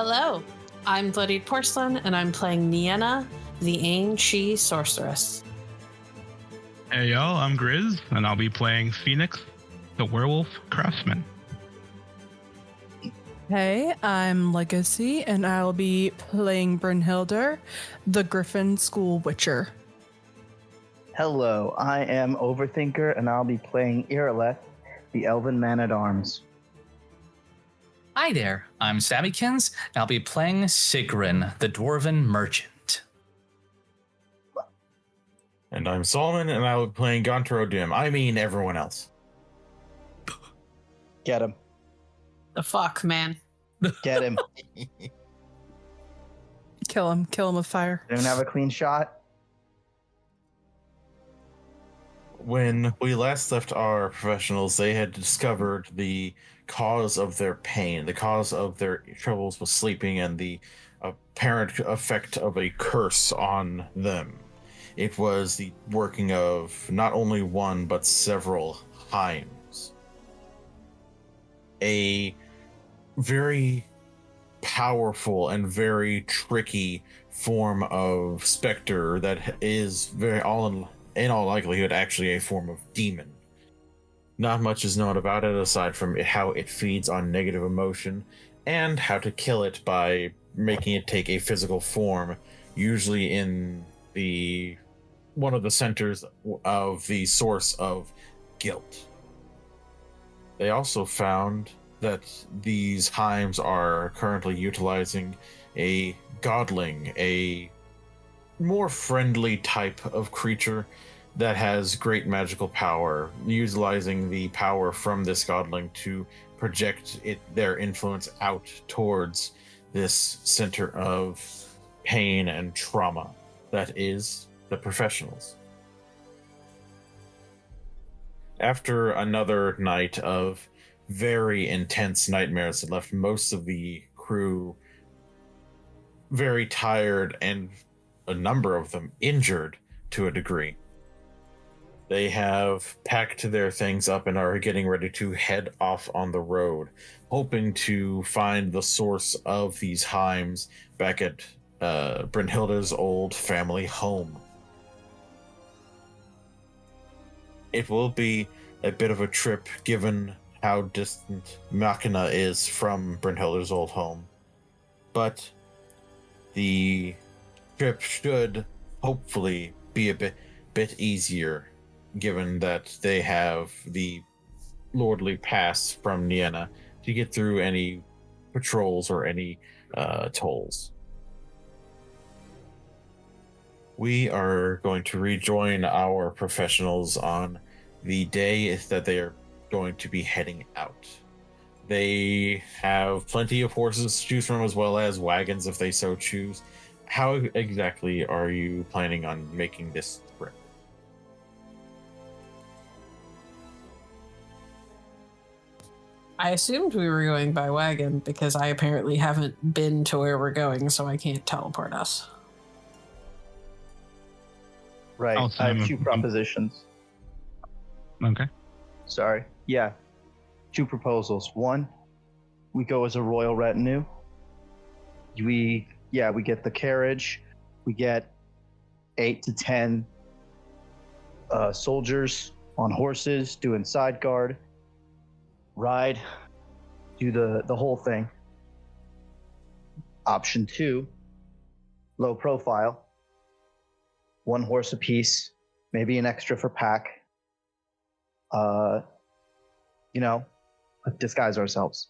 Hello, I'm Bloodied Porcelain, and I'm playing Nienna, the Ain-Chi sorceress. Hey y'all, I'm Grizz, and I'll be playing Fenix, the werewolf craftsman. Hey, I'm Legacy, and I'll be playing Brynnhilder, the Griffin School Witcher. Hello, I am Overthinker, and I'll be playing Irileth, the Elven Man-at-Arms. Hi there, I'm Stabbykinz, and I'll be playing Siegryn, the Dwarven Merchant. And I'm Solomon, and I'll be playing Gontar O'Dim. I mean everyone else. Get him. The fuck, man. Get him. Kill him with fire. Don't have a clean shot. When we last left our professionals, they had discovered the cause of their pain. The cause of their troubles was sleeping and the apparent effect of a curse on them. It was the working of not only one, but several hyms. A very powerful and very tricky form of specter that is very in all likelihood actually a form of demon. Not much is known about it aside from how it feeds on negative emotion and how to kill it by making it take a physical form, usually in one of the centers of the source of guilt. They also found that these hyms are currently utilizing a godling, a more friendly type of creature that has great magical power, utilizing the power from this godling to project their influence out towards this center of pain and trauma that is the professionals. After another night of very intense nightmares that left most of the crew very tired and a number of them injured to a degree, they have packed their things up and are getting ready to head off on the road, hoping to find the source of these hyms back at Brynnhilder's old family home. It will be a bit of a trip given how distant Machina is from Brynnhilder's old home, but the trip should hopefully be a bit easier given that they have the lordly pass from Nienna to get through any patrols or any tolls. We are going to rejoin our professionals on the day that they are going to be heading out. They have plenty of horses to choose from as well as wagons if they so choose. How exactly are you planning on making this trip? I assumed we were going by wagon because I apparently haven't been to where we're going, so I can't teleport us. Right. I have two propositions. Okay. Sorry. Yeah. Two proposals. One, we go as a royal retinue. We get the carriage. We get 8 to 10 soldiers on horses doing side guard, ride, do the whole thing. Option 2, low profile, 1 horse apiece, maybe an extra for pack. Disguise ourselves.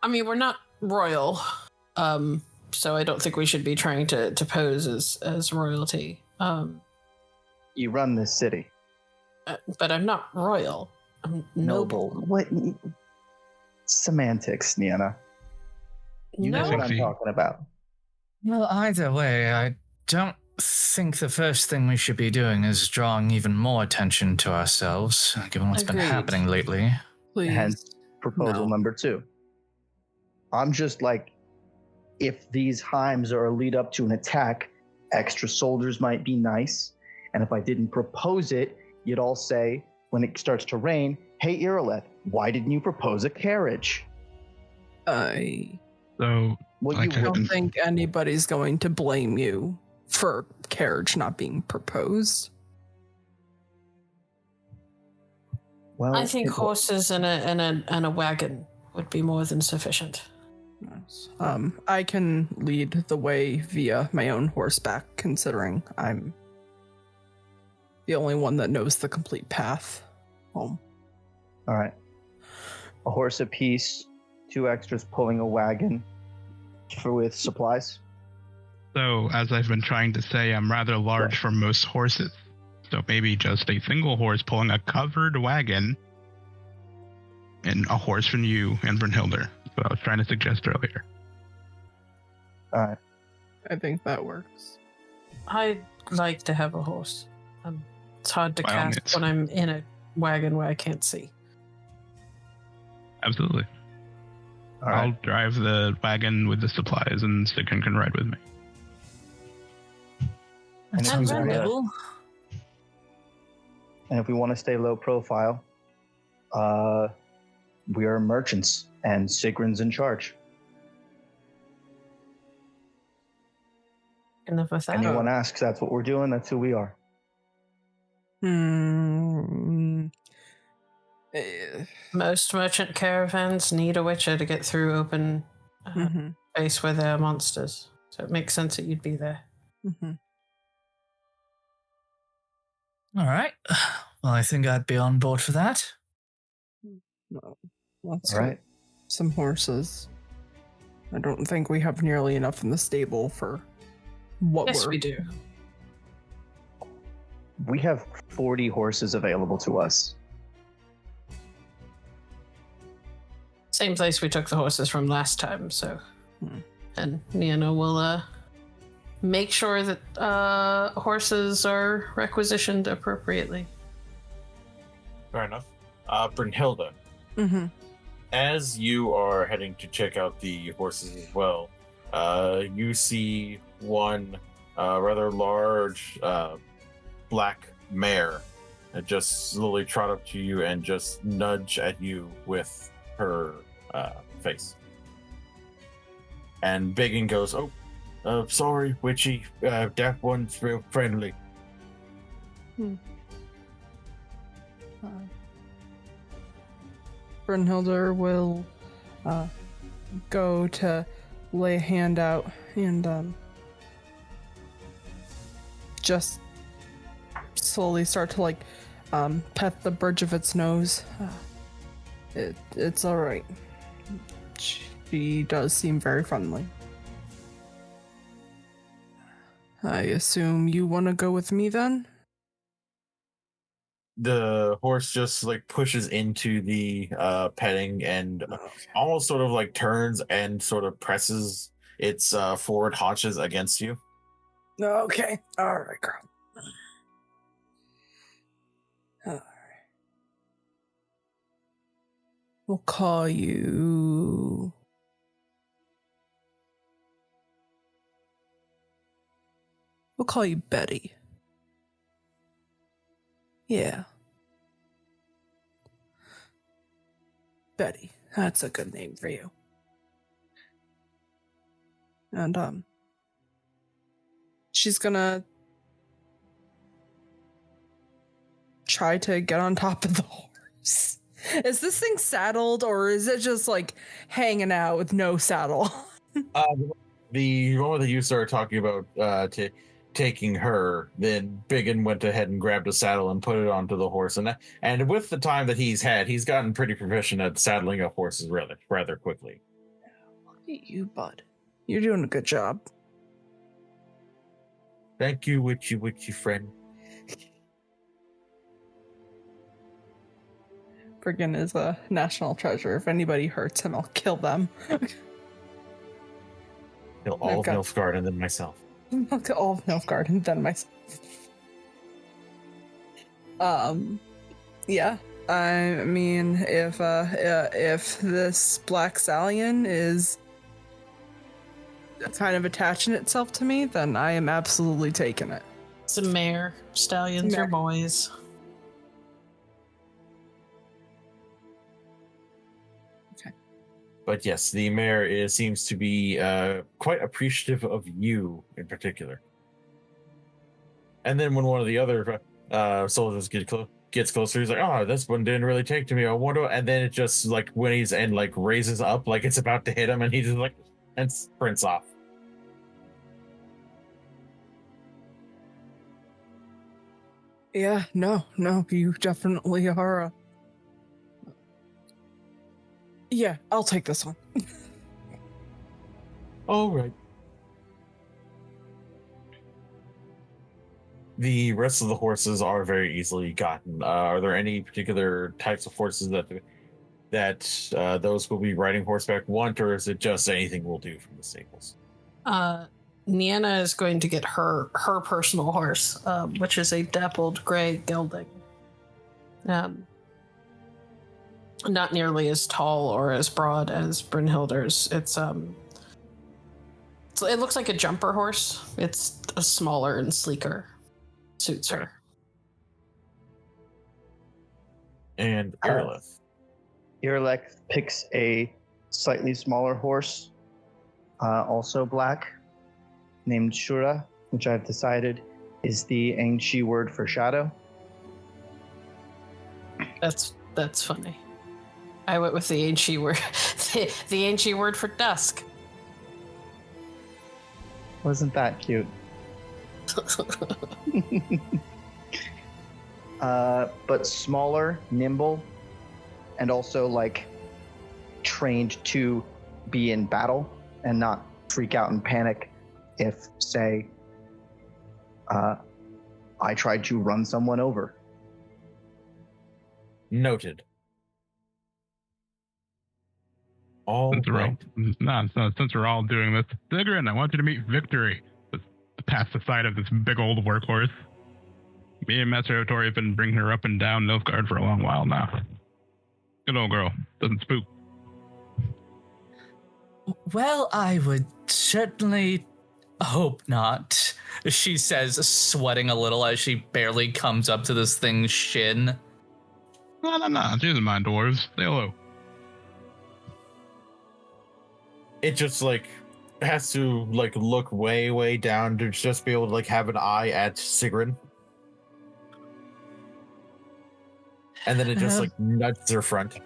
I mean, we're not royal, so I don't think we should be trying to pose as royalty. You run this city. But I'm not royal. I'm noble. What? Semantics, Nienna. You know what I'm talking about. Well, either way, I don't think the first thing we should be doing is drawing even more attention to ourselves, given what's been happening lately. Please. Hence, proposal number 2. I'm just like, if these hyms are a lead up to an attack, extra soldiers might be nice. And if I didn't propose it, you'd all say, when it starts to rain, hey, Irileth, why didn't you propose a carriage? I So, Well, Like you I don't wouldn't. think anybody's going to blame you for carriage not being proposed. Well, I think it wa- horses and a wagon would be more than sufficient. Yes. I can lead the way via my own horseback, considering I'm the only one that knows the complete path home. All right. A horse apiece, 2 extras pulling a wagon with supplies. so as I've been trying to say, I'm rather large for most horses. So maybe just a single horse pulling a covered wagon, and a horse from you and Brynnhilder. That's what I was trying to suggest earlier. All right. I think that works. I'd like to have a horse. It's hard to By all cast means. when I'm in a wagon where I can't see. Absolutely. All I'll right. drive the wagon with the supplies, and Siegryn can ride with me. And if, And we wanna, Brynnhilder. and if we want to stay low profile, we are merchants, and Sigryn's in charge. Can live with that. Anyone asks, that's what we're doing. That's who we are. Most merchant caravans need a witcher to get through open Mhm, space where there are monsters. So it makes sense that you'd be there. mhm. All right. Well, I think I'd be on board for that. No, let's All get right. some horses. I don't think we have nearly enough in the stable for what Yes, we're. we do. We have 40 horses available to us. Same place we took the horses from last time, so. Hmm. And Nienna will make sure that horses are requisitioned appropriately. Fair enough. Brynnhilder, Mm-hmm. as you are heading to check out the horses as well, you see one rather large black mare just slowly trot up to you and just nudge at you with her face. And Biggin goes, sorry, Witchy, that one's real friendly. Brynnhilder will go to lay a hand out and just slowly start to pet the bridge of its nose. It's all right. She does seem very friendly. I assume you want to go with me then? The horse just pushes into the petting and almost sort of turns and sort of presses its forward haunches against you. Okay. All right, girl. All right. We'll call you. We'll call you Betty. Yeah. Betty. That's a good name for you. And she's gonna try to get on top of the horse. Is this thing saddled or is it just hanging out with no saddle? The moment that you started talking about taking her, then Biggin went ahead and grabbed a saddle and put it onto the horse, and with the time that he's had, he's gotten pretty proficient at saddling up horses rather quickly. Look at you, bud. You're doing a good job. Thank you, witchy friend. Friggin' is a national treasure. If anybody hurts him, I'll kill them. Kill all of got- Nilfgaard and then myself. I'll kill all of Nilfgaard and then myself. Yeah. I mean, if this black stallion is kind of attaching itself to me, then I am absolutely taking it. It's a mare. Stallions are Mare. boys. But yes, the mayor seems to be quite appreciative of you in particular. And then when one of the other soldiers gets closer, he's like, "Oh, this one didn't really take to me. I wonder." And then it just like whinnies and like raises up like it's about to hit him, and he just like and sprints off. Yeah, no, you definitely are. Yeah, I'll take this one. All right. The rest of the horses are very easily gotten. Are there any particular types of horses that those will be riding horseback want, or is it just anything will do from the stables? Nienna is going to get her personal horse, which is a dappled gray gelding. Not nearly as tall or as broad as Brynnhilder's. It looks like a jumper horse. It's smaller and sleeker. Suits her. And Irileth. Irileth picks a slightly smaller horse, also black, named Shura, which I've decided is the Ancient word for shadow. That's funny. I went with the ancient word, the ancient word for dusk. Wasn't that cute? But smaller, nimble, and also like trained to be in battle and not freak out and panic if, say, I tried to run someone over. Noted. All right. Since we're all doing this, Siegryn, I want you to meet Victory. Past the side of this big old workhorse. Me and Master Otori have been bringing her up and down Nilfgaard for a long while now. Good old girl. Doesn't spook. Well, I would certainly hope not, she says, sweating a little as she barely comes up to this thing's shin. No. She doesn't mind dwarves. Say hello. It just like has to like look way down to just be able to like have an eye at Siegryn. And then it just like nudges her front.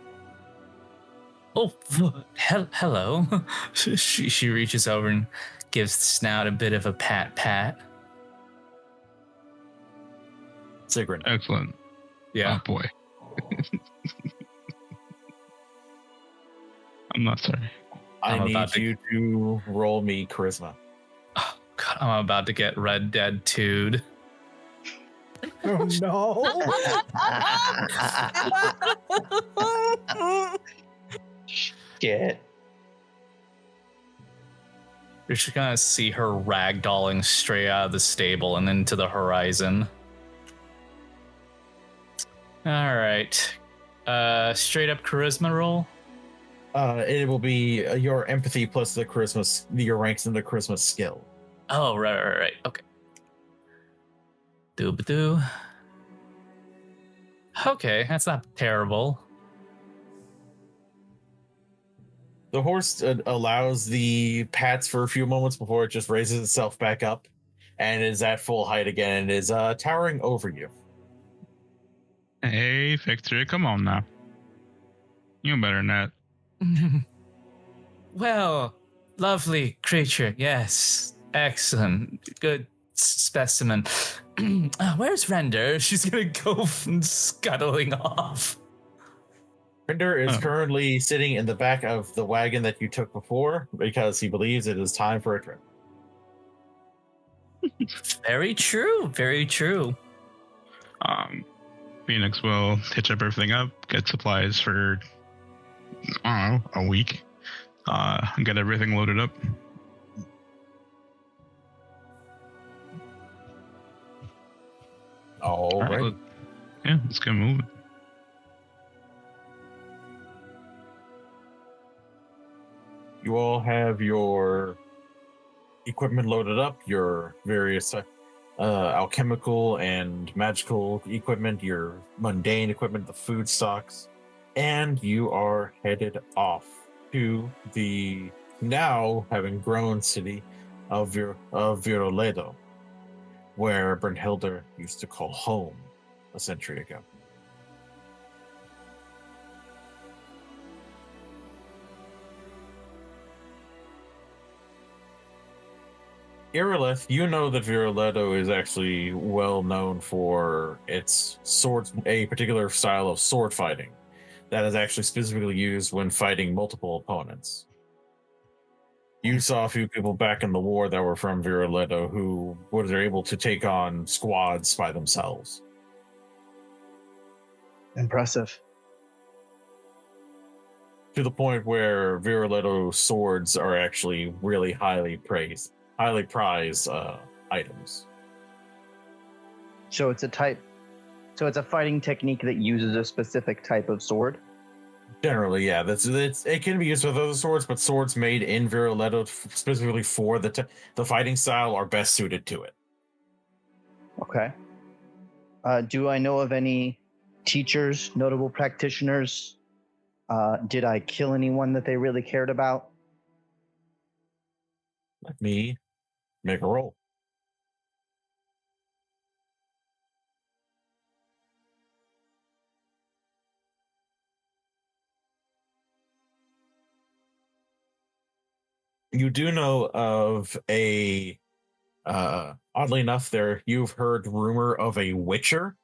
Oh, hello. She reaches over and gives Snout a bit of a pat. Siegryn. Excellent. Yeah. Oh boy. I'm not sorry. I need you to roll me charisma. Oh god, I'm about to get Red Dead 2'd. Oh no. Shit. You're just gonna see her ragdolling straight out of the stable and into the horizon. Alright. Straight up charisma roll? It will be your empathy plus the charisma, your ranks in the charisma skill. Oh, right. Okay. Doo-ba-doo. Okay, that's not terrible. The horse allows the pats for a few moments before it just raises itself back up and is at full height again and is towering over you. Hey, Victory, come on now. You better than that. Well, lovely creature, yes. Excellent. Good specimen. Where's Render? She's gonna go scuttling off. Render is currently sitting in the back of the wagon that you took before because he believes it is time for a trip. Very true. Fenix will hitch up everything up, get supplies for, I don't know, a week, and get everything loaded up. All right. Let's get moving. You all have your equipment loaded up, your various alchemical and magical equipment, your mundane equipment, the food stocks. and you are headed off to the now having grown city of Viroledo, where Brynnhilder used to call home a century ago. Irileth, you know that Viroledo is actually well known for its swords, a particular style of sword fighting that is actually specifically used when fighting multiple opponents. You saw a few people back in the war that were from Viroledo who were able to take on squads by themselves. Impressive. To the point where Viroledo swords are actually really highly prized items. So it's a fighting technique that uses a specific type of sword. Generally, yeah, it can be used with other swords, but swords made in Viroledo specifically for the fighting style are best suited to it. Okay. Do I know of any teachers, notable practitioners? Did I kill anyone that they really cared about? Let me make a roll. You do know of a oddly enough, you've heard rumor of a witcher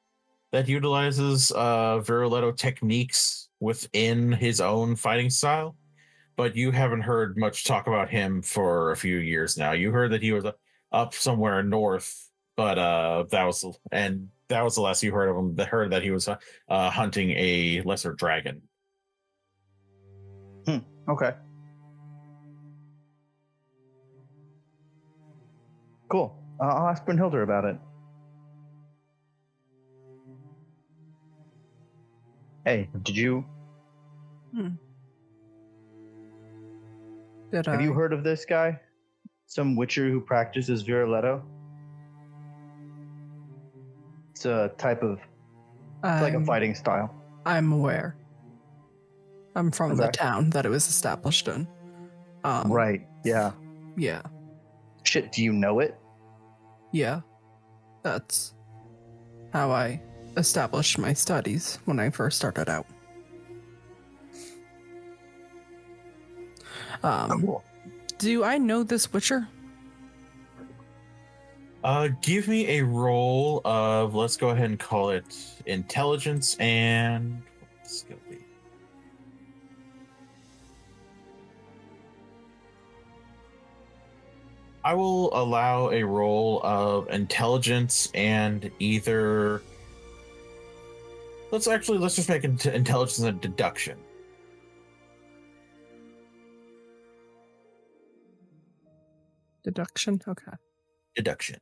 that utilizes Viroledo techniques within his own fighting style, but you haven't heard much talk about him for a few years now. You heard that he was up somewhere north, but that was the last you heard of him. That heard that he was hunting a lesser dragon. Okay. Cool. I'll ask Brynnhilder about it. Hey, did you... Have you heard of this guy? Some witcher who practices Viroledo? It's a type of... It's like a fighting style. I'm aware. I'm from the town that it was established in. Right, yeah. Yeah. Shit, do you know it? Yeah. That's how I established my studies when I first started out. Cool. Do I know this witcher? Give me a roll of, let's go ahead and call it intelligence and what skill be? I will allow a roll of intelligence and either. Let's just make intelligence a deduction. Deduction? Okay. Deduction.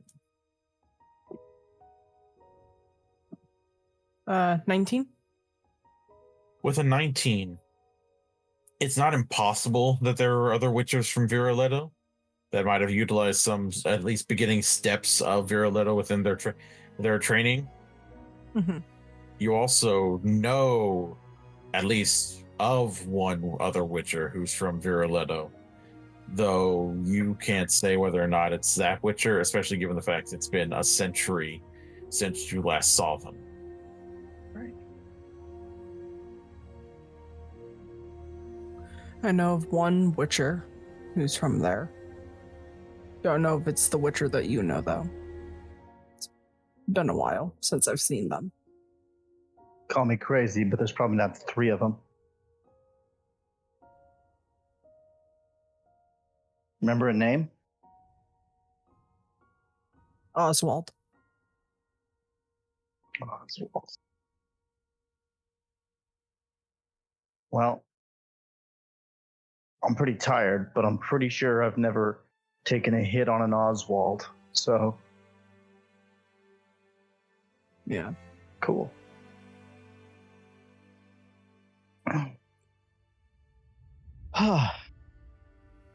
19? With a 19, it's not impossible that there are other witchers from Viroledo that might have utilized some, at least beginning steps of Viroledo within their training. Mm-hmm. You also know at least of one other witcher who's from Viroledo, though you can't say whether or not it's that witcher, especially given the fact it's been a century since you last saw them. Right. I know of one witcher who's from there. Don't know if it's the witcher that you know, though. It's been a while since I've seen them. Call me crazy, but there's probably not 3 of them. Remember a name? Oswald. Oswald. Well, I'm pretty tired, but I'm pretty sure I've never taken a hit on an Oswald. So, yeah, cool.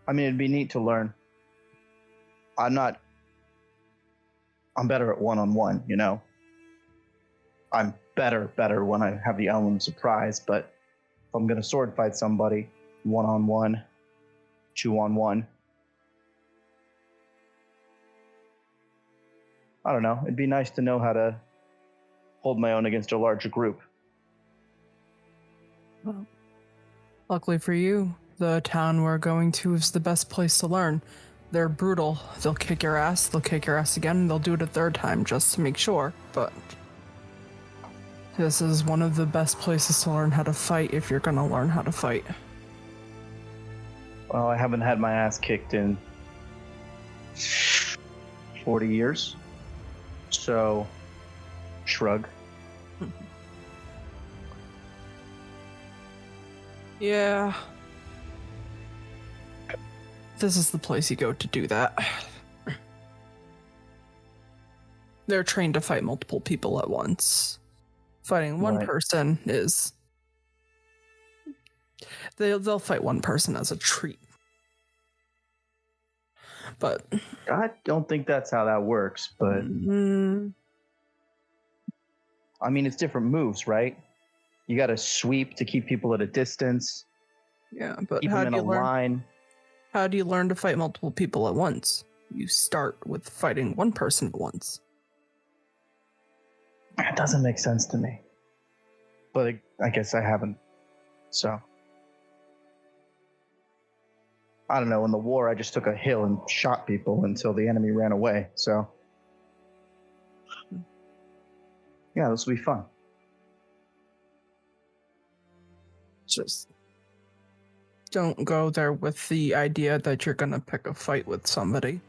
I mean, it'd be neat to learn. I'm better at one-on-one, you know? I'm better when I have the element of surprise, but if I'm going to sword fight somebody, 1-on-1, 2-on-1. I don't know. It'd be nice to know how to hold my own against a larger group. Well, luckily for you, the town we're going to is the best place to learn. They're brutal. They'll kick your ass, they'll kick your ass again, and they'll do it a third time just to make sure. But this is one of the best places to learn how to fight if you're going to learn how to fight. Well, I haven't had my ass kicked in 40 years. So, shrug. Yeah. This is the place you go to do that. They're trained to fight multiple people at once. Fighting one Right. person is... They'll fight one person as a treat. But... I don't think that's how that works, but... I mean, it's different moves, right? You got to sweep to keep people at a distance. Yeah, but Keep how them in do a you learn? line. How do you learn to fight multiple people at once? You start with fighting one person at once. It doesn't make sense to me. But I guess I haven't. So. I don't know. In the war, I just took a hill and shot people until the enemy ran away. So. Yeah, this will be fun. Just don't go there with the idea that you're gonna pick a fight with somebody.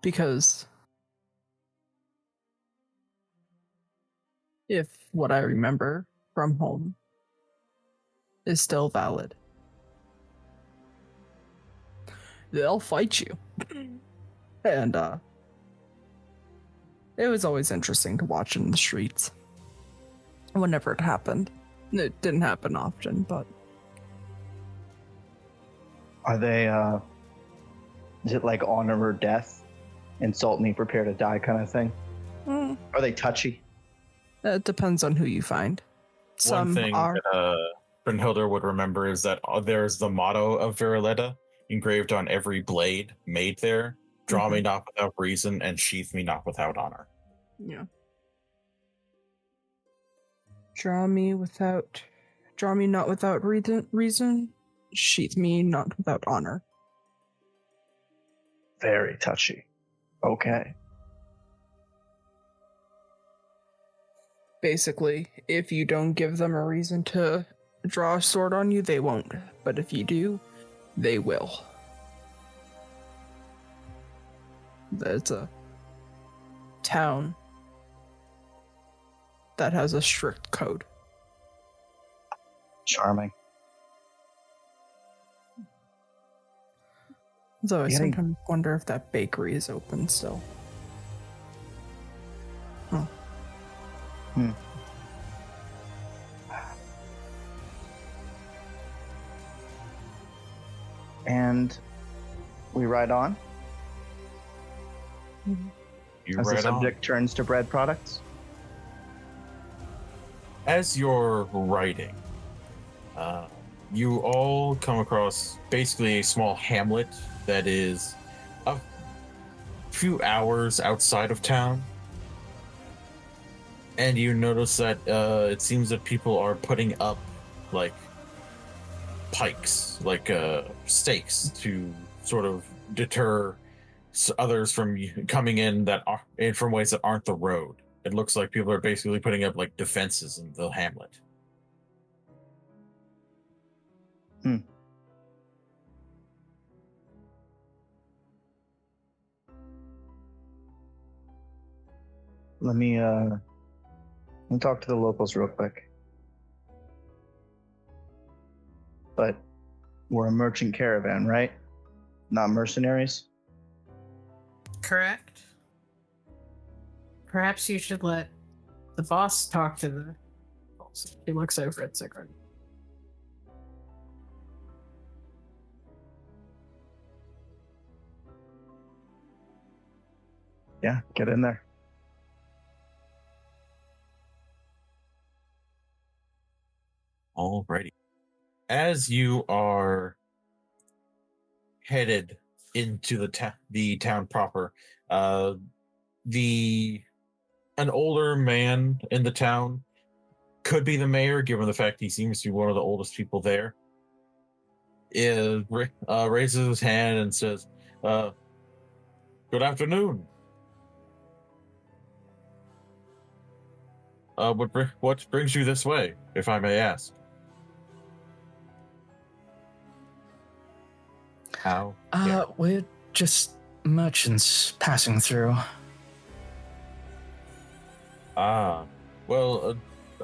Because if what I remember from home is still valid, they'll fight you. And it was always interesting to watch in the streets whenever it happened. It didn't happen often, but... Are they, is it like honor or death? Insult me, prepare to die kind of thing? Are they touchy? It depends on who you find. Some One thing are... that Brynnhilder would remember is that there's the motto of Irileth engraved on every blade made there. Draw me not without reason, and sheath me not without honor. Yeah. Draw me not without reason, sheath me not without honor. Very touchy. Okay. Basically, if you don't give them a reason to draw a sword on you, they won't. But if you do, they will. It's a town that has a strict code. Charming. Though I Getting- sometimes wonder if that bakery is open still. And we ride on You as the right on. subject turns to bread products. As you're writing, you all come across basically a small hamlet that is a few hours outside of town. And you notice that it seems that people are putting up like pikes, like stakes to sort of deter others from coming in from ways that aren't the road. It looks like people are basically putting up like defenses in the hamlet. Let me talk to the locals real quick. But we're a merchant caravan, right? Not mercenaries? Correct. Perhaps you should let the boss talk to the... He looks over at Siegryn. Yeah, get in there. Alrighty. As you are headed into the town proper, an older man in the town, could be the mayor, given the fact he seems to be one of the oldest people there, raises his hand and says, "Good afternoon. What brings you this way, if I may ask?" How? Yeah. We're just merchants passing through. Well,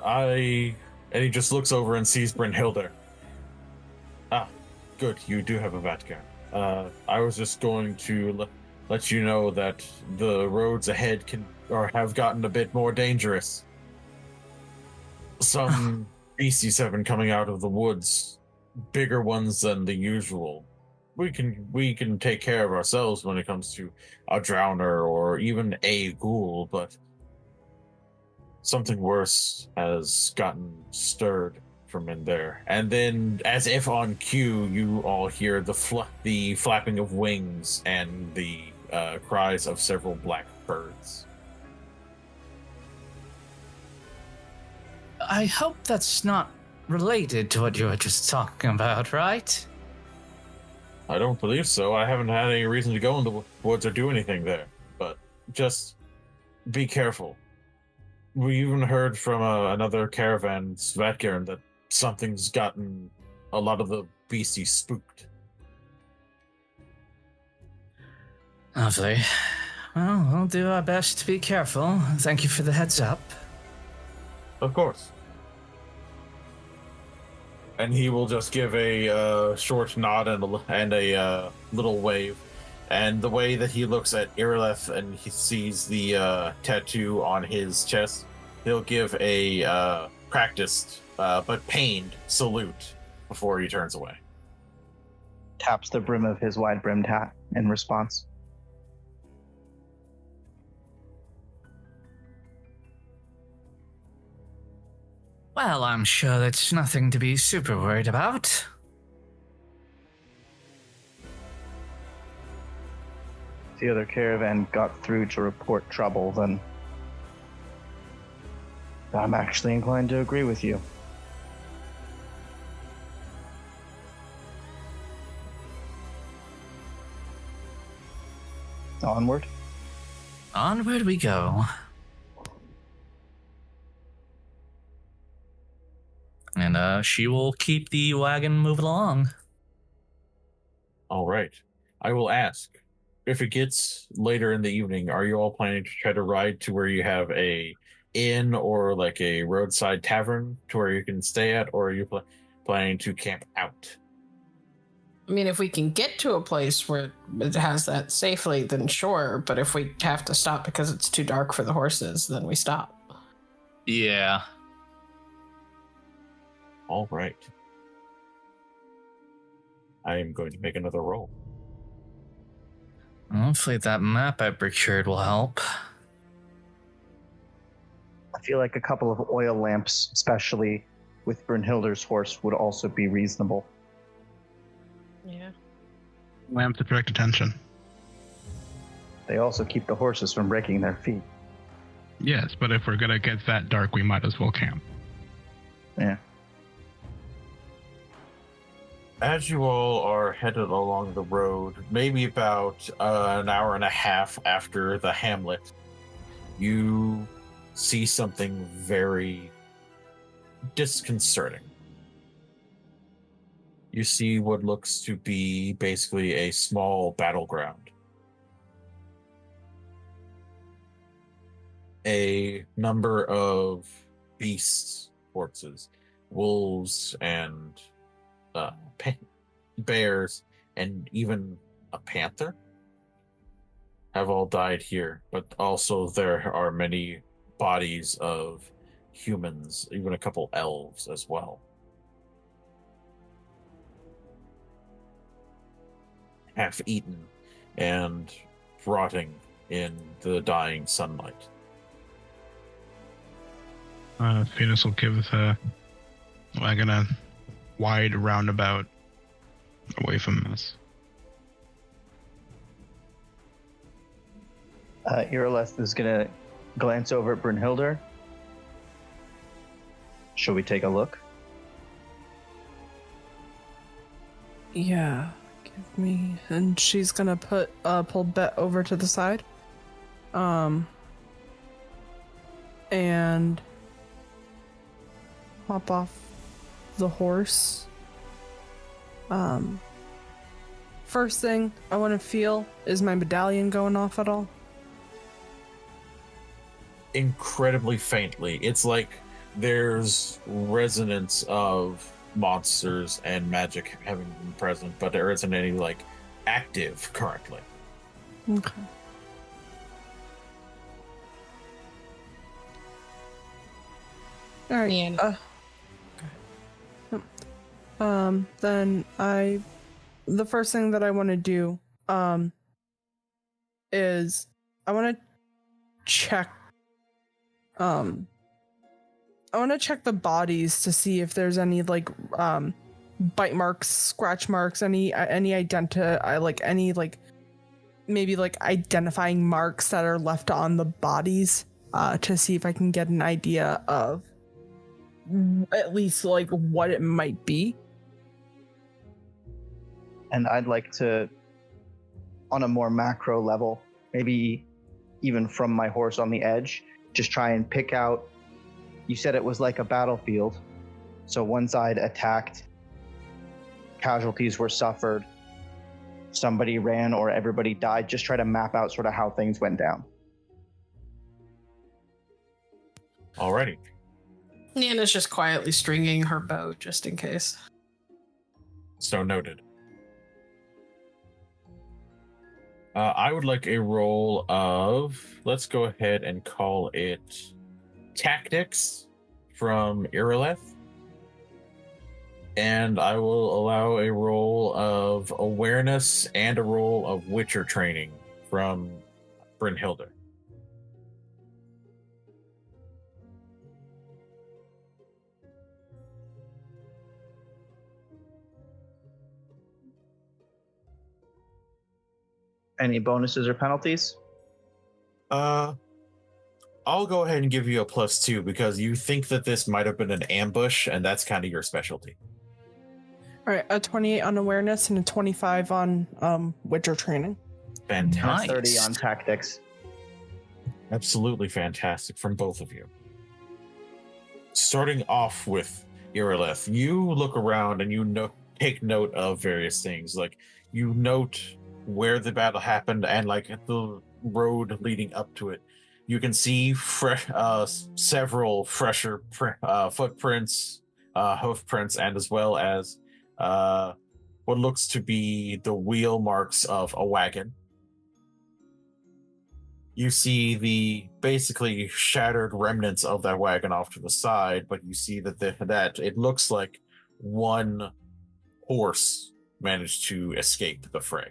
and he just looks over and sees Brynnhilder. Good, you do have a Vatgar. I was just going to let you know that the roads ahead have gotten a bit more dangerous. Some beasties have been coming out of the woods, bigger ones than the usual. We can take care of ourselves when it comes to a drowner or even a ghoul, but something worse has gotten stirred from in there. And then, as if on cue, you all hear the flapping of wings and the cries of several black birds. I hope that's not related to what you were just talking about, right? I don't believe so. I haven't had any reason to go in the woods or do anything there, but just be careful. We even heard from another caravan, Svatgaren, that something's gotten a lot of the beasties spooked. Lovely. Well, we'll do our best to be careful. Thank you for the heads up. Of course. And he will just give a short nod and a little wave. And the way that he looks at Irileth and he sees the tattoo on his chest, he'll give a practiced but pained salute before he turns away. Taps the brim of his wide-brimmed hat in response. Well, I'm sure that's nothing to be super worried about. If the other caravan got through to report trouble, then I'm actually inclined to agree with you. Onward? Onward we go. And she will keep the wagon moving along. All right. I will ask, if it gets later in the evening, are you all planning to try to ride to where you have a inn or like a roadside tavern to where you can stay at, or are you planning to camp out? I mean, if we can get to a place where it has that safely, then sure. But if we have to stop because it's too dark for the horses, then we stop. Yeah. All right. I am going to make another roll. Hopefully that map I procured will help. I feel like a couple of oil lamps, especially with Brynnhilder's horse, would also be reasonable. Yeah. Lamp to direct attention. They also keep the horses from breaking their feet. Yes, but if we're going to get that dark, we might as well camp. Yeah. As you all are headed along the road, maybe about an hour and a half after the hamlet, you see something very disconcerting. You see what looks to be basically a small battleground. A number of beasts, corpses, wolves, and bears, and even a panther have all died here, but also there are many bodies of humans, even a couple elves as well. Half eaten and rotting in the dying sunlight. Phoenix will give Wagon a wide roundabout away from us. Irileth is gonna glance over at Brynnhilder. Shall we take a look? Yeah, give me. And she's gonna pull Bet over to the side. And hop off the horse. First thing I want to feel is my medallion going off at all. Incredibly faintly. It's like there's resonance of monsters and magic having been present, but there isn't any like active currently. Okay. All right. Nienna. Then the first thing that I want to do, is I want to check, the bodies to see if there's any like, bite marks, scratch marks, any maybe like identifying marks that are left on the bodies, to see if I can get an idea of at least like what it might be. And I'd like to, on a more macro level, maybe even from my horse on the edge, just try and pick out. You said it was like a battlefield. So one side attacked, casualties were suffered, somebody ran or everybody died. Just try to map out sort of how things went down. Alrighty. Nienna's just quietly stringing her bow just in case. So noted. I would like a roll of, let's go ahead and call it Tactics from Irileth. And I will allow a roll of Awareness and a roll of Witcher Training from Brynnhilder. Any bonuses or penalties? I'll go ahead and give you a +2 because you think that this might have been an ambush, and that's kind of your specialty. All right, a 28 on awareness and a 25 on Witcher Training. Fantastic. And a 30 on tactics. Absolutely fantastic from both of you. Starting off with Irileth, you look around and you take note of various things. Like you note where the battle happened and like the road leading up to it. You can see several fresher footprints, hoof prints, and as well as what looks to be the wheel marks of a wagon. You see the basically shattered remnants of that wagon off to the side, but you see that that it looks like one horse managed to escape the fray.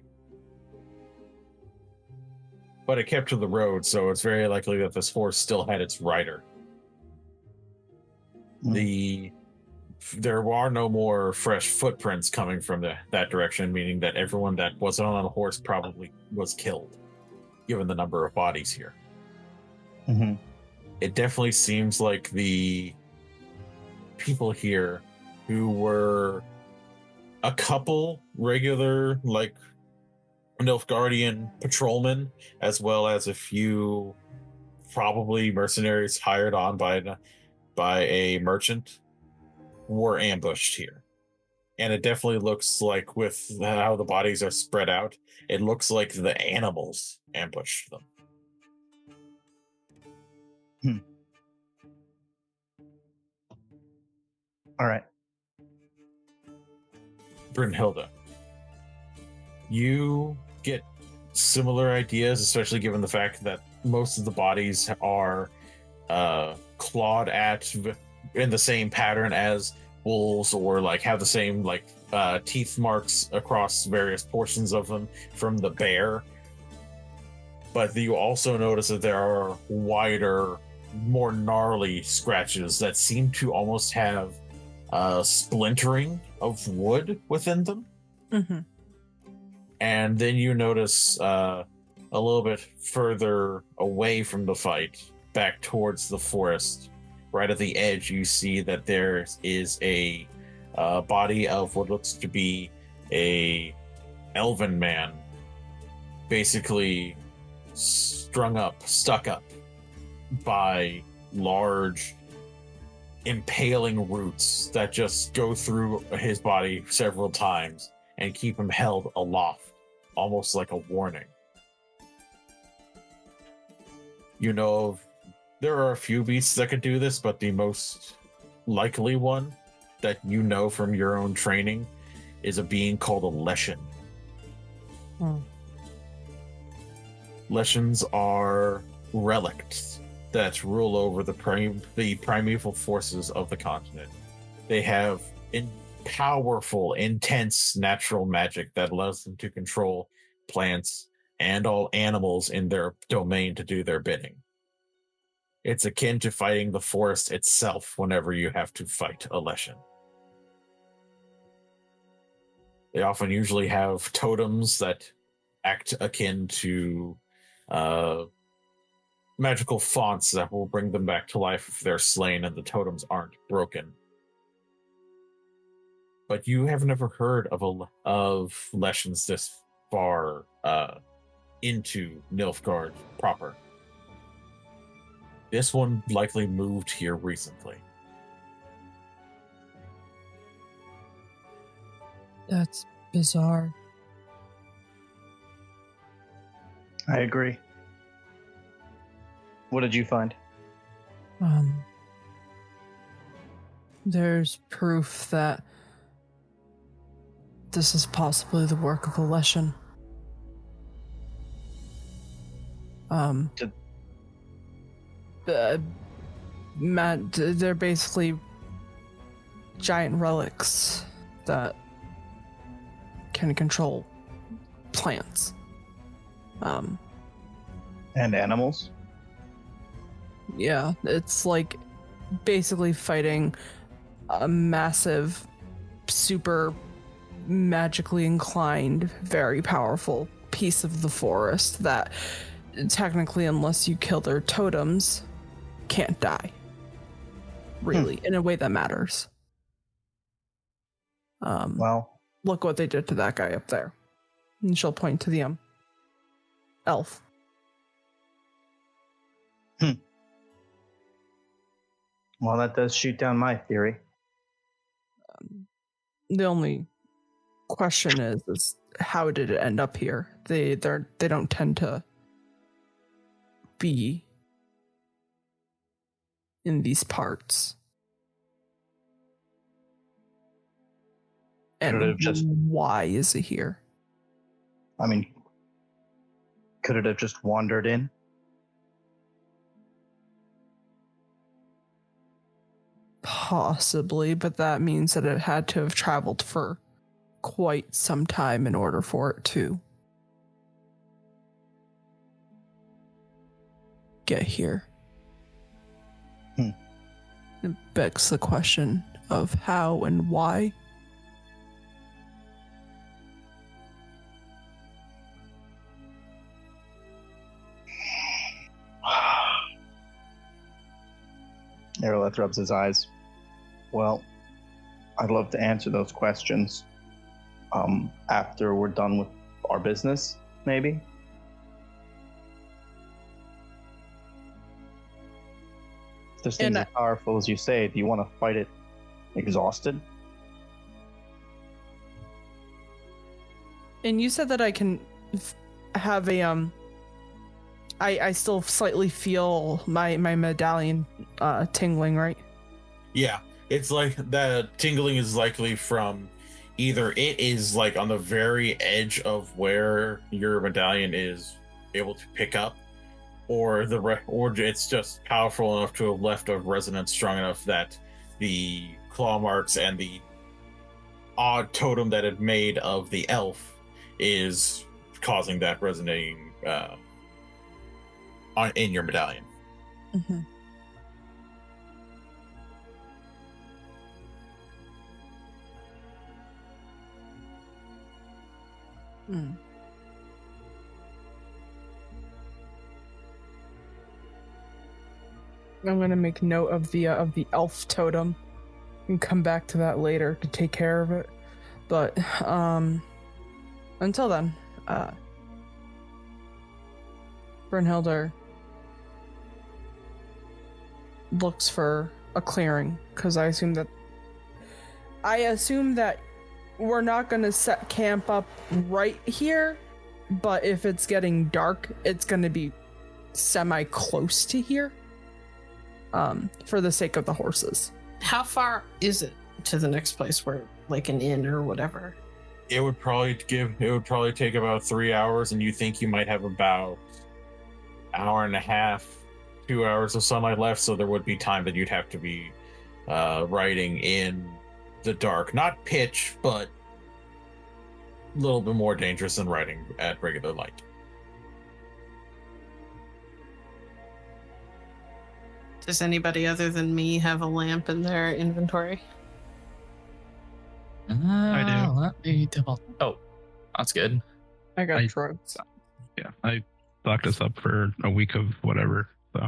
But it kept to the road, so it's very likely that this horse still had its rider. There are no more fresh footprints coming from that direction, meaning that everyone that wasn't on a horse probably was killed, given the number of bodies here. Mm-hmm. It definitely seems like the people here who were a couple regular, like, Nilfgaardian patrolmen, as well as a few probably mercenaries hired on by a merchant, were ambushed here. And it definitely looks like, with how the bodies are spread out, it looks like the animals ambushed them. All right. Brynnhilder, you get similar ideas, especially given the fact that most of the bodies are clawed at in the same pattern as wolves, or like have the same like teeth marks across various portions of them from the bear. But you also notice that there are wider, more gnarly scratches that seem to almost have splintering of wood within them. Mm-hmm. And then you notice a little bit further away from the fight, back towards the forest, right at the edge, you see that there is a body of what looks to be a elven man, basically stuck up by large impaling roots that just go through his body several times and keep him held aloft, almost like a warning. You know, there are a few beasts that could do this, but the most likely one that you know from your own training is a being called a Leshen. Leshens are relics that rule over the primeval forces of the continent. They have powerful, intense natural magic that allows them to control plants and all animals in their domain to do their bidding. It's akin to fighting the forest itself whenever you have to fight a Leshen. They often usually have totems that act akin to magical fonts that will bring them back to life if they're slain and the totems aren't broken. But you have never heard of Leshens this far into Nilfgaard proper. This one likely moved here recently. That's bizarre. I agree. What did you find? There's proof that this is possibly the work of a Leshen. They're basically giant relics that can control plants. And animals? Yeah, it's like basically fighting a massive, super magically inclined, very powerful piece of the forest that technically, unless you kill their totems, can't die. Really, in a way that matters. Well, Look what they did to that guy up there. And she'll point to the elf. Well, that does shoot down my theory. The only question is how did it end up here? They don't tend to be in these parts. Could it have just- why is it here? I mean, could it have just wandered in? Possibly, but that means that it had to have traveled for quite some time in order for it to get here. It begs the question of how and why. Irileth rubs his eyes. Well, I'd love to answer those questions after we're done with our business, maybe. If this thing's as powerful as you say, do you want to fight it exhausted? And you said that I can have a I still slightly feel my medallion tingling, right? Yeah, it's like the tingling is likely from either it is like on the very edge of where your medallion is able to pick up, or it's just powerful enough to have left a resonance strong enough that the claw marks and the odd totem that it made of the elf is causing that resonating in your medallion. Mm-hmm. Mm. I'm going to make note of the elf totem and come back to that later to take care of it. But until then, Brynnhilder looks for a clearing, because I assume that we're not going to set camp up right here, but if it's getting dark, it's going to be semi-close to here, for the sake of the horses. How far is it to the next place where, like, an inn or whatever? It would probably take about 3 hours, and you think you might have about hour and a half, 2 hours of sunlight left, so there would be time that you'd have to be riding in the dark. Not pitch, but a little bit more dangerous than riding at regular light. Does anybody other than me have a lamp in their inventory? I do. Let me double. Oh, that's good. I got drugs. Yeah, I stocked us up for a week of whatever, so.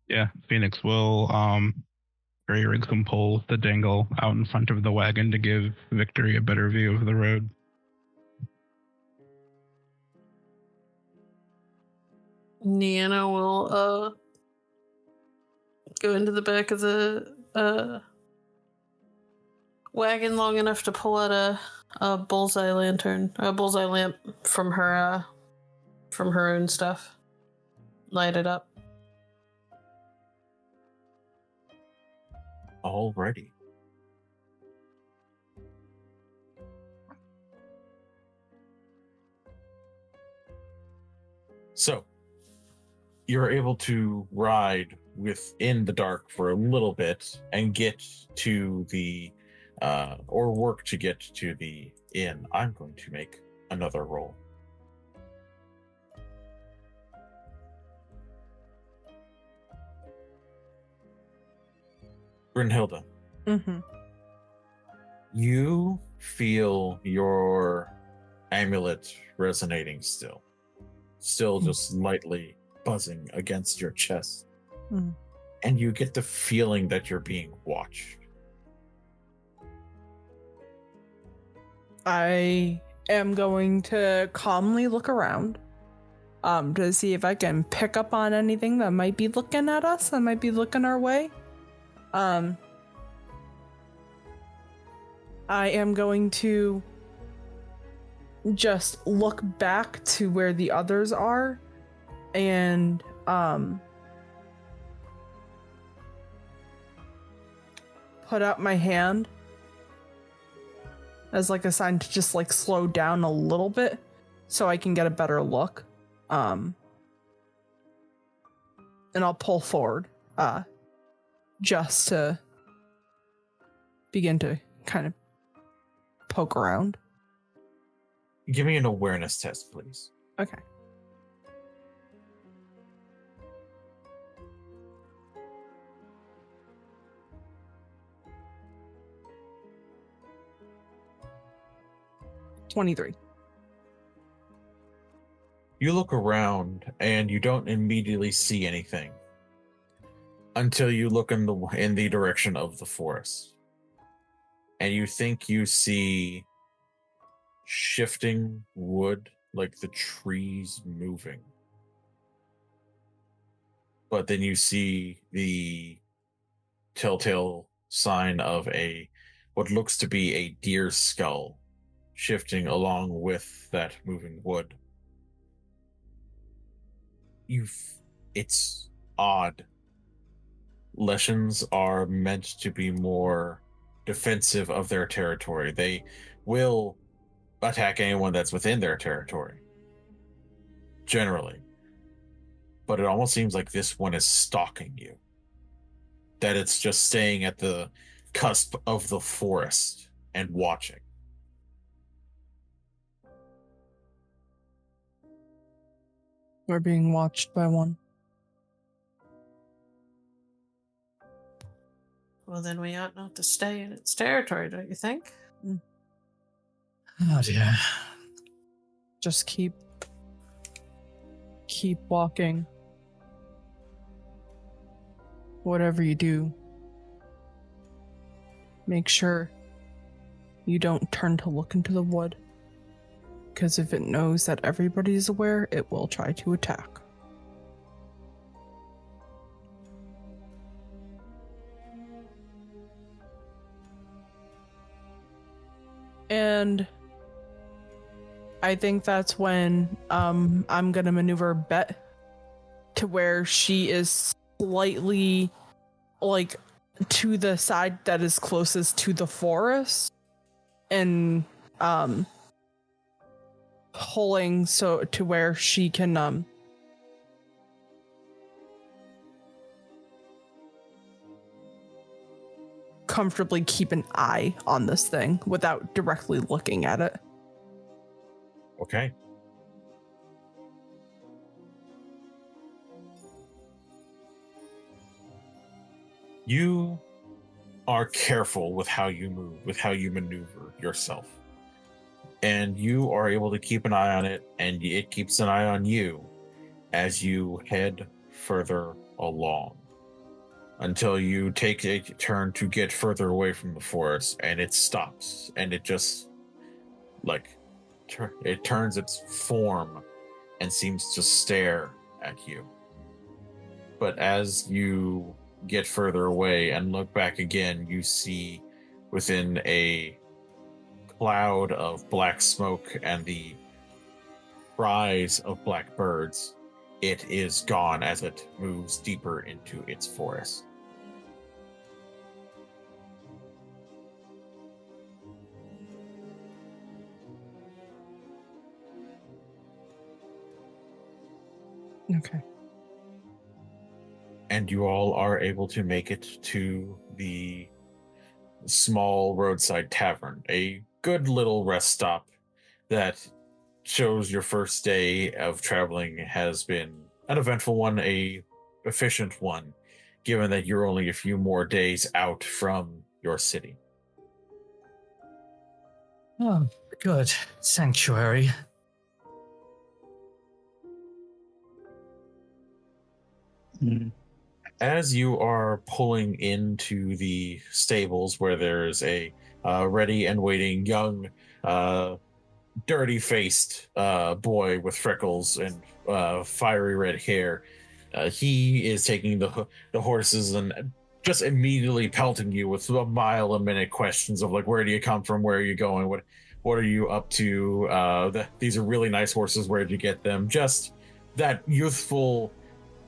Yeah, Phoenix will rig some poles to dangle out in front of the wagon to give Victory a better view of the road. Nienna will go into the back of the wagon long enough to pull out a bullseye lamp from her own stuff. Light it up. Alrighty. So, you're able to ride within the dark for a little bit and get to the, or work to get to the inn. I'm going to make another roll. Brynnhilder. Mm-hmm. You feel your amulet resonating still just lightly buzzing against your chest. And you get the feeling that you're being watched. I am going to calmly look around to see if I can pick up on anything that might be looking at us, that might be looking our way. I am going to just look back to where the others are and put out my hand as like a sign to just like slow down a little bit so I can get a better look. And I'll pull forward just to begin to kind of poke around. Give me an awareness test, please. Okay. $23. You look around and you don't immediately see anything until you look in the direction of the forest. And you think you see shifting wood, like the trees moving. But then you see the telltale sign of what looks to be a deer skull shifting along with that moving wood. It's odd. Leshens are meant to be more defensive of their territory. They will attack anyone that's within their territory, generally. But it almost seems like this one is stalking you. That it's just staying at the cusp of the forest and watching. We're being watched by one. Well, then we ought not to stay in its territory, don't you think? Oh dear. Just keep walking. Whatever you do, make sure you don't turn to look into the wood. Because if it knows that everybody's aware, it will try to attack. And I think that's when I'm gonna maneuver Bet to where she is slightly like to the side that is closest to the forest, and pulling so to where she can comfortably keep an eye on this thing without directly looking at it. Okay. You are careful with how you move, with how you maneuver yourself. And you are able to keep an eye on it, and it keeps an eye on you as you head further along until you take a turn to get further away from the forest, and it stops, and it just it turns its form and seems to stare at you. But as you get further away and look back again, you see within a cloud of black smoke and the cries of black birds, it is gone as it moves deeper into its forest. Okay. And you all are able to make it to the small roadside tavern, a good little rest stop that shows your first day of traveling has been an eventful one, a efficient one, given that you're only a few more days out from your city. Oh, good. Sanctuary. As you are pulling into the stables where there's a ready and waiting young, dirty-faced boy with freckles and fiery red hair, he is taking the horses and just immediately pelting you with a mile-a-minute questions of like, where do you come from? Where are you going? What are you up to? These are really nice horses. Where did you get them? Just that youthful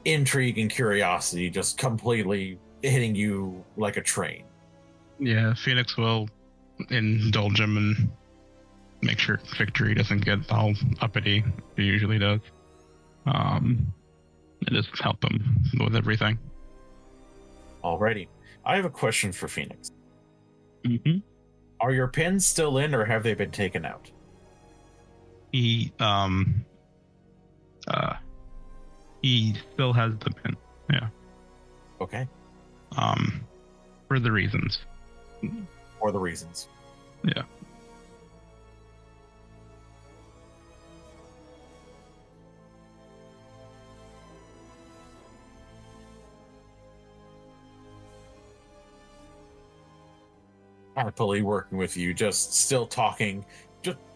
intrigue and curiosity just completely hitting you like a train. Yeah, Fenix will indulge him and make sure Victory doesn't get all uppity he usually does. And just help him with everything. Alrighty. I have a question for Fenix. Mm-hmm. Are your pins still in or have they been taken out? He still has the pin. Yeah. Okay. For the reasons. For the reasons. Yeah. Happily working with you, just still talking,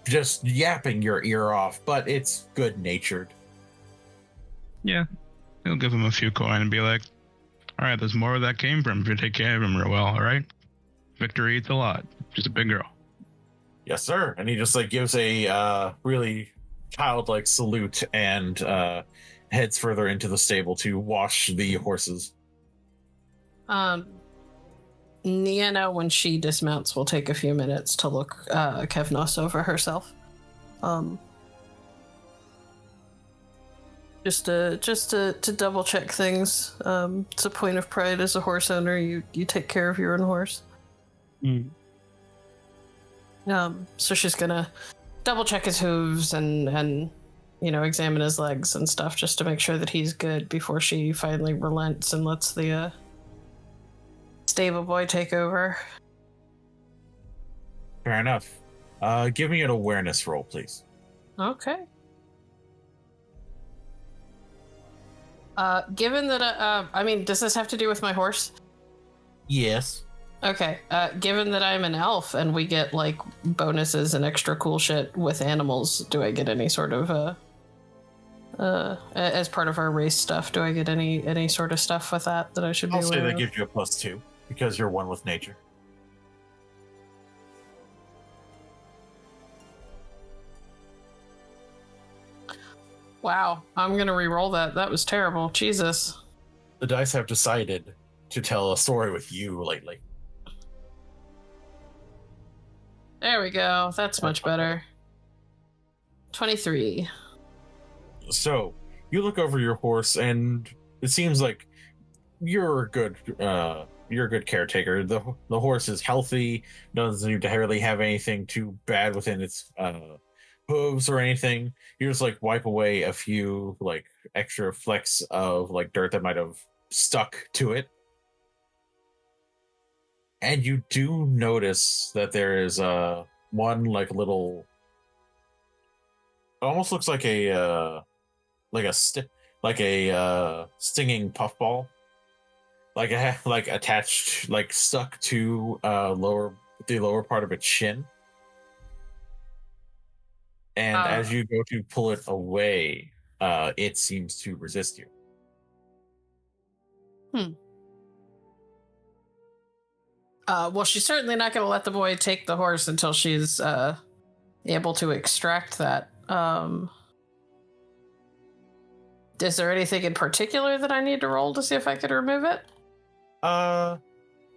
just yapping your ear off, but it's good natured. Yeah. He'll give him a few coin and be like, all right, there's more where that came from if you take care of him real well, all right? Victory eats a lot. She's a big girl. Yes, sir. And he just like gives a really childlike salute and heads further into the stable to wash the horses. Nienna, when she dismounts, will take a few minutes to look Kevnos over herself. Just to double check things. It's a point of pride as a horse owner. You take care of your own horse. So she's gonna double check his hooves and examine his legs and stuff just to make sure that he's good before she finally relents and lets the stable boy take over. Fair enough. Give me an awareness roll, please. Okay. Given that, I mean, does this have to do with my horse? Yes. Okay. Given that I'm an elf and we get like bonuses and extra cool shit with animals, do I get any sort of as part of our race stuff? Do I get any sort of stuff with that I should be I'll say aware that of? gives you a +2 because you're one with nature. Wow, I'm gonna re-roll that. That was terrible. Jesus. The dice have decided to tell a story with you lately. There we go. That's much better. 23. So you look over your horse, and it seems like you're a good caretaker. The horse is healthy, doesn't need to really have anything too bad within its hooves or anything. You just like wipe away a few like extra flecks of like dirt that might have stuck to it. And you do notice that there is one like little, it almost looks like a stinging puffball, like attached, like stuck to the lower part of its shin. And as you go to pull it away, it seems to resist you. Well, she's certainly not going to let the boy take the horse until she's able to extract that. Is there anything in particular that I need to roll to see if I could remove it?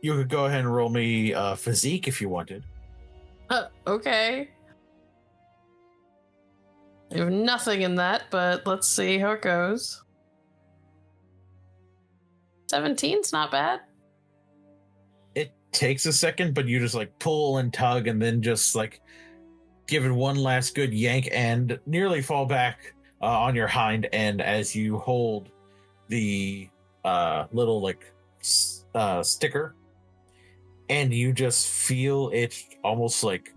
You could go ahead and roll me physique if you wanted. Okay. I have nothing in that, but let's see how it goes. 17's not bad. It takes a second, but you just like pull and tug and then just like give it one last good yank and nearly fall back on your hind end as you hold the little like sticker, and you just feel it almost like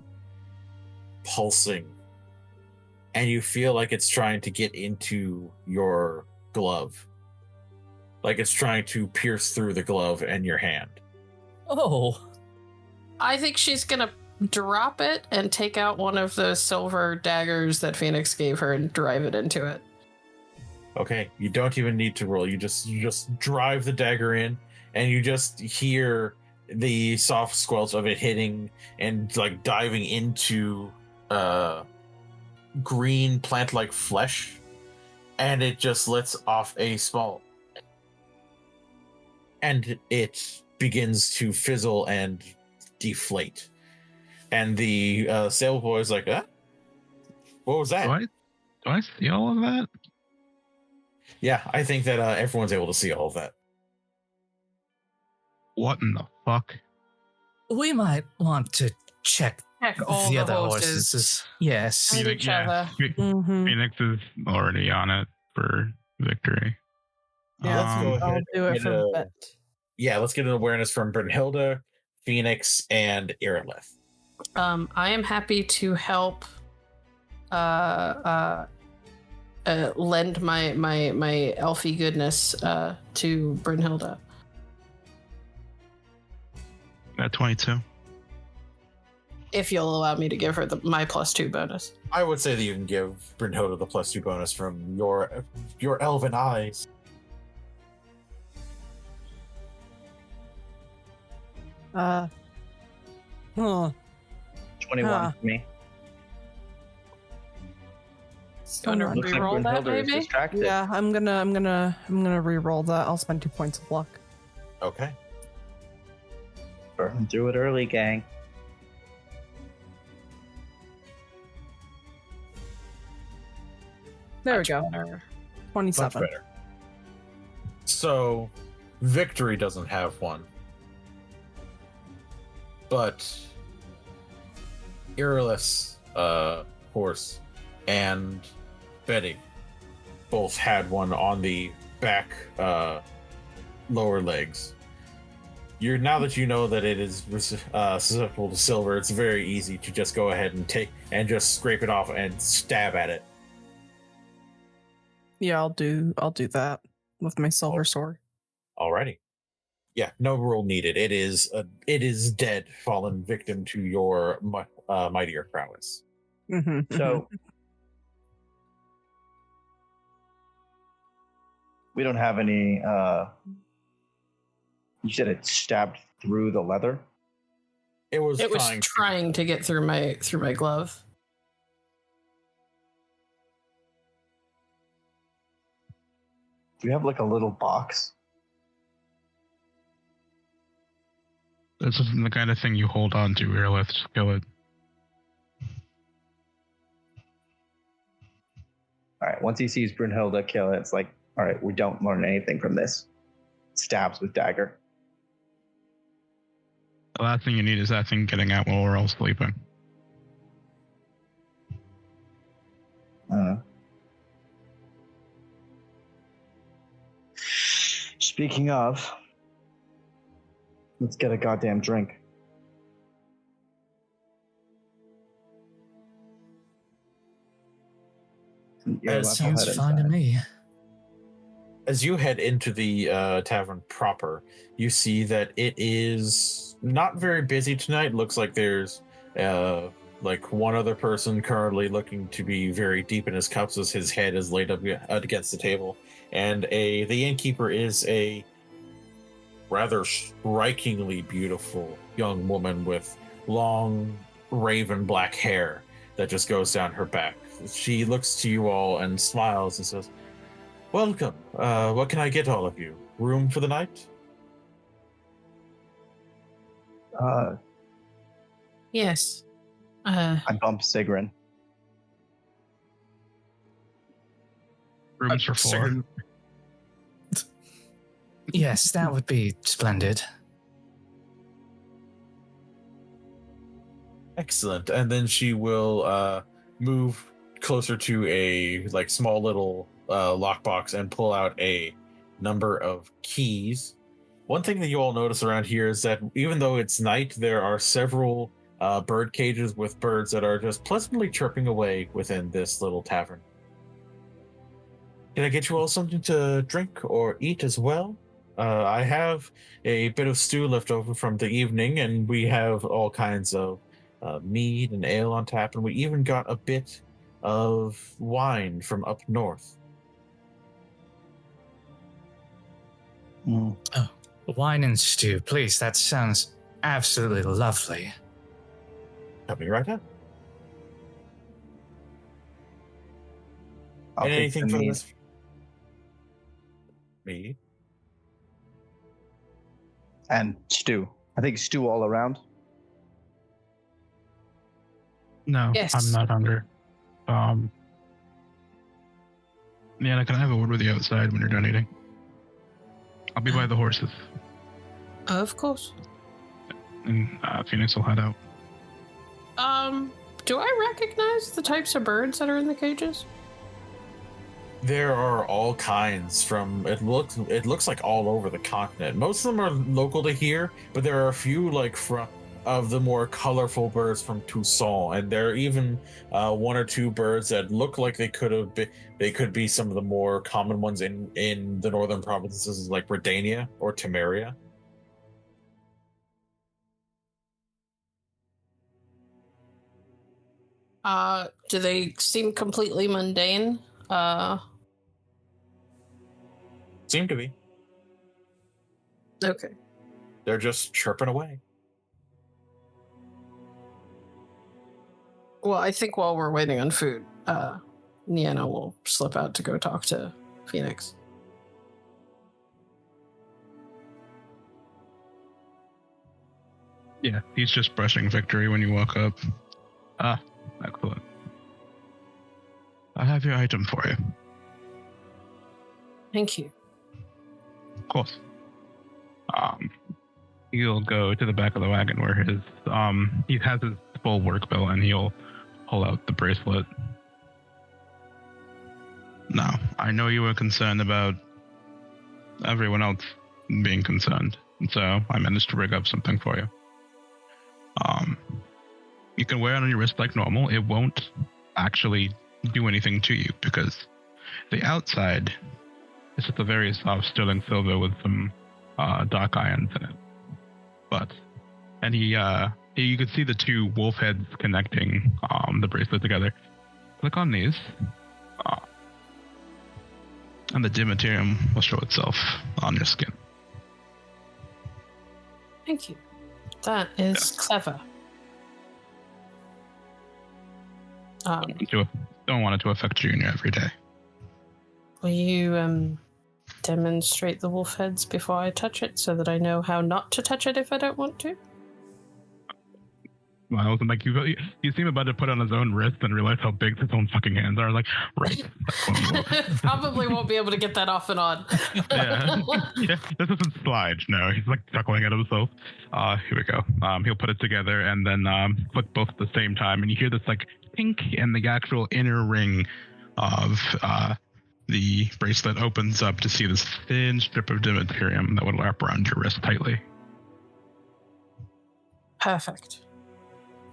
pulsing, and you feel like it's trying to get into your glove, like it's trying to pierce through the glove and your hand. Oh. I think she's gonna drop it and take out one of those silver daggers that Fenix gave her and drive it into it. Okay, you don't even need to roll. You just drive the dagger in, and you just hear the soft squelch of it hitting and like diving into green plant-like flesh, and it just lets off a small, and it begins to fizzle and deflate. And the sailor boy is like, what was that? Do I see all of that? Yeah, I think that everyone's able to see all of that. What in the fuck? We might want to check all the the other horses. horses. Yes. And each other. Phoenix is already on it for victory. Yeah, Let's go I'll ahead do it and for the bet. Yeah, let's get an awareness from Brynnhilder, Fenix, and Irileth. I am happy to help lend my elfie goodness to Brynnhilder. At 22. If you'll allow me to give her my +2 bonus. I would say that you can give Brynnhilder the +2 bonus from your elven eyes. Huh. 21 for me. You want to Looks like re-roll that, Brynnhilder is maybe? Oh, distracted. Yeah, I'm gonna re-roll that. I'll spend 2 points of luck. Okay. Burn through it early, gang. There we go. Better. 27. Much better. So, Victory doesn't have one. But Irileth's horse and Betty both had one on the back lower legs. now that you know that it is susceptible to silver, it's very easy to just go ahead and just scrape it off and stab at it. Yeah, I'll do that with my silver sword. Alrighty. Yeah, no roll needed. It is dead, fallen victim to your mightier prowess. Mm-hmm. So we don't have any. You said it stabbed through the leather. It was trying to get through my glove. Do you have like a little box? This isn't the kind of thing you hold on to, Irileth. Just kill it. All right. Once he sees Brynnhilder kill it, it's like, all right, we don't learn anything from this. Stabs with dagger. The last thing you need is that thing getting out while we're all sleeping. Speaking of, let's get a goddamn drink. That sounds fine to me. As you head into the tavern proper, you see that it is not very busy tonight. Looks like there's like one other person currently looking to be very deep in his cups as his head is laid up against the table. And the innkeeper is a rather strikingly beautiful young woman with long raven black hair that just goes down her back. She looks to you all and smiles and says, "Welcome. What can I get all of you? Room for the night?" Yes. I bump Siegryn. Rooms for four. Yes, that would be splendid. Excellent. And then she will move closer to a like small little lockbox and pull out a number of keys. One thing that you all notice around here is that even though it's night, there are several bird cages with birds that are just pleasantly chirping away within this little tavern. Can I get you all something to drink or eat as well? I have a bit of stew left over from the evening, and we have all kinds of mead and ale on tap, and we even got a bit of wine from up north. Mm. Oh, wine and stew, please. That sounds absolutely lovely. Coming right up. I'll And take anything the for mead. this? Mead? And stew. I think stew all around. No, Yes. I'm not hungry. Nienna, can I have a word with you outside when you're done eating? I'll be by the horses. Of course. And Fenix will head out. Do I recognize the types of birds that are in the cages? There are all kinds from it looks like all over the continent. Most of them are local to here, but there are a few like of the more colorful birds from Toussaint, and there are even one or two birds that look like they could be some of the more common ones in the northern provinces like Redania or Temeria. Do they seem completely mundane? Seem to be. Okay. They're just chirping away. Well, I think while we're waiting on food, Nienna will slip out to go talk to Fenix. Yeah, he's just brushing victory when you walk up. Ah, excellent. I have your item for you. Thank you. Of course. He'll go to the back of the wagon where he has his full work bill, and he'll pull out the bracelet. Now, I know you were concerned about everyone else being concerned. And so I managed to rig up something for you. You can wear it on your wrist like normal. It won't actually do anything to you because the outside is just a very soft sterling silver with some dark irons in it. And you could see the two wolf heads connecting the bracelet together. Click on these, and the dim materium will show itself on your skin. Thank you. That is clever. Don't want it to affect you in your everyday. Will you demonstrate the wolf heads before I touch it so that I know how not to touch it if I don't want to? Miles, and like you seem about to put on his own wrist and realize how big his own fucking hands are. Like, right. Probably won't be able to get that off and on. Yeah. This isn't slide. No, he's like chuckling at himself. Here we go. He'll put it together and then click both at the same time, and you hear this like pink, and the actual inner ring of the bracelet opens up to see this thin strip of dimaterium that would wrap around your wrist tightly. Perfect.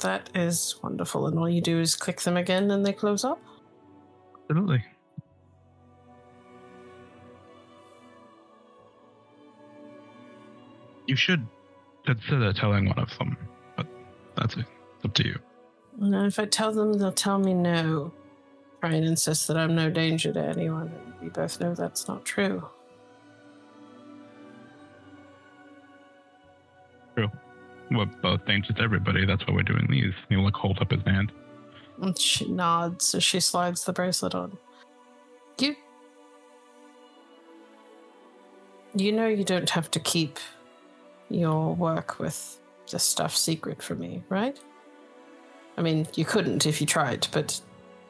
That is wonderful. And all you do is click them again and they close up? Absolutely. You should consider telling one of them, but that's it. It's up to you. No, if I tell them, they'll tell me no. Try and insist that I'm no danger to anyone, and we both know that's not true. True. We're both dangerous to everybody. That's why we're doing these. He'll like hold up his hand. And she nods as she slides the bracelet on. You know you don't have to keep your work with this stuff secret from me, right? I mean, you couldn't if you tried, but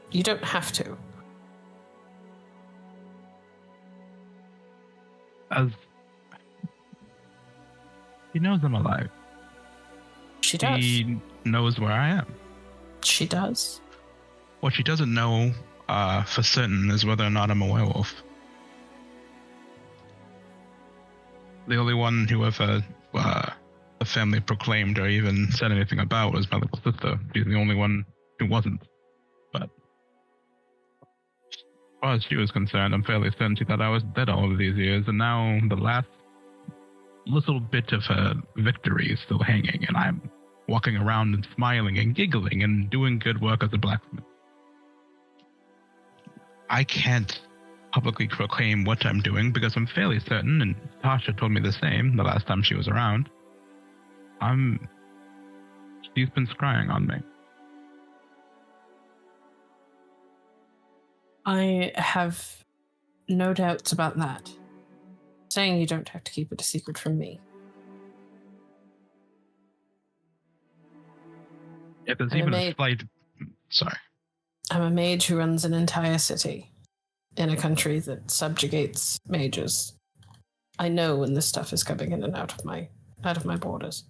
you don't have to. As he knows I'm alive. She does. He knows where I am. She does. What she doesn't know for certain is whether or not I'm a werewolf. The only one who ever the family proclaimed or even said anything about was my little sister. She's the only one who wasn't. But as far as she was concerned, I'm fairly certain she thought I was dead all of these years, and now the last little bit of her victory is still hanging, and I'm walking around and smiling and giggling and doing good work as a blacksmith. I can't publicly proclaim what I'm doing because I'm fairly certain, and Tasha told me the same the last time she was around. She's been scrying on me. I have no doubts about that. Saying you don't have to keep it a secret from me. If there's even a slight... Sorry. I'm a mage who runs an entire city in a country that subjugates mages. I know when this stuff is coming in and out of my borders.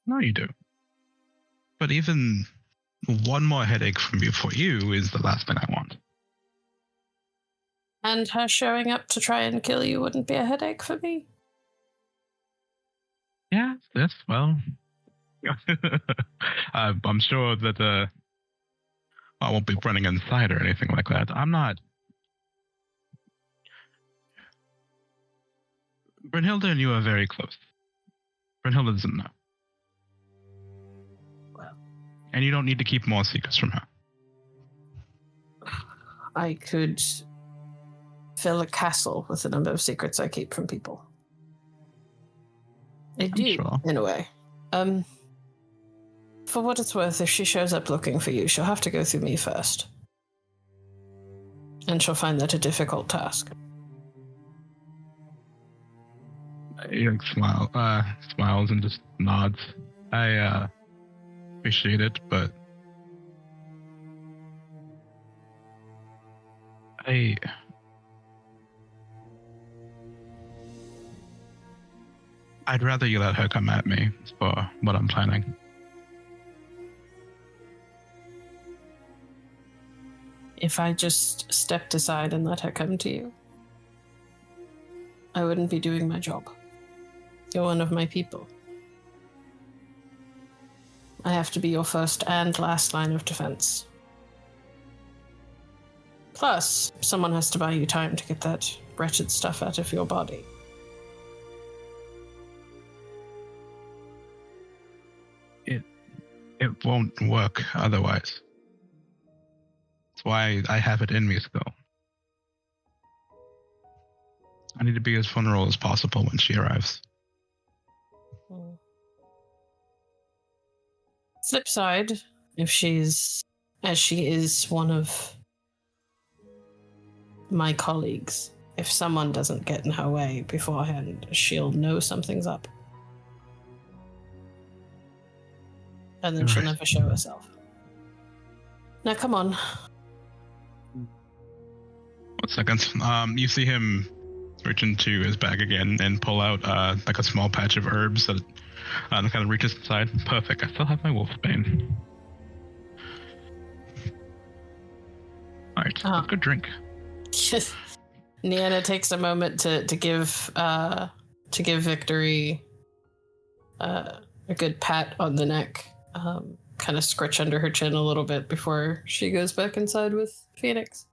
No, you do. But even one more headache from you for you is the last thing I want. And her showing up to try and kill you wouldn't be a headache for me? Yeah, yes, well... I'm sure that I won't be running inside or anything like that. I'm not... Brynnhilder and you are very close. Brynnhilder doesn't know. Well... And you don't need to keep more secrets from her. I could fill a castle with the number of secrets I keep from people. I do, sure. In a way. For what it's worth, if she shows up looking for you, she'll have to go through me first. And she'll find that a difficult task. He like smiles and just nods. I appreciate it, but I'd rather you let her come at me for what I'm planning. If I just stepped aside and let her come to you, I wouldn't be doing my job. You're one of my people. I have to be your first and last line of defense. Plus, someone has to buy you time to get that wretched stuff out of your body. It won't work otherwise. That's why I have it in me still. I need to be as vulnerable as possible when she arrives. Flip side, if she's, as she is one of my colleagues, if someone doesn't get in her way beforehand, she'll know something's up. And then she'll never show herself. Now, come on. 1 second. You see him reach into his bag again and pull out like a small patch of herbs that kind of reaches inside. Perfect. I still have my wolfbane. All right, let's go drink. Nienna takes a moment to give Victory a good pat on the neck, kind of scratch under her chin a little bit before she goes back inside with Fenix.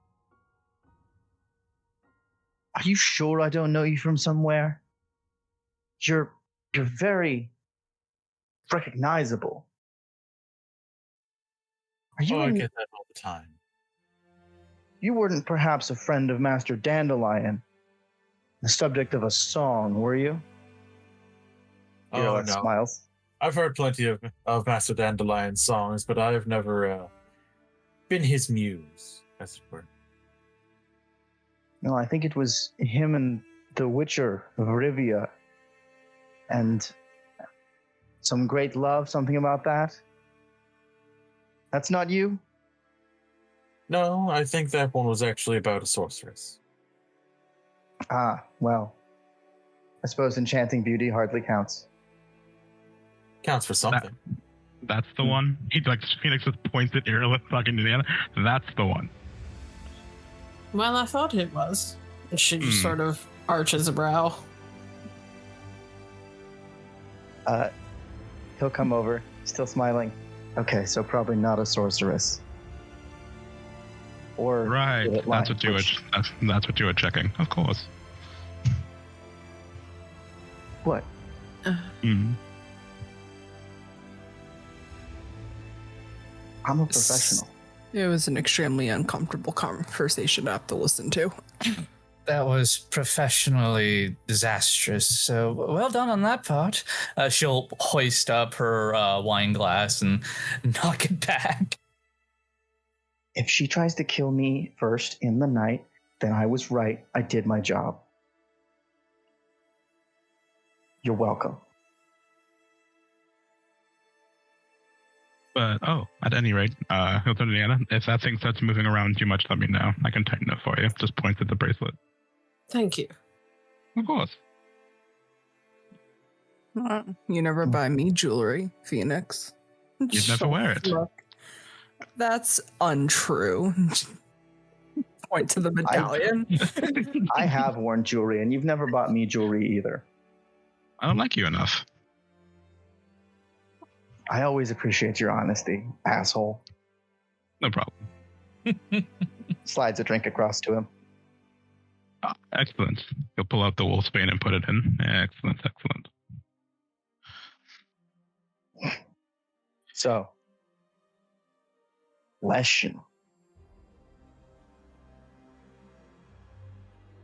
Are you sure I don't know you from somewhere? You're very recognizable. Are you? I get that all the time. You weren't perhaps a friend of Master Dandelion, the subject of a song, were you? Oh, no. Smiles. I've heard plenty of Master Dandelion's songs, but I've never been his muse, as it were. No, I think it was him and the Witcher of Rivia. And some great love, something about that? That's not you? No, I think that one was actually about a sorceress. Ah, well. I suppose enchanting beauty hardly counts. Counts for something. That's the one. He Phoenix just points at Irileth talking to Nienna. That's the one. Well, I thought it was. And she just sort of arches a brow. He'll come over, still smiling. Okay, so probably not a sorceress. Or right. That's what you were. That's what you were checking. Of course. What? Mm. I'm a professional. It was an extremely uncomfortable conversation to have to listen to. That was professionally disastrous, so well done on that part. She'll hoist up her wine glass and knock it back. If she tries to kill me first in the night, then I was right. I did my job. You're welcome. But, at any rate, he'll turn to Nienna. If that thing starts moving around too much, let me know. I can tighten it for you. Just point at the bracelet. Thank you. Of course. You never buy me jewelry, Fenix. You'd never wear it. Look, that's untrue. Point to the medallion. I have worn jewelry, and you've never bought me jewelry either. I don't like you enough. I always appreciate your honesty, asshole. No problem. Slides a drink across to him. Excellent. He'll pull out the wolfsbane and put it in. Excellent. So, Leshen.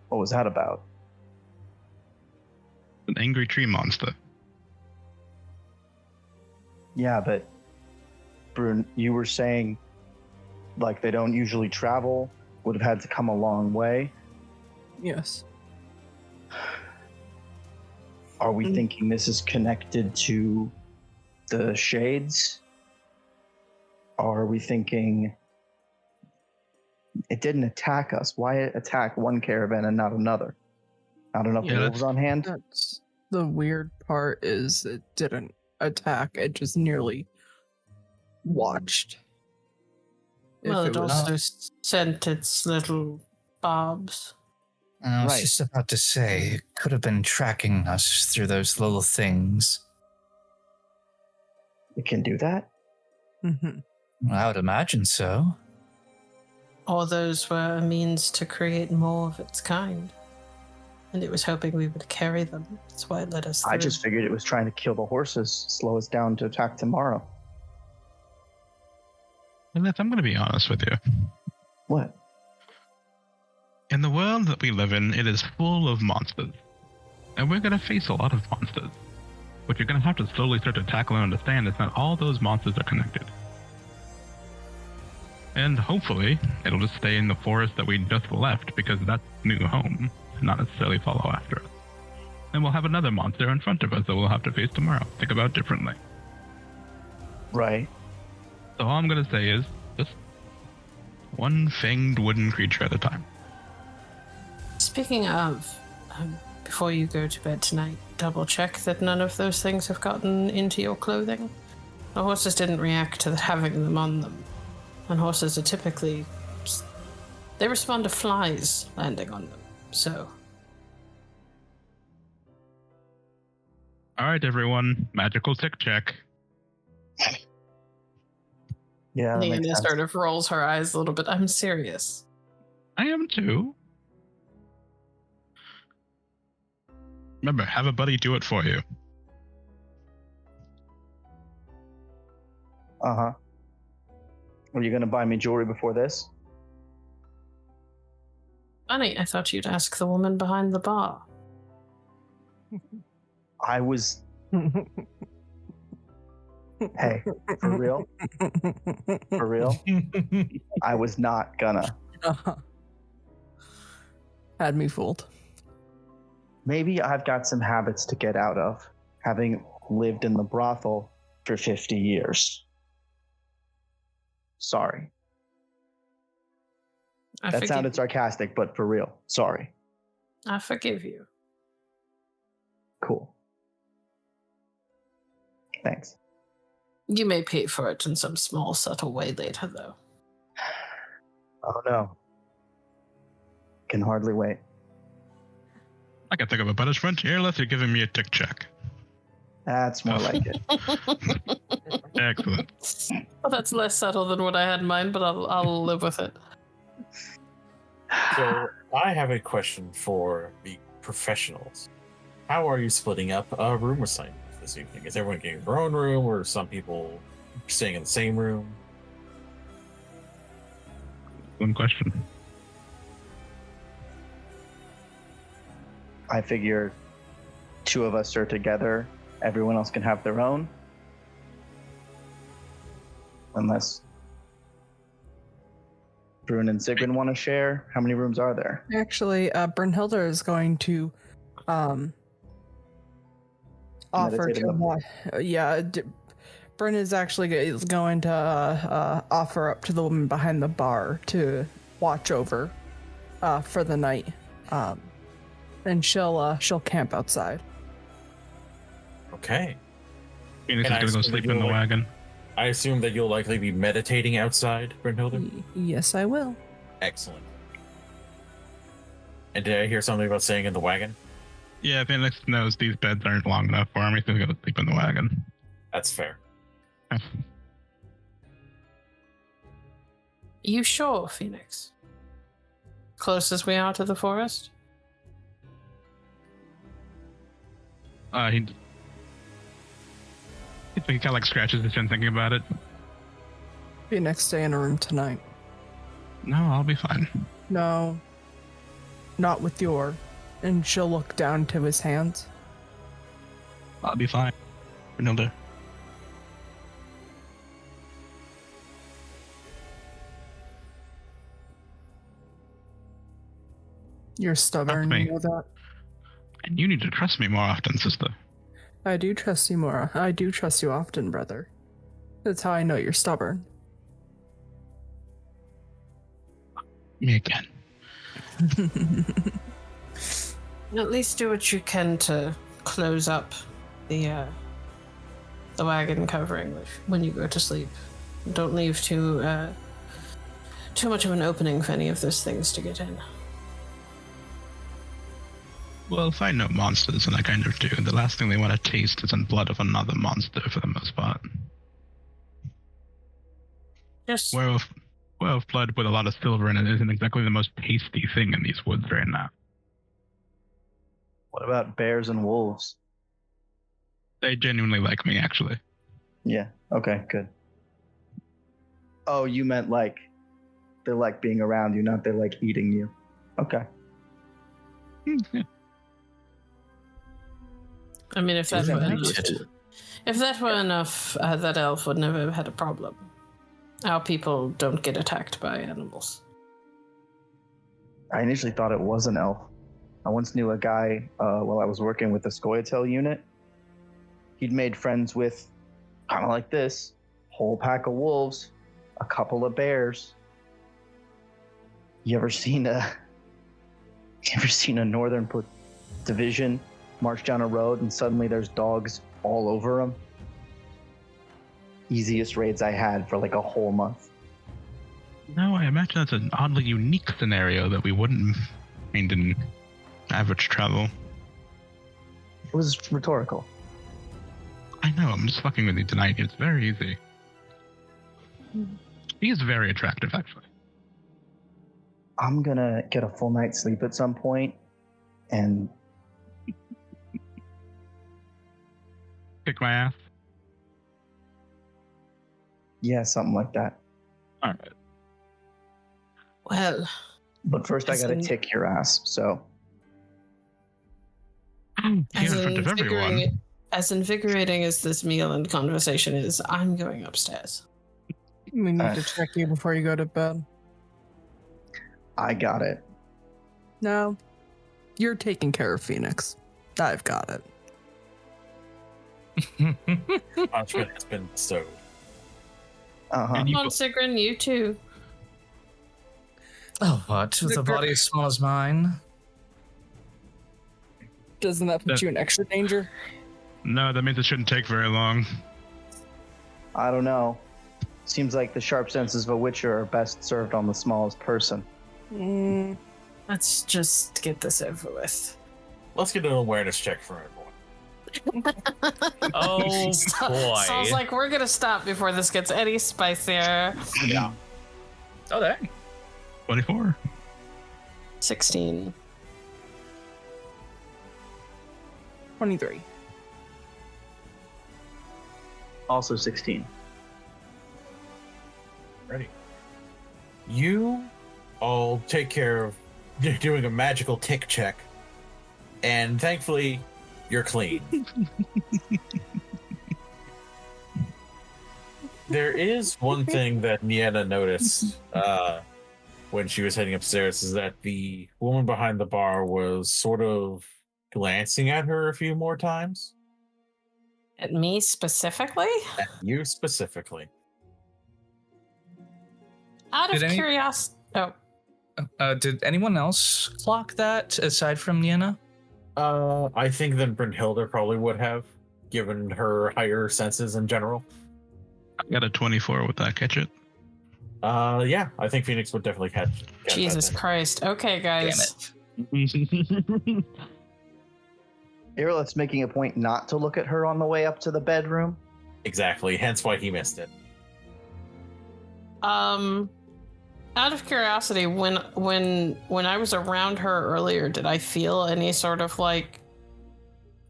What was that about? An angry tree monster. Yeah, but Brun, you were saying like they don't usually travel, would have had to come a long way. Yes. Are we thinking this is connected to the shades? Or are we thinking it didn't attack us? Why attack one caravan and not another? Not enough wolves on hand? That's the weird part is it didn't attack. It just nearly watched. Well, it also sent its little barbs. I was Right. just about to say, it could have been tracking us through those little things. It can do that? Mm-hmm. I would imagine so. Or those were a means to create more of its kind. And it was hoping we would carry them. That's why it led us through. I just figured it was trying to kill the horses, slow us down to attack tomorrow. Irileth, I'm going to be honest with you. What? In the world that we live in, it is full of monsters. And we're going to face a lot of monsters. What you're going to have to slowly start to tackle and understand is that all those monsters are connected. And hopefully, it'll just stay in the forest that we just left, because that's new home, and not necessarily follow after us. And we'll have another monster in front of us that we'll have to face tomorrow. Think about differently. Right. So all I'm going to say is, just one fanged wooden creature at a time. Speaking of, before you go to bed tonight, double check that none of those things have gotten into your clothing. The horses didn't react to having them on them. And horses are typically... they respond to flies landing on them, so... Alright, everyone. Magical tick check. Yeah, that makes Nienna sense. sort of rolls her eyes a little bit. I'm serious. I am too. Remember, have a buddy do it for you. Uh-huh. Are you going to buy me jewelry before this? Funny, I thought you'd ask the woman behind the bar. I was... Hey, for real? For real? I was not gonna. Had me fooled. Maybe I've got some habits to get out of, having lived in the brothel for 50 years. Sorry. That sounded sarcastic, but for real. Sorry. I forgive you. Cool. Thanks. You may pay for it in some small, subtle way later, though. Oh no. Can hardly wait. I can think of a punishment. Here, unless you're giving me a tick check. That's more like it. Excellent. Well, that's less subtle than what I had in mind, but I'll live with it. So I have a question for the professionals. How are you splitting up room assignments this evening? Is everyone getting their own room, or some people staying in the same room? One question. I figure 2 of us are together. Everyone else can have their own. Unless Brune and Siegryn want to share. How many rooms are there? Actually, Brynnhilder is going to offer Meditate to in the- Bryn is actually going to offer up to the woman behind the bar to watch over for the night, and she'll camp outside. Okay. Phoenix And is I going to go assume sleep that in the you'll, wagon. I assume that you'll likely be meditating outside, Brynnhilder? Yes, I will. Excellent. And did I hear something about staying in the wagon? Yeah, Phoenix knows these beds aren't long enough for him. He's going to go sleep in the wagon. That's fair. You sure, Phoenix? Close as we are to the forest? He kind of like scratches his chin thinking about it. Phoenix, stay in a room tonight. No, I'll be fine. No, not with your. And she'll look down to his hands. I'll be fine. Brynnhilder. You're stubborn, me. you know that? And you need to trust me more often, sister. I do trust you more. I do trust you often, brother. That's how I know you're stubborn. Me again. At least do what you can to close up the wagon covering when you go to sleep. Don't leave too much of an opening for any of those things to get in. Well, if I know monsters, and I kind of do, the last thing they want to taste is the blood of another monster for the most part. Just Werewolf blood with a lot of silver in it isn't exactly the most tasty thing in these woods right now. What about bears and wolves? They genuinely like me, actually. Yeah. Okay, good. Oh, you meant like they like being around you, not they like eating you. Okay. Yeah. I mean, if that Isn't were that enough, shit? if that were enough, that elf would never have had a problem. Our people don't get attacked by animals. I initially thought it was an elf. I once knew a guy while I was working with the Scoia'tael unit. He'd made friends with, kind of like this, whole pack of wolves, a couple of bears. You ever seen a northern division march down a road and suddenly there's dogs all over them? Easiest raids I had for like a whole month. No, I imagine that's an oddly unique scenario that we wouldn't find in average travel. It was rhetorical. I know, I'm just fucking with you tonight. It's very easy. He is very attractive, actually. I'm gonna get a full night's sleep at some point and Kick my ass. yeah, something like that. All right. Well, But first I As gotta in- tick your ass, so Here in as front of everyone. invigorating as this meal and conversation is, I'm going upstairs. We need to Alright. check you before you go to bed. I got it. No, you're taking care of Phoenix. I've got it. Punishment has been bestowed. Uh-huh. And you Come on, go- Siegryn, you too. Oh, what? With a body as small as mine? Doesn't that put you in extra danger? No, that means it shouldn't take very long. I don't know. Seems like the sharp senses of a witcher are best served on the smallest person. Mm, Let's just get this over with. Let's get an awareness check for everyone. Oh, boy. Sounds like we're gonna stop before this gets any spicier. Yeah. Oh, dang. 24. 16. 23. Also 16. Ready. You all take care of doing a magical tick check, and thankfully, you're clean. There is one thing that Nienna noticed when she was heading upstairs, is that the woman behind the bar was sort of glancing at her a few more times. At me specifically? At you specifically. Out of Did any- curiosity. Oh, Did anyone else clock that aside from Nienna? I think that Brynnhilder probably would have, given her higher senses in general. I got a 24 with that. Catch it. Yeah, I think Phoenix would definitely catch Jesus that. Christ. Okay, guys. Damn it. Irileth's making a point not to look at her on the way up to the bedroom. Exactly, hence why he missed it. Out of curiosity, when I was around her earlier, did I feel any sort of like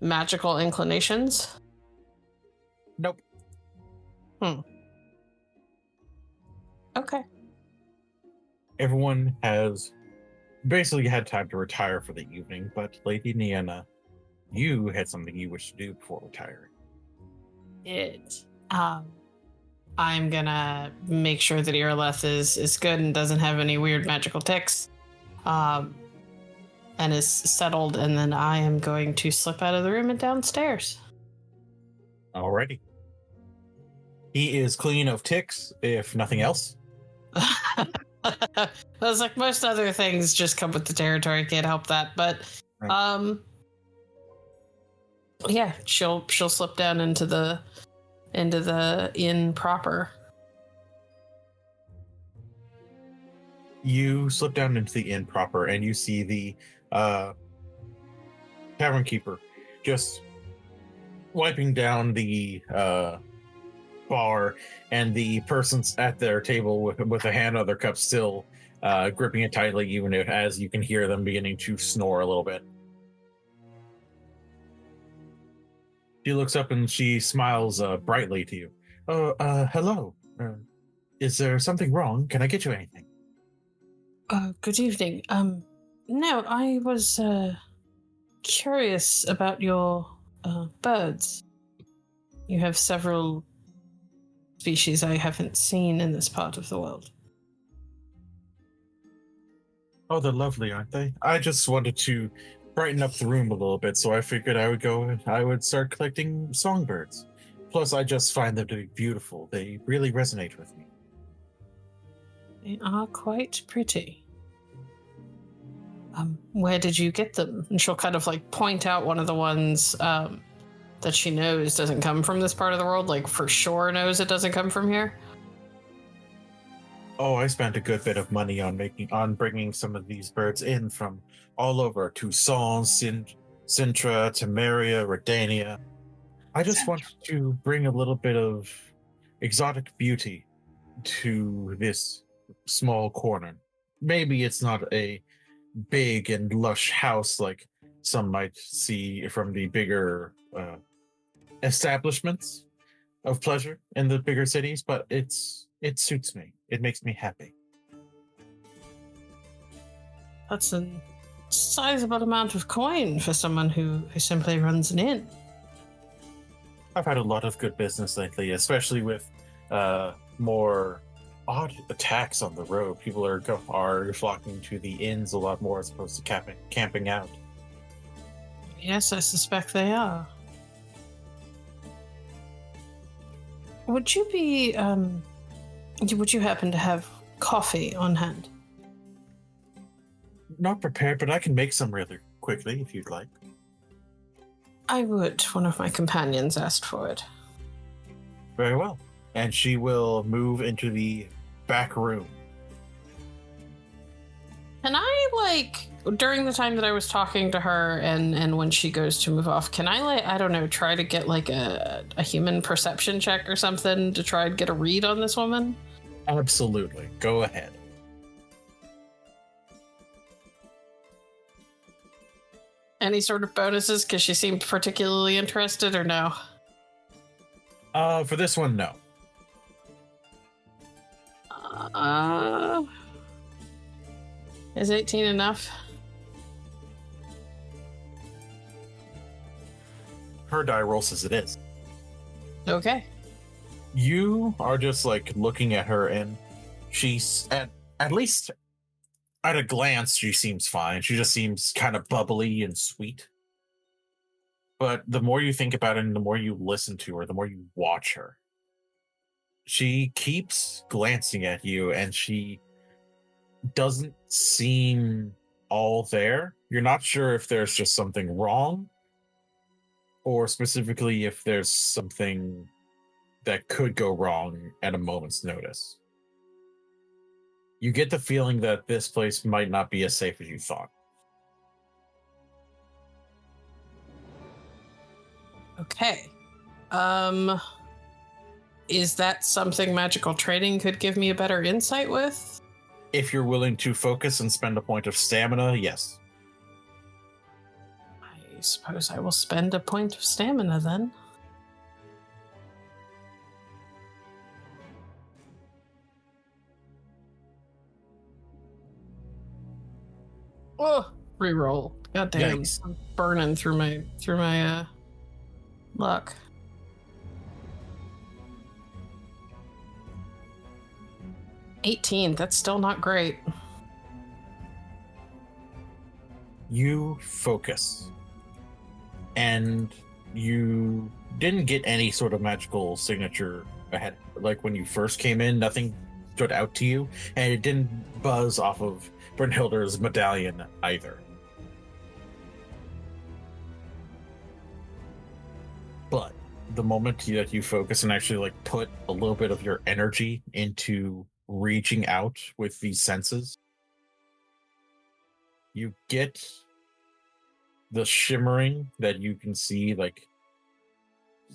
magical inclinations? Nope. Okay. Everyone has basically had time to retire for the evening, but Lady Nienna, you had something you wish to do before retiring. I'm gonna make sure that Irileth is good and doesn't have any weird magical ticks, and is settled, and then I am going to slip out of the room and downstairs. Alrighty. He is clean of ticks, if nothing else. I was like, most other things just come with the territory, can't help that, but Right. yeah, she'll slip down into the inn proper. You slip down into the inn proper and you see the tavern keeper just wiping down the bar, and the person's at their table with a hand on their cup, still gripping it tightly, even as you can hear them beginning to snore a little bit. She looks up and she smiles brightly to you. Hello. Is there something wrong? Can I get you anything? Good evening. No, I was curious about your birds. You have several species I haven't seen in this part of the world. Oh, they're lovely, aren't they? I just wanted to brighten up the room a little bit, so I figured I would go and I would start collecting songbirds. Plus, I just find them to be beautiful. They really resonate with me. They are quite pretty. Where did you get them? And she'll kind of like point out one of the ones that she knows doesn't come from this part of the world, like for sure knows it doesn't come from here. Oh, I spent a good bit of money on bringing some of these birds in from all over: Tucson, Sintra, Temeria, Redania. I just wanted to bring a little bit of exotic beauty to this small corner. Maybe it's not a big and lush house like some might see from the bigger establishments of pleasure in the bigger cities, but it suits me. It makes me happy. That's a sizable amount of coin for someone who simply runs an inn. I've had a lot of good business lately, especially with more odd attacks on the road. People are flocking to the inns a lot more as opposed to camping out. Yes, I suspect they are. Would you be, would you happen to have coffee on hand? Not prepared, but I can make some really quickly if you'd like. I would. One of my companions asked for it. Very well. And she will move into the back room. Can I, during the time that I was talking to her and when she goes to move off, can I, I don't know, try to get, a human perception check or something to try and get a read on this woman? Absolutely. Go ahead. Any sort of bonuses because she seemed particularly interested, or no? For this one, no. Is 18 enough? Her die roll says it is. Okay. You are just looking at her, and she's at least at a glance she seems fine. She just seems kind of bubbly and sweet. But the more you think about it and the more you listen to her, the more you watch her, she keeps glancing at you, and she doesn't seem all there. You're not sure if there's just something wrong, or specifically if there's something that could go wrong at a moment's notice. You get the feeling that this place might not be as safe as you thought. Okay. Is that something magical training could give me a better insight with? If you're willing to focus and spend a point of stamina, yes. I suppose I will spend a point of stamina then. Oh, reroll. God damn. Yikes. I'm burning through my luck. $18. That's still not great. You focus, and you didn't get any sort of magical signature ahead. Like when you first came in, nothing stood out to you, and it didn't buzz off of Brynnhilder's medallion either. But the moment that you focus and actually put a little bit of your energy into reaching out with these senses, you get the shimmering that you can see, like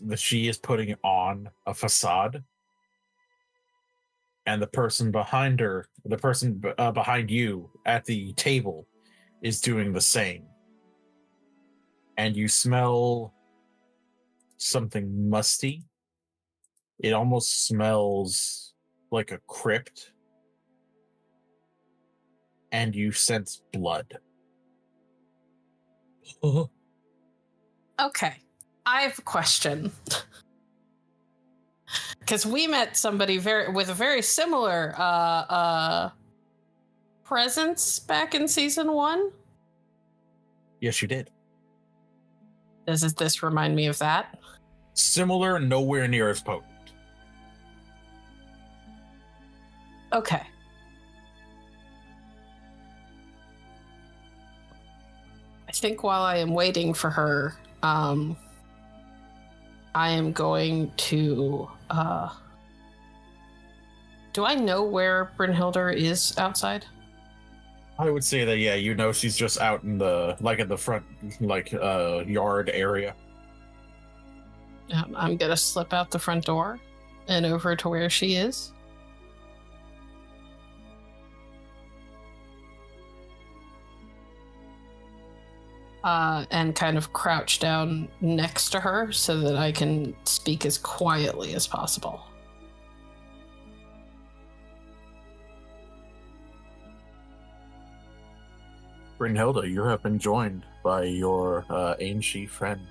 that she is putting on a facade, and the person behind her, the person behind you at the table, is doing the same. And you smell something musty. It almost smells like a crypt. And you sense blood. Okay, I have a question. Because we met somebody with a very similar presence back in season 1. Yes, you did. Does this remind me of that? Similar, nowhere near as potent. Okay. I think while I am waiting for her, I am going to... do I know where Brynnhilder is outside? I would say that, yeah, you know she's just out in the, like, at the front, like, yard area. I'm going to slip out the front door and over to where she is. And kind of crouch down next to her so that I can speak as quietly as possible. Brynnhilder, you have been joined by your ancient friend.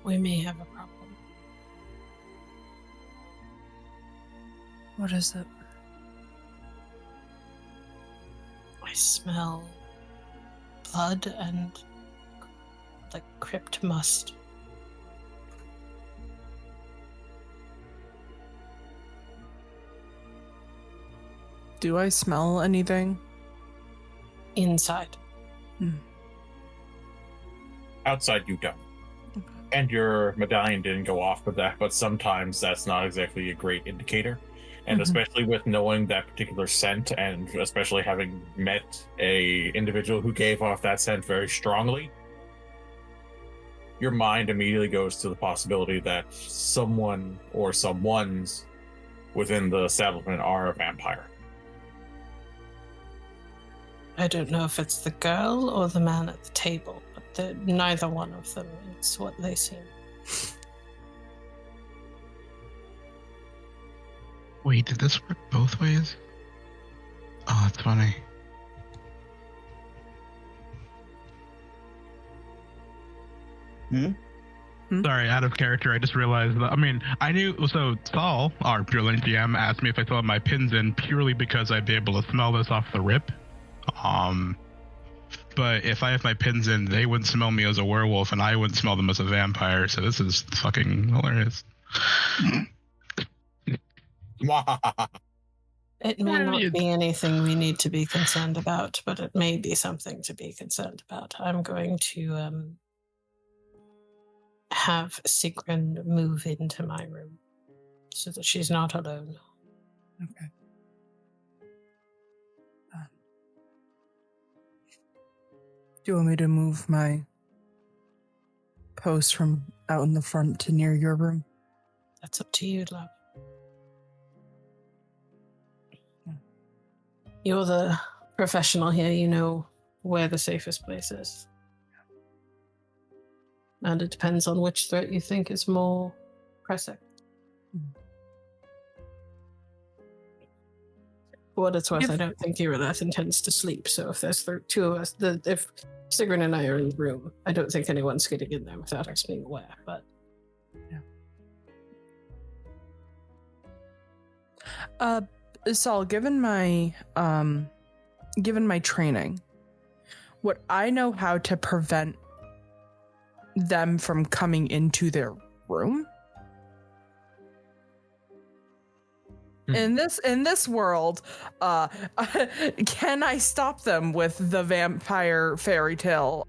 We may have a problem. What is it? I smell blood and like crypt must. Do I smell anything? Inside. Outside, you don't. Okay. And your medallion didn't go off with that, but sometimes that's not exactly a great indicator. And especially with knowing that particular scent, and especially having met a individual who gave off that scent very strongly, your mind immediately goes to the possibility that someone or someones within the establishment are a vampire. I don't know if it's the girl or the man at the table, but neither one of them is what they seem. Wait, did this work both ways? Oh, that's funny. Sorry, out of character, I just realized that, I mean, I knew, so Saul, our brilliant GM, asked me if I still had my pins in purely because I'd be able to smell this off the rip. But if I have my pins in, they wouldn't smell me as a werewolf and I wouldn't smell them as a vampire, so this is fucking hilarious. It may not be anything we need to be concerned about, but it may be something to be concerned about. I'm going to have Siegryn move into my room so that she's not alone. Okay. Do you want me to move my post from out in the front to near your room? That's up to you, love. You're the professional here. You know where the safest place is. And it depends on which threat you think is more pressing. For what it's worth, I don't think Irileth intends to sleep, so if there's two of us, if Siegryn and I are in the room, I don't think anyone's getting in there without us being aware, but... Yeah. Saul, given my training, would I know how to prevent them from coming into their room? In this world, can I stop them with the vampire fairy tale?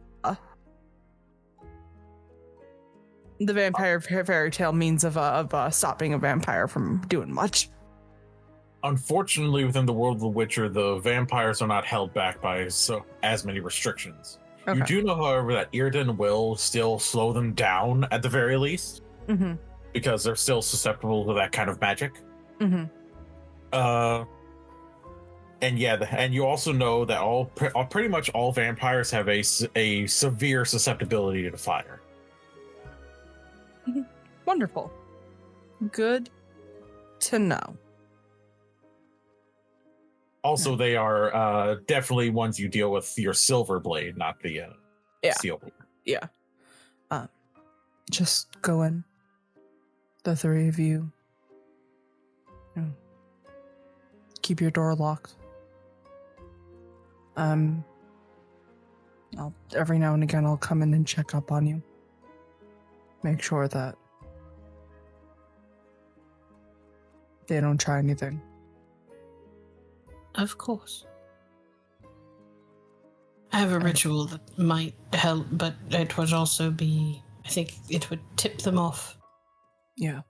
The vampire fairy tale means of stopping a vampire from doing much. Unfortunately, within the world of The Witcher, the vampires are not held back by as many restrictions. Okay. You do know, however, that Irden will still slow them down at the very least, Mm-hmm. because they're still susceptible to that kind of magic. Mm-hmm. And you also know that pretty much all vampires have a severe susceptibility to fire. Wonderful. Good to know. Also, they are definitely ones you deal with your silver blade, not the steel blade. Yeah. Just go in. The three of you. Keep your door locked. Every now and again I'll come in and check up on you. Make sure that they don't try anything. Of course. I have a ritual that might help, but it would also be... I think it would tip them off. Yeah.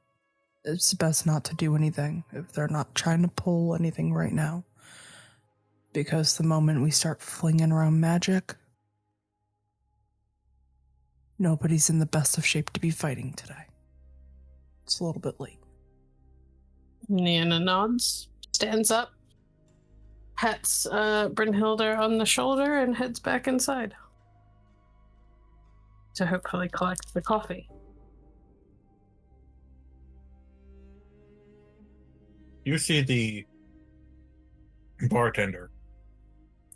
It's best not to do anything if they're not trying to pull anything right now. Because the moment we start flinging around magic, nobody's in the best of shape to be fighting today. It's a little bit late. Nienna nods, stands up, pats Brynnhilder on the shoulder, and heads back inside to hopefully collect the coffee. You see the bartender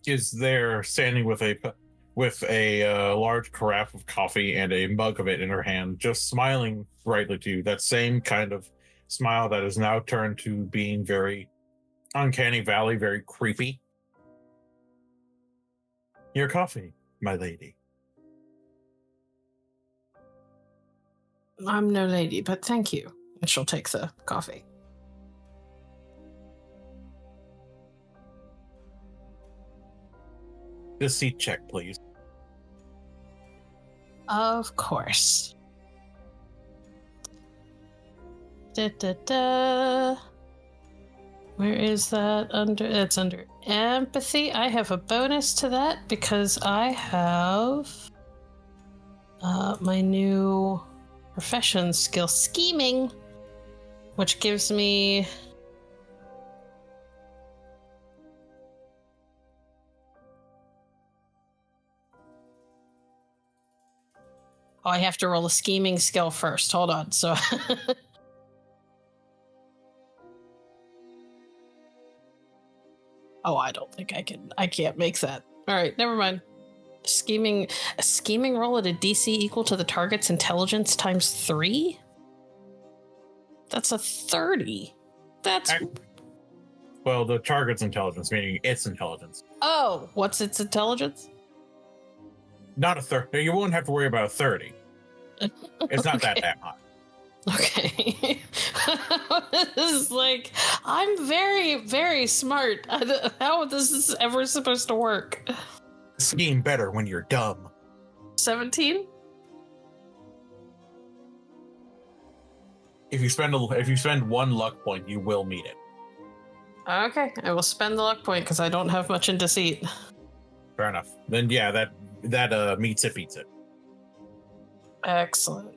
is there standing with a large carafe of coffee and a mug of it in her hand, just smiling brightly to you. That same kind of smile that is now turned to being very uncanny valley, very creepy. Your coffee, my lady. I'm no lady, but thank you. And she'll take the coffee. The seat check, please. Of course. Da-da-da. Where is that under? It's under empathy. I have a bonus to that because I have my new profession skill, scheming, which gives me I have to roll a scheming skill first. Hold on. So oh, I don't think I can't make that. All right, never mind. A scheming roll at a DC equal to the target's intelligence times 3? That's a 30. That's... Well, the target's intelligence, meaning its intelligence. Oh, what's its intelligence? Not a 30. You won't have to worry about a 30. It's not that damn high. Okay. This is like, I'm very, very smart. How this is ever supposed to work? Scheme better when you're dumb. 17? If you spend one luck point, you will meet it. Okay, I will spend the luck point because I don't have much in deceit. Fair enough. Then yeah, that meets it, beats it. Excellent.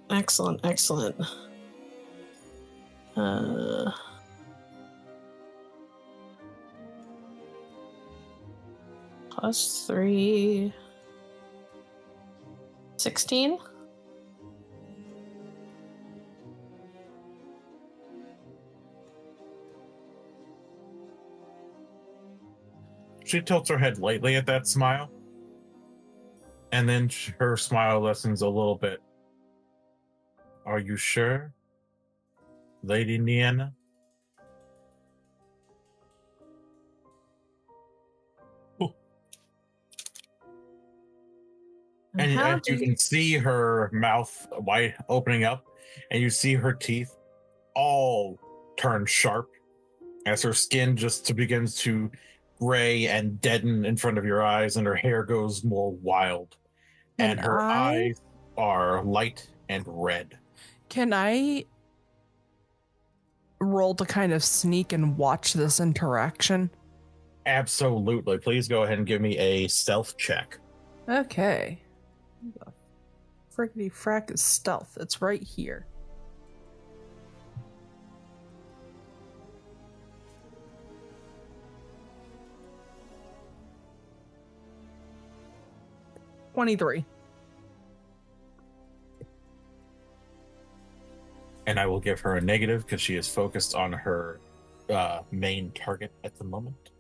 Plus 3. 16? She tilts her head lightly at that smile. And then her smile lessens a little bit. Are you sure, Lady Nienna? And you can see her mouth wide opening up, and you see her teeth all turn sharp as her skin just begins to gray and deaden in front of your eyes, and her hair goes more wild, and her eyes are light and red. Can I roll to kind of sneak and watch this interaction? Absolutely. Please go ahead and give me a stealth check. Okay. The frickety frack is stealth. It's right here. $23. And I will give her a negative because she is focused on her main target at the moment.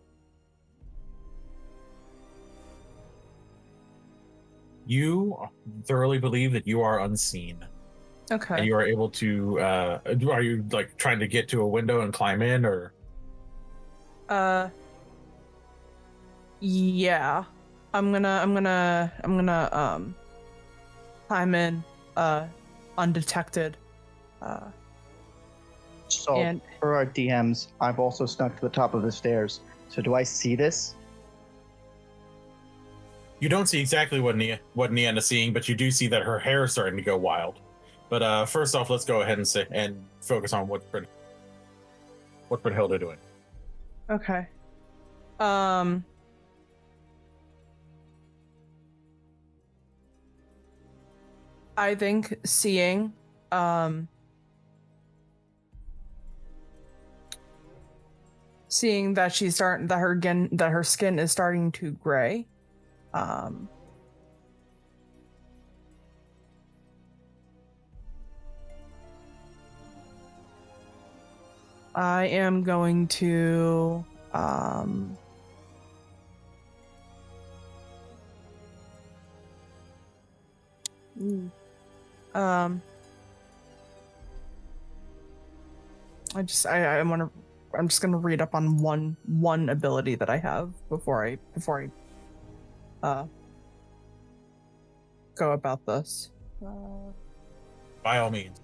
You thoroughly believe that you are unseen. Okay. And you are able to are you like trying to get to a window and climb in, or Yeah. I'm gonna climb in undetected. So And- for our DMs, I've also snuck to the top of the stairs. So do I see this? you don't see exactly what Nienna's seeing, but you do see that her hair is starting to go wild. But first off, let's go ahead and focus on what Brynnhilder doing. Okay. I think seeing that she's starting that her skin is starting to gray. I am going to I'm just gonna read up on one ability that I have before I go about this. By all means.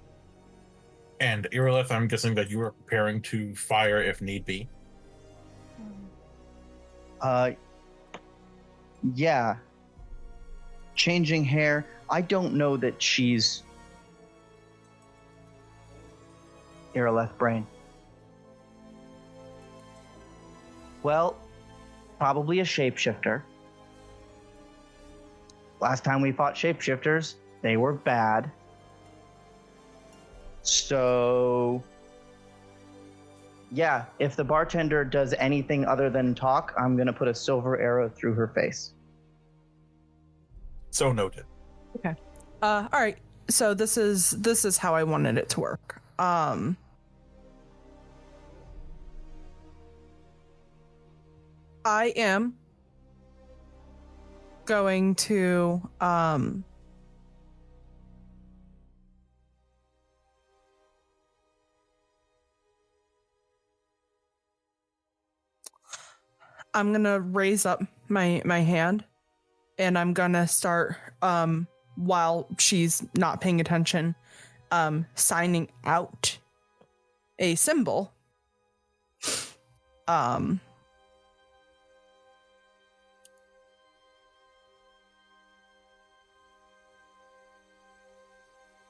And Irileth, I'm guessing that you are preparing to fire if need be. Yeah. Changing hair. I don't know that she's Irileth brain. Well, probably a shapeshifter. Last time we fought shapeshifters, they were bad. So, yeah, if the bartender does anything other than talk, I'm going to put a silver arrow through her face. So noted. Okay. All right. So this is how I wanted it to work. I am going to I'm gonna raise up my hand, and I'm gonna start while she's not paying attention, signing out a symbol.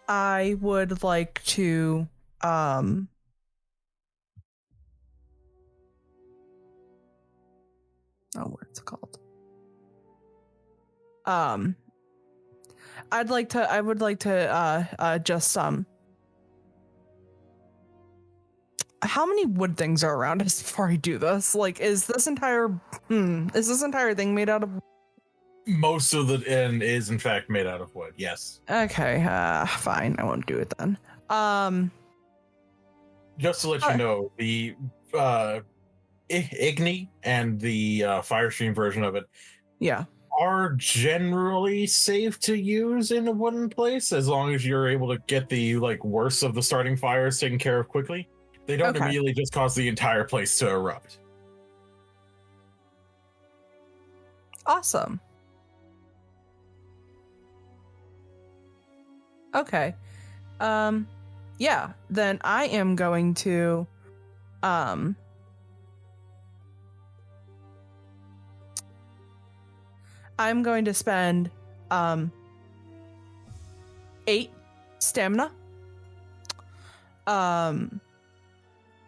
I would like to oh, what's it called? I would like to just how many wood things are around us before I do this? Like, is this entire thing made out of? Most of the end is in fact made out of wood. Yes. Okay, fine. I won't do it then. Just to let you know, the Igni and the Firestream version of it, yeah, are generally safe to use in a wooden place as long as you're able to get the worst of the starting fires taken care of quickly. They don't immediately just cause the entire place to erupt. Awesome. Okay. Yeah, then I am going to I'm going to spend 8 stamina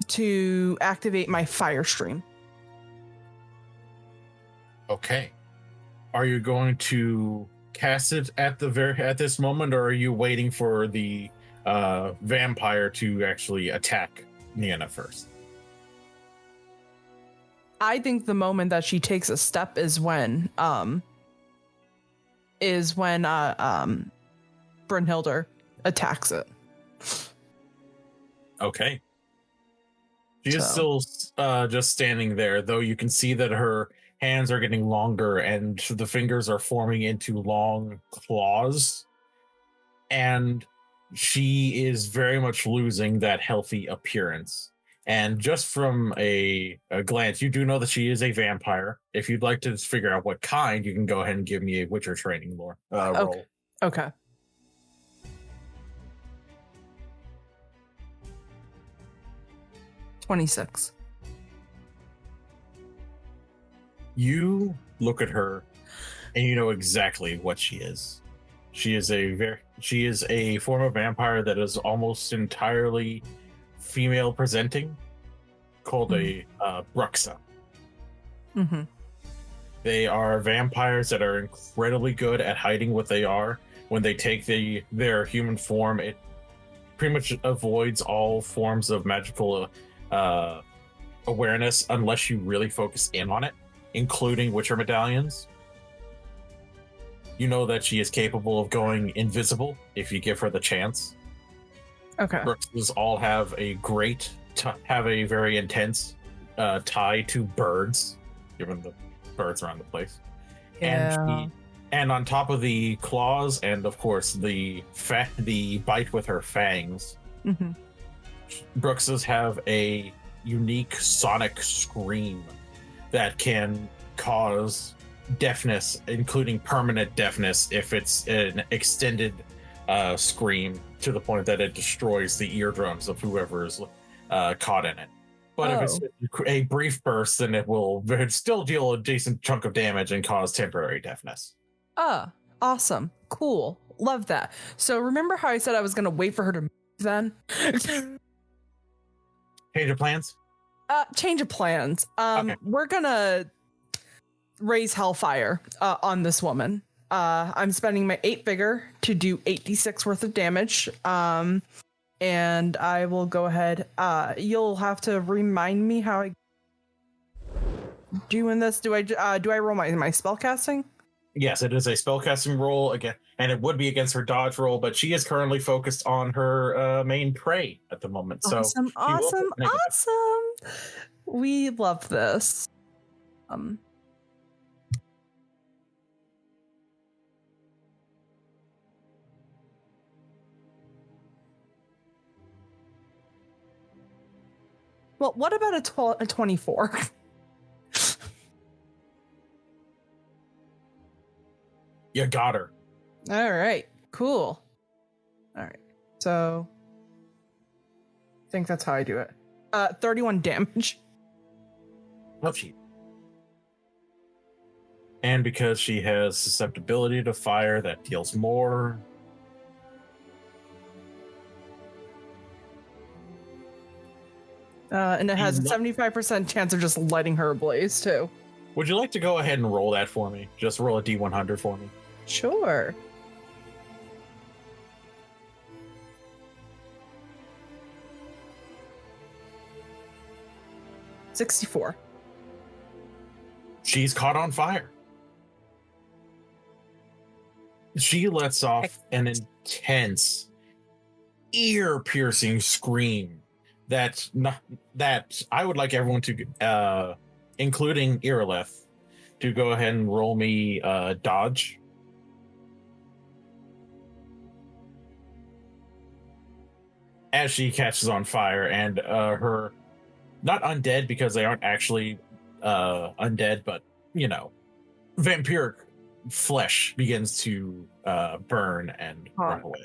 to activate my fire stream. Okay. Are you going to cast it at this moment, or are you waiting for the vampire to actually attack Nienna first? I think the moment that she takes a step is when Brynnhilder attacks it. Okay. She is still just standing there, though you can see that her hands are getting longer and the fingers are forming into long claws. And she is very much losing that healthy appearance. And just from a glance, you do know that she is a vampire. If you'd like to figure out what kind, you can go ahead and give me a Witcher training roll. Okay. $26. You look at her and you know exactly what she is. She is a form of vampire that is almost entirely female presenting, called a Bruxa. Mm-hmm. They are vampires that are incredibly good at hiding what they are. When they take their human form, it pretty much avoids all forms of magical awareness unless you really focus in on it, including Witcher medallions. You know that she is capable of going invisible if you give her the chance. Okay. Bruxes all have a very intense tie to birds, given the birds around the place. Yeah. And on top of the claws, and of course the bite with her fangs, Mm-hmm. Bruxes have a unique sonic scream that can cause deafness, including permanent deafness if it's an extended scream to the point that it destroys the eardrums of whoever is caught in it. But if it's a brief burst, then it will still deal a decent chunk of damage and cause temporary deafness. Awesome. Cool. Love that. So remember how I said I was going to wait for her to move then? Change of plans? Change of plans. Okay. We're going to raise hellfire on this woman. I'm spending my 8 vigor to do 8d6 worth of damage. And I will go ahead. You'll have to remind me how I doing this. Do I roll my spell casting? Yes, it is a spellcasting roll again, and it would be against her dodge roll, but she is currently focused on her main prey at the moment. Awesome. We love this. Well, what about a 24? You got her. All right, cool. All right, so I think that's how I do it. 31 damage. Oh, she. And because she has susceptibility to fire, that deals more. And it has a 75% chance of just lighting her ablaze too. Would you like to go ahead and roll that for me? Just roll a D100 for me. Sure. $64. She's caught on fire. She lets off an intense, ear-piercing scream that I would like everyone to, including Irileth, to go ahead and roll me dodge. As she catches on fire, and her, not undead because they aren't actually undead, but, you know, vampiric flesh begins to burn and run away.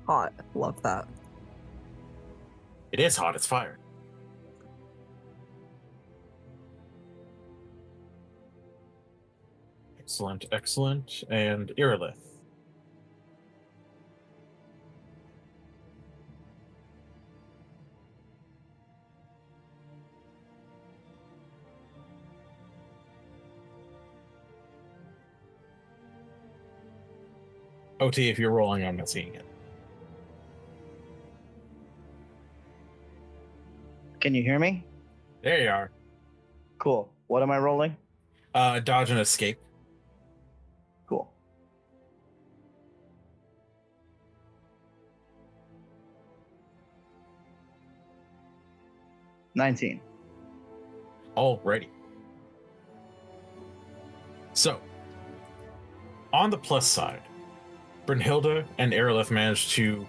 Hot. Love that. It is hot, it's fire. Excellent, excellent. And Irileth. OT, if you're rolling, I'm not seeing it. Can you hear me? There you are. Cool. What am I rolling? Dodge and escape. Cool. $19. Alrighty. So, on the plus side, Brynnhilder and Irileth managed to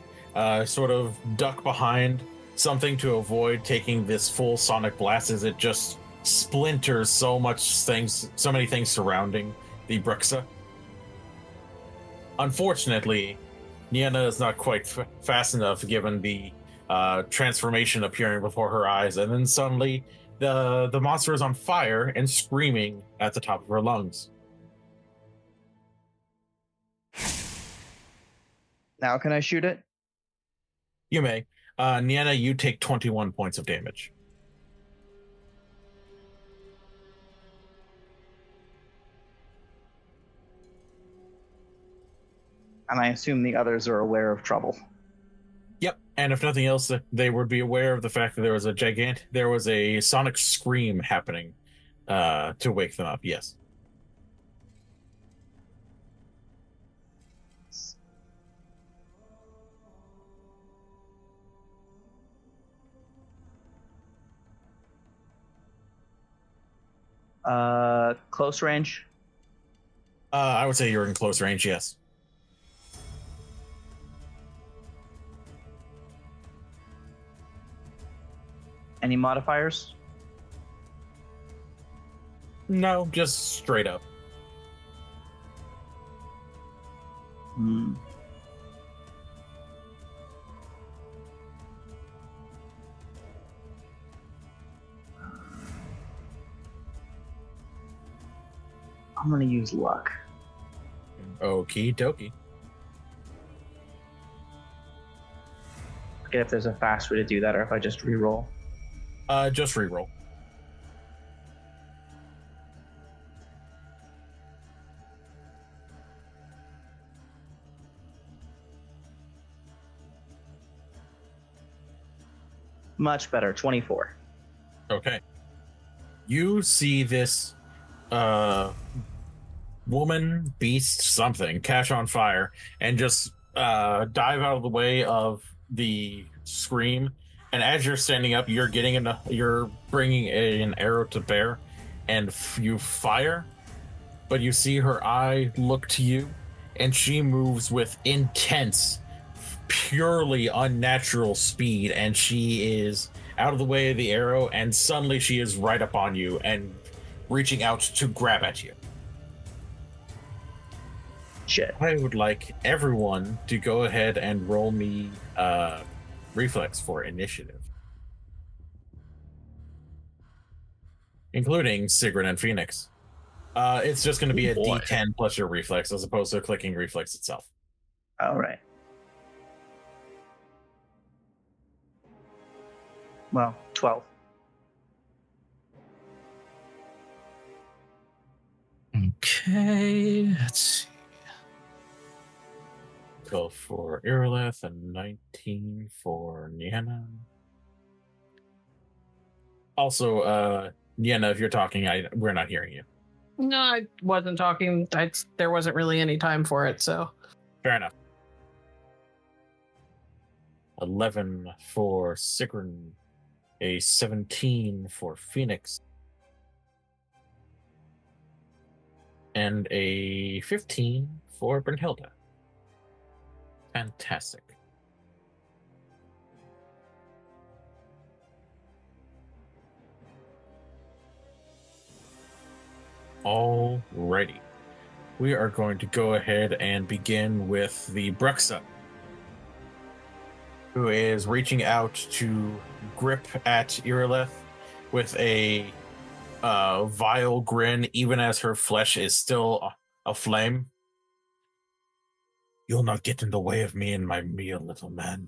sort of duck behind something to avoid taking this full sonic blast as it just splinters so many things surrounding the Bruxa. Unfortunately, Nienna is not quite fast enough given the transformation appearing before her eyes, and then suddenly the monster is on fire and screaming at the top of her lungs. Now can I shoot it? You may. Nienna, you take 21 points of damage. And I assume the others are aware of trouble. Yep, and if nothing else, they would be aware of the fact that there was a sonic scream happening to wake them up. Yes. Close range. I would say you're in close range. Yes. Any modifiers? No, just straight up. I'm gonna use luck. Okie dokie. Forget if there's a fast way to do that or if I just re-roll. Just reroll. Much better, 24. Okay. You see this woman, beast, something catch on fire and just dive out of the way of the scream. And as you're standing up, you're you're bringing an arrow to bear, and you fire. But you see her eye look to you, and she moves with intense, purely unnatural speed, and she is out of the way of the arrow, and suddenly she is right up on you and reaching out to grab at you. Shit. I would like everyone to go ahead and roll me reflex for initiative, including Siegryn and Fenix. It's just going to be a D10 plus your reflex as opposed to clicking reflex itself. All right. Well, 12. Okay, let's see. 12 for Irileth and 19 for Nienna. Also, Nienna, if you're talking, we're not hearing you. No, I wasn't talking. There wasn't really any time for it, so. Fair enough. 11 for Siegryn, a 17 for Fenix, and a 15 for Brynnhilder. Fantastic. Alrighty. We are going to go ahead and begin with the Bruxa, who is reaching out to grip at Irileth with a vile grin, even as her flesh is still aflame. You'll not get in the way of me and my meal, little man.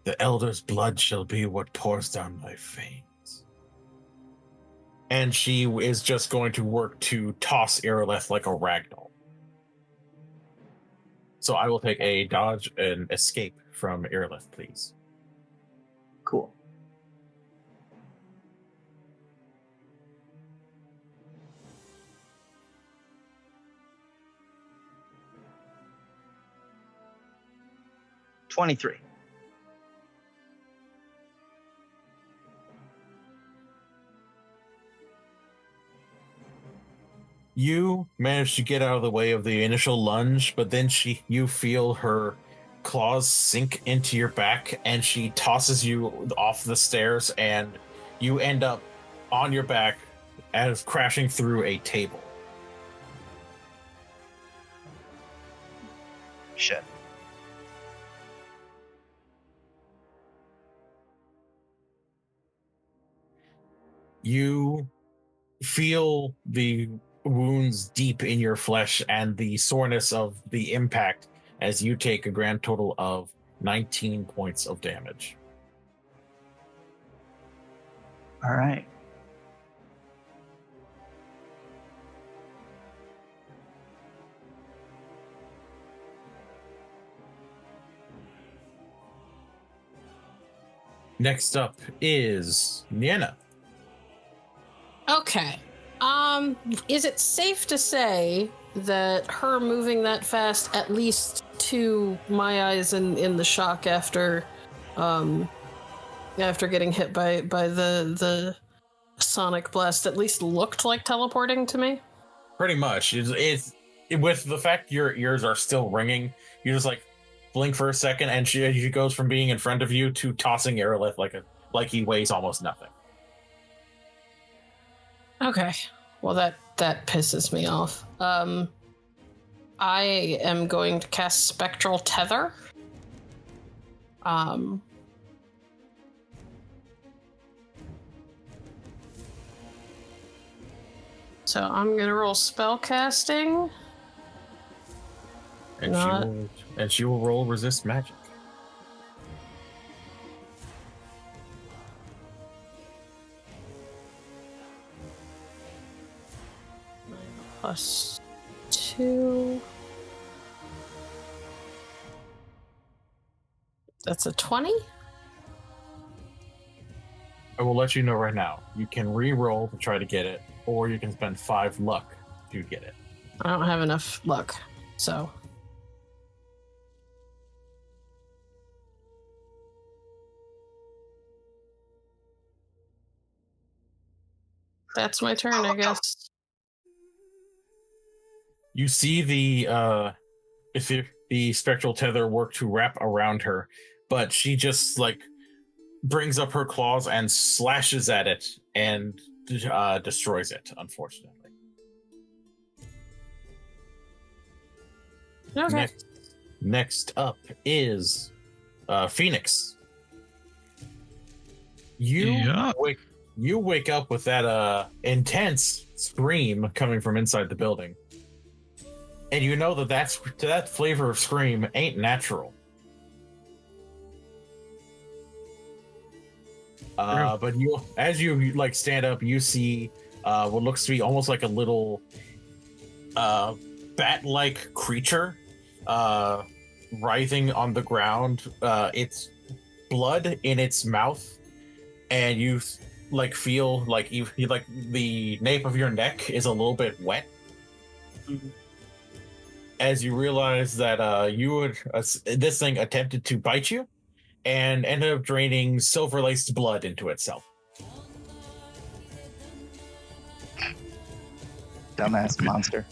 The Elder's blood shall be what pours down my veins. And she is just going to work to toss Irileth like a ragdoll. So I will take a dodge and escape from Irileth, please. Cool. $23. You manage to get out of the way of the initial lunge, but then you feel her claws sink into your back, and she tosses you off the stairs, and you end up on your back as crashing through a table. Shit. You feel the wounds deep in your flesh and the soreness of the impact as you take a grand total of 19 points of damage. All right. Next up is Nienna. Okay. Is it safe to say that her moving that fast, at least to my eyes in the shock after getting hit by the sonic blast, at least looked like teleporting to me? Pretty much. It's with the fact your ears are still ringing, you just like blink for a second, and she goes from being in front of you to tossing Irileth like he weighs almost nothing. Okay. Well, that pisses me off. I am going to cast Spectral Tether. So I'm gonna roll spellcasting. And she will roll resist magic. +2. That's a 20? I will let you know right now. You can re-roll to try to get it, or you can spend 5 luck to get it. I don't have enough luck, so. That's my turn, I guess. You see the spectral tether work to wrap around her, but she just like brings up her claws and slashes at it and destroys it, unfortunately. Okay. Next up is Fenix. You wake up with that intense scream coming from inside the building. And you know that flavor of scream ain't natural. But as you like stand up, you see what looks to be almost like a little bat-like creature writhing on the ground. It's blood in its mouth, and you like feel like you like the nape of your neck is a little bit wet. Mm-hmm. As you realize that this thing attempted to bite you and ended up draining silver-laced blood into itself. Dumbass monster.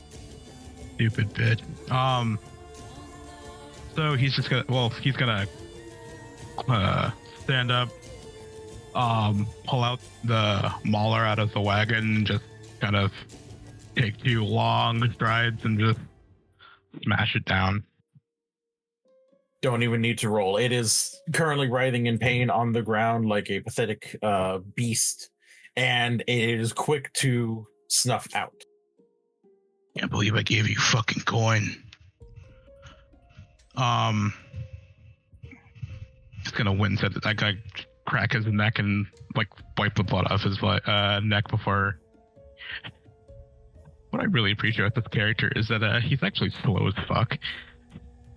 Stupid bitch. So he's gonna stand up, pull out the mauler out of the wagon, and just kind of take 2 long strides and just smash it down. Don't even need to roll. It is currently writhing in pain on the ground like a pathetic beast, and it is quick to snuff out. Can't believe I gave you fucking coin. Just gonna wince at it. I gotta crack his neck and like wipe the blood off his neck before. What I really appreciate with this character is that he's actually slow as fuck.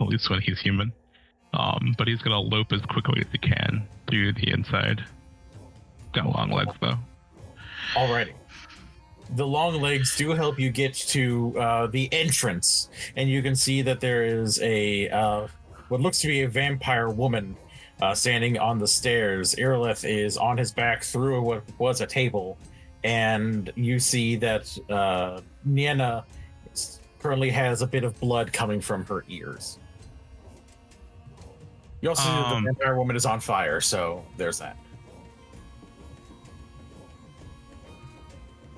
at least when he's human. But he's gonna lope as quickly as he can through the inside. Got long legs though. Alrighty. The long legs do help you get to the entrance, and you can see that there is a what looks to be a vampire woman standing on the stairs. Irileth is on his back through what was a table, and you see that Nienna currently has a bit of blood coming from her ears. You also see that the vampire woman is on fire, so there's that.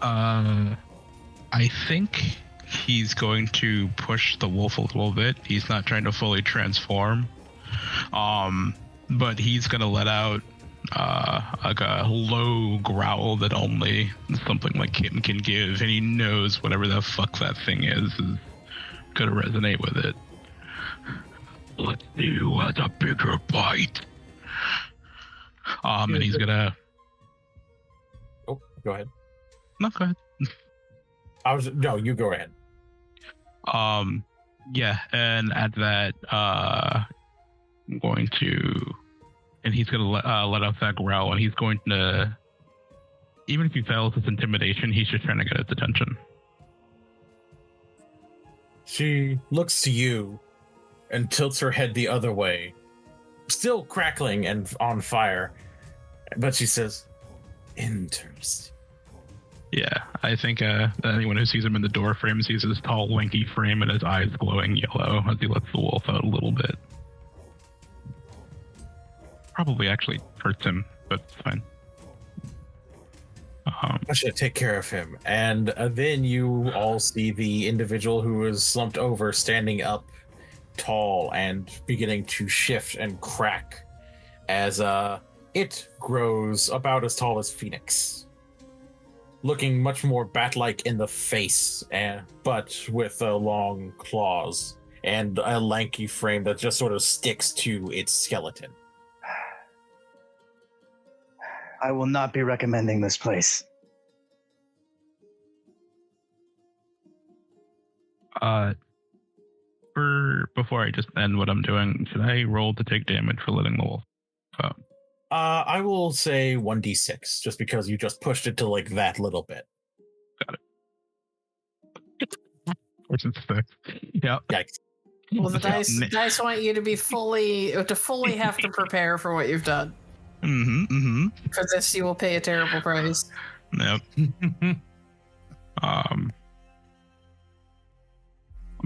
I think he's going to push the wolf a little bit. He's not trying to fully transform. But he's gonna let out like a low growl that only something like him can give, and he knows whatever the fuck that thing is gonna resonate with it. Let's see who has a bigger bite. And he's gonna. Oh, go ahead. No, go ahead. No, you go ahead. Yeah, and at that, I'm going to, and he's gonna let out that growl, and he's going to, even if he fails his intimidation, he's just trying to get its attention. She looks to you and tilts her head the other way, still crackling and on fire, but she says, "Interesting." Yeah, I think anyone who sees him in the door frame sees his tall, lanky frame and his eyes glowing yellow as he lets the wolf out a little bit. Probably actually hurts him, but it's fine. I should take care of him. And then you all see the individual who is slumped over standing up tall and beginning to shift and crack as it grows about as tall as Fenix. Looking much more bat-like in the face, but with long claws and a lanky frame that just sort of sticks to its skeleton. I will not be recommending this place. Before I just end what I'm doing, should I roll to take damage for letting the wolf out? I will say 1d6, just because you just pushed it to like that little bit. Got it. Which is 6. Yeah. Yikes. Well, the dice want you to be fully have to prepare for what you've done. For this, you will pay a terrible price. Yep.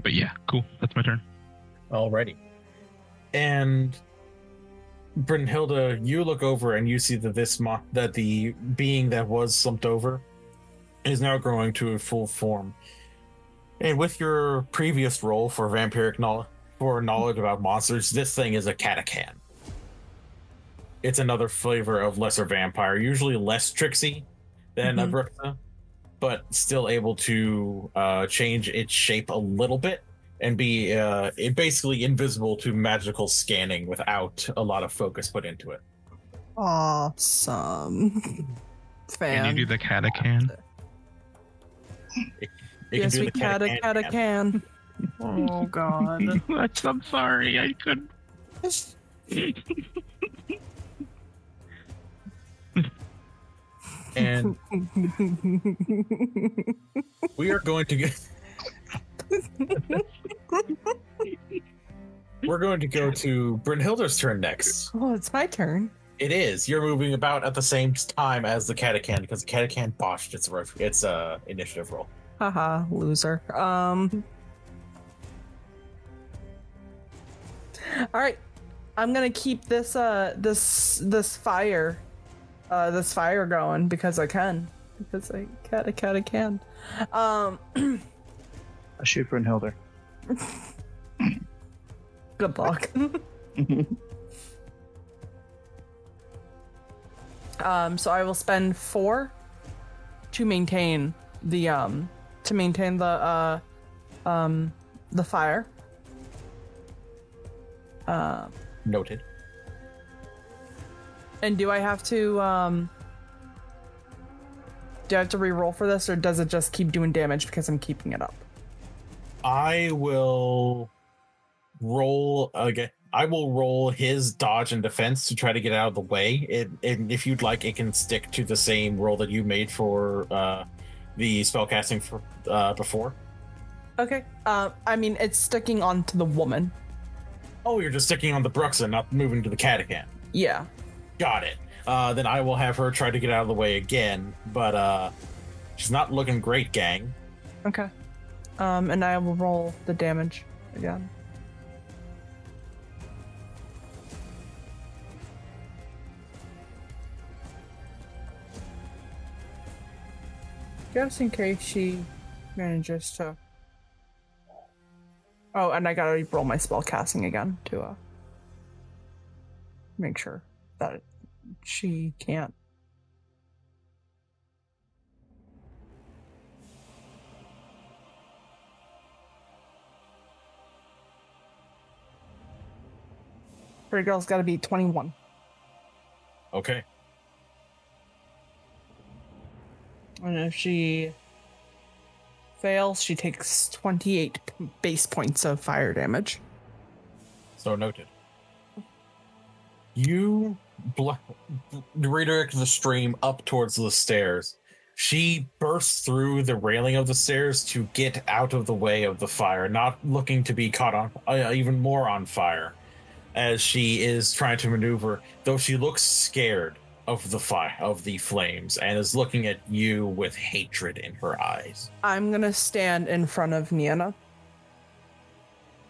But yeah, cool. That's my turn. Alrighty. And Brynnhilder, you look over and you see that that the being that was slumped over is now growing to a full form. And with your previous roll for vampiric knowledge about monsters, this thing is a catacan. It's another flavor of lesser vampire, usually less tricksy than a Bruxa, but still able to change its shape a little bit and be basically invisible to magical scanning without a lot of focus put into it. Awesome. Can you do the catacan? Yes, we catacan. Oh God. I'm sorry, I couldn't. And we are going to get. We're going to go to Brynnhilder's turn next. Oh, it's my turn. It is. You're moving about at the same time as the catacan because the catacan botched its initiative roll. Haha, loser. All right, I'm gonna keep this fire going because I can. Because I can. I shoot Brynnhilder. Good luck. So I will spend 4 to maintain the fire. Noted. And do I have to re-roll for this, or does it just keep doing damage because I'm keeping it up? I will roll again. I will roll his dodge and defense to try to get out of the way. And if you'd like, it can stick to the same roll that you made for the spellcasting for before. Okay. I mean, it's sticking onto the woman. Oh, you're just sticking on the Bruxa, not moving to the Catacan. Yeah. Got it. Then I will have her try to get out of the way again, but she's not looking great, gang. Okay. And I will roll the damage again. Just in case she manages to. Oh, and I gotta roll my spell casting again to make sure that she can't. Pretty girl's gotta be 21. Okay. And if she fails, she takes 28 base points of fire damage. So noted. You redirect the stream up towards the stairs. She bursts through the railing of the stairs to get out of the way of the fire, not looking to be caught on even more on fire as she is trying to maneuver, though she looks scared of the fire, of the flames, and is looking at you with hatred in her eyes. I'm gonna stand in front of Nienna.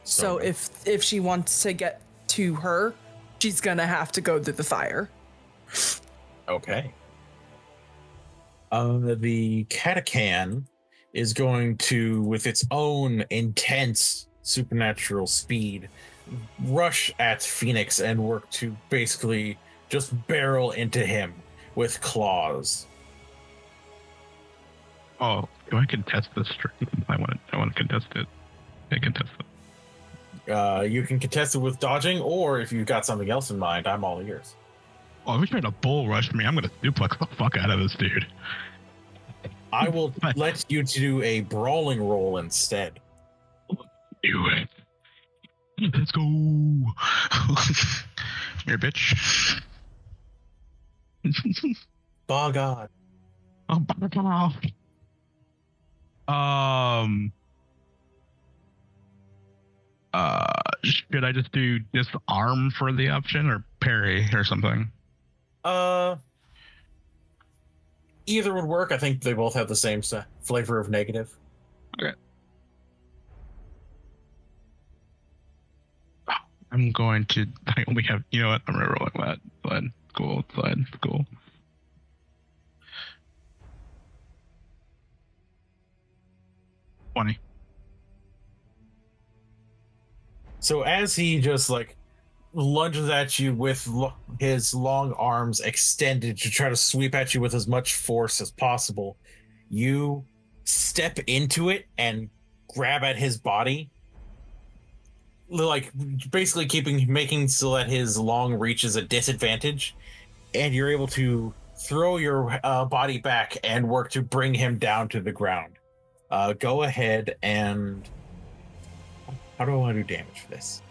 So if she wants to get to her, she's gonna have to go through the fire. Okay. The Catacan is going to, with its own intense supernatural speed, rush at Fenix and work to basically just barrel into him with claws. Oh, do I contest this stream? I want to contest it. I contest it. You can contest it with dodging, or if you've got something else in mind, I'm all ears. Oh, if he's trying to bull rush me, I'm gonna suplex the fuck out of this dude. I will let you do a brawling roll instead. Do it. Let's go. Here, bitch. By God. Oh, by God. Should I just do disarm for the option or parry or something? Either would work. I think they both have the same flavor of negative. Okay. I'm going to. I only have. You know what? I'm rolling that. Slide. Cool. Slide. Cool. $20. So as he just lunges at you with his long arms extended to try to sweep at you with as much force as possible, you step into it and grab at his body, basically making so that his long reach is a disadvantage, and you're able to throw your body back and work to bring him down to the ground. Go ahead and... How do I want to do damage for this?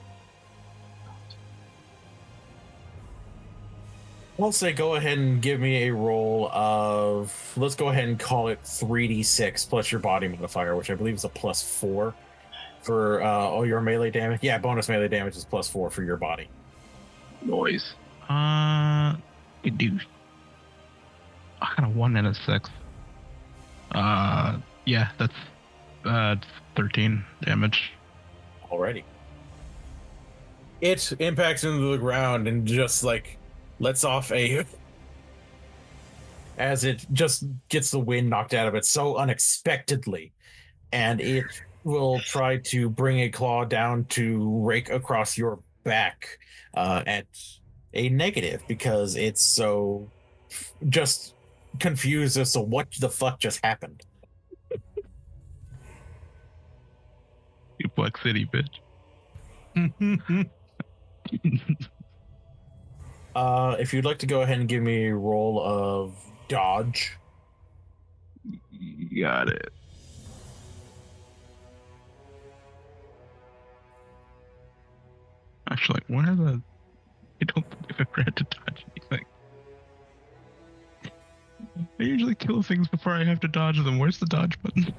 I'll say go ahead and give me a roll of... Let's go ahead and call it 3d6 plus your body modifier, which I believe is a +4 for all your melee damage. Yeah, bonus melee damage is +4 for your body. Noise. You do. I got a 1 and a 6. Yeah, that's 13 damage. Alrighty. It impacts into the ground and just lets off as it just gets the wind knocked out of it so unexpectedly, and it will try to bring a claw down to rake across your back at a negative because it's so just confused as to what the fuck just happened. Black City, bitch. If you'd like to go ahead and give me a roll of dodge. Got it. Actually, where are the... I don't think I've ever had to dodge anything. I usually kill things before I have to dodge them. Where's the dodge button?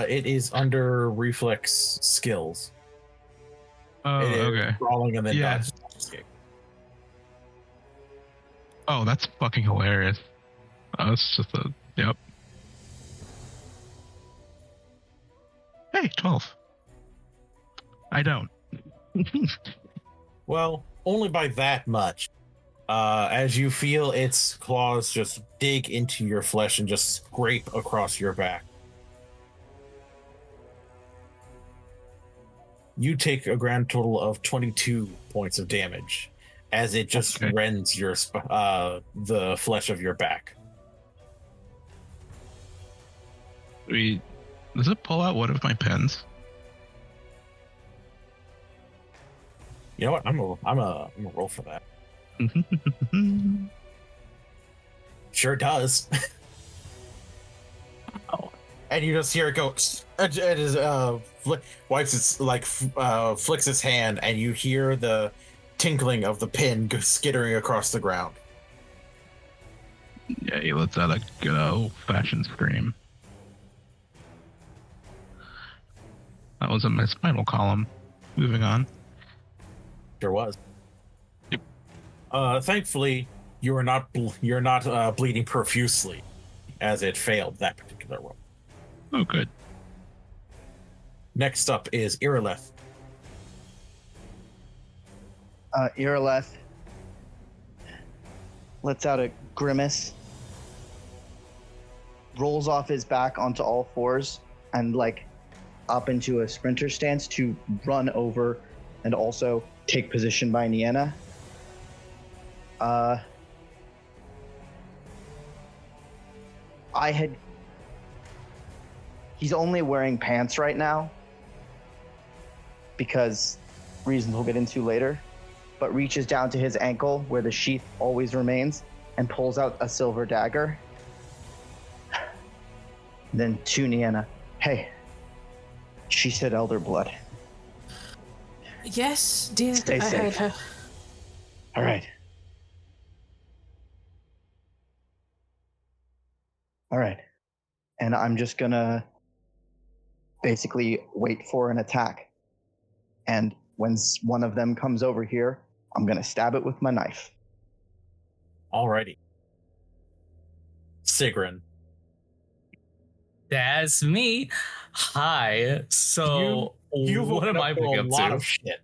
It is under reflex skills. Oh, It is okay. Crawling and then Yeah. dodge escape. Oh, that's fucking hilarious. Oh, it's just a... Yep. Hey, 12. I don't. Well, only by that much. As you feel its claws just dig into your flesh and just scrape across your back. You take a grand total of 22 points of damage as it just rends your the flesh of your back. Does it pull out one of my pens? You know what? I'm a roll for that. Sure does. And you just hear it go. It is wipes its flicks its hand, and you hear the tinkling of the pin skittering across the ground. Yeah, he lets out a good old-fashioned scream. That was in my spinal column. Moving on. Sure was. Yep. Thankfully, you're not bleeding profusely, as it failed that particular roll. Oh, good. Next up is Irileth. Irileth lets out a grimace, rolls off his back onto all fours, and up into a sprinter stance to run over and also take position by Nienna. He's only wearing pants right now because reasons we'll get into later, but reaches down to his ankle where the sheath always remains and pulls out a silver dagger. Then to Nienna, hey, she said elder blood. Yes, dear. Stay I heard safe. her. All right. All right. And I'm just gonna basically wait for an attack. And when one of them comes over here, I'm gonna stab it with my knife. Alrighty. Siegryn. That's me. Hi. So what am I picking up a lot to? of shit.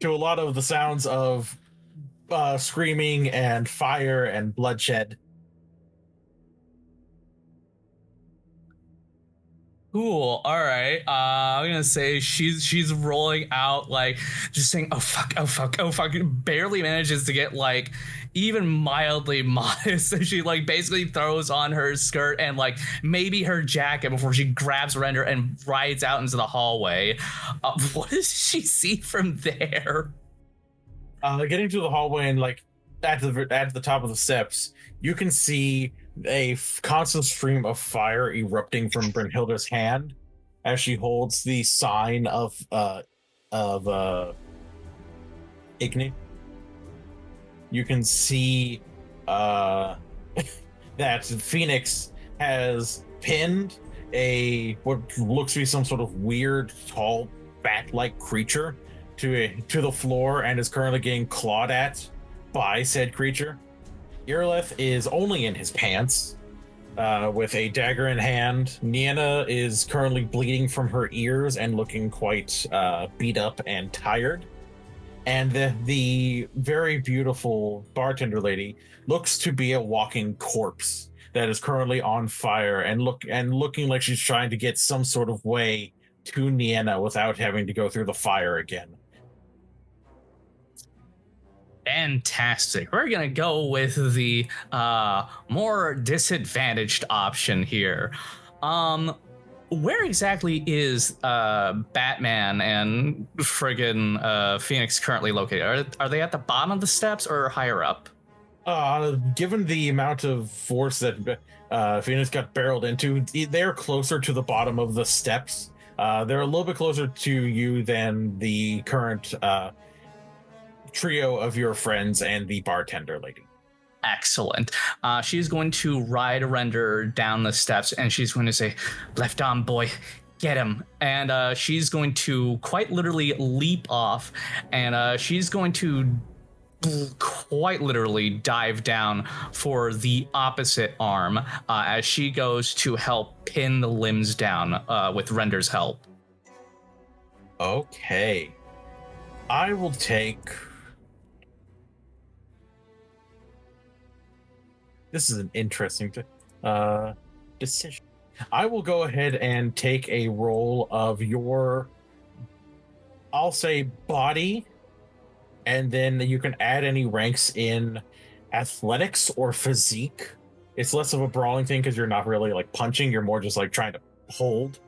To a lot of the sounds of screaming and fire and bloodshed. Cool. All right. I'm gonna say she's rolling out just saying, "Oh fuck! Oh fuck! Oh fuck!" Barely manages to get even mildly modest. So she basically throws on her skirt and maybe her jacket before she grabs Render and rides out into the hallway. What does she see from there? Getting to the hallway and at the top of the steps, you can see a constant stream of fire erupting from Brynnhilder's hand as she holds the sign of Igni. You can see that Fenix has pinned what looks to be some sort of weird, tall, bat-like creature to the floor and is currently getting clawed at by said creature. Irileth is only in his pants, with a dagger in hand. Nienna is currently bleeding from her ears and looking quite beat up and tired. And the very beautiful bartender lady looks to be a walking corpse that is currently on fire and looking like she's trying to get some sort of way to Nienna without having to go through the fire again. Fantastic. We're gonna go with the more disadvantaged option here. Where exactly is Batman and friggin' Fenix currently located? Are they at the bottom of the steps or higher up? Given the amount of force that Fenix got barreled into, they're closer to the bottom of the steps They're a little bit closer to you than the current trio of your friends and the bartender lady. Excellent. She's going to ride Render down the steps, and she's going to say, "Left arm, boy, get him." And she's going to quite literally leap off, and she's going to quite literally dive down for the opposite arm as she goes to help pin the limbs down with Render's help. Okay. I will take... This is an interesting decision. I will go ahead and take a roll of your, I'll say, body, and then you can add any ranks in athletics or physique. It's less of a brawling thing because you're not really like punching, you're more just like trying to hold.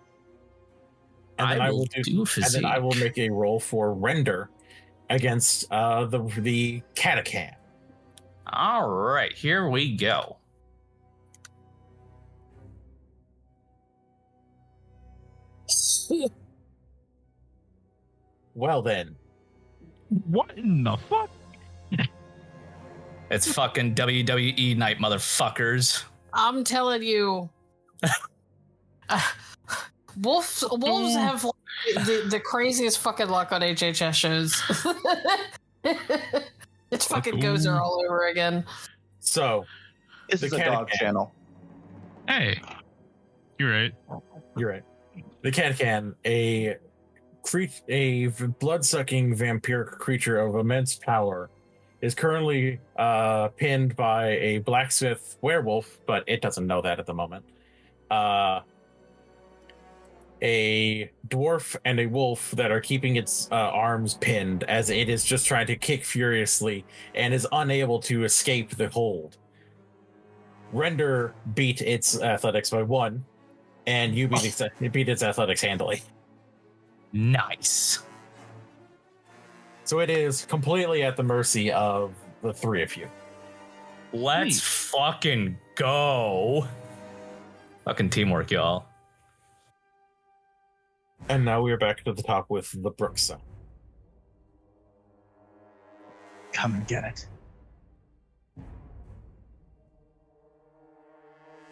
And then I will do physique. And then I will make a roll for Render against the Catacan. All right, here we go. Well then. What in the fuck? It's fucking WWE night, motherfuckers. I'm telling you. Wolves have the craziest fucking luck on HHS shows. It's fucking Gozer all over again. So, this is a dog channel. Hey, you're right. You're right. The Catacan, a blood-sucking vampiric creature of immense power, is currently pinned by a blacksmith werewolf, but it doesn't know that at the moment. A dwarf and a wolf that are keeping its arms pinned as it is just trying to kick furiously and is unable to escape the hold. Render beat its athletics by 1, and you beat its athletics handily. Nice. So it is completely at the mercy of the 3 of you. Let's fucking go. Fucking teamwork, y'all. And now we are back to the top with the Brooksa. Come and get it.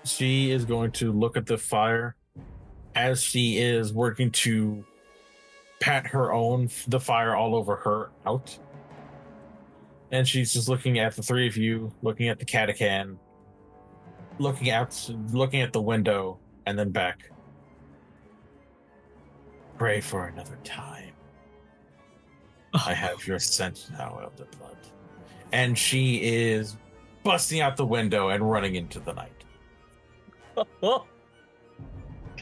She is going to look at the fire as she is working to pat the fire all over her out. And she's just looking at the 3 of you, looking at the Catacan, looking at the window, and then back. Pray for another time. I have your scent now, Elder Blood. And she is busting out the window and running into the night. Can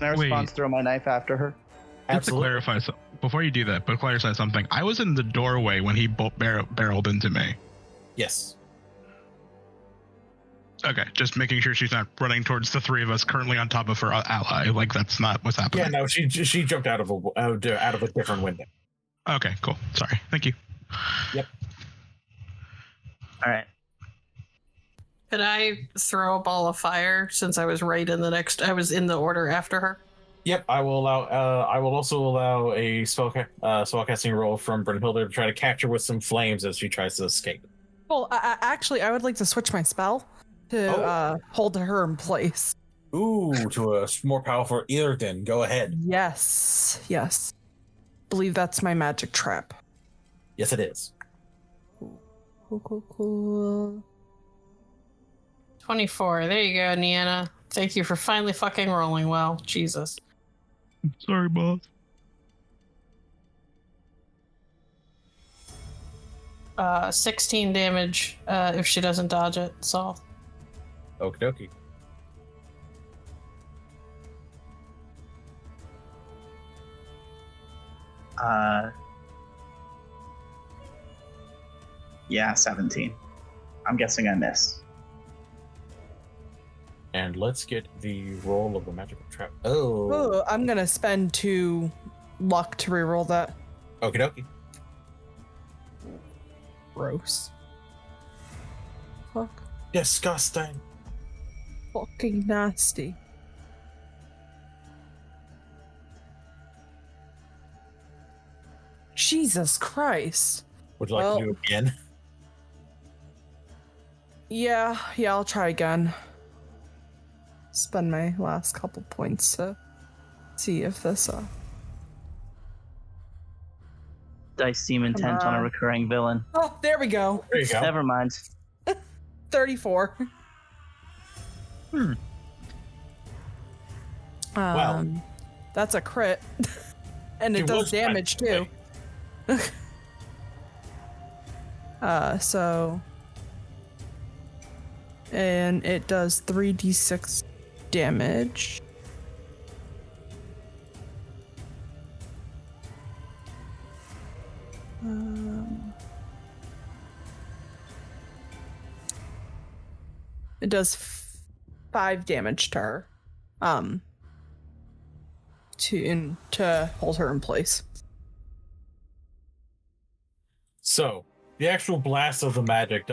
I respond to throw my knife after her? Just to clarify, before you do that, but clarify something. I was in the doorway when he barreled into me. Yes. Okay, just making sure she's not running towards the 3 of us currently on top of her ally. Like that's not what's happening. Yeah, no, she jumped out of a different window. Okay, cool. Sorry. Thank you. Yep. All right. Could I throw a ball of fire since I was I was in the order after her? Yep, I will allow. I will also allow a spellcasting roll from Brynnhilder to try to catch her with some flames as she tries to escape. Well, actually, I would like to switch my spell to hold her in place. Ooh, to a more powerful Irden. Go ahead. Yes. Believe that's my magic trap. Yes, it is. Cool. 24. There you go, Nienna. Thank you for finally fucking rolling well. Jesus. Sorry, boss. 16 damage if she doesn't dodge it, so. Okie dokie. Yeah, 17. I'm guessing I miss. And let's get the roll of the magical trap. Oh, I'm gonna spend 2 luck to reroll that. Okie dokie. Gross. Fuck. Disgusting. Fucking nasty. Jesus Christ. Would you like to do it again? Yeah, I'll try again. Spend my last couple points to see if this Dice seem intent on a recurring villain. Oh, there we go. There you go. Never mind. 34. Wow. That's a crit. And it does damage too. So and it does 3d6 damage. It does 5 damage to her. To hold her in place. So the actual blast of the magic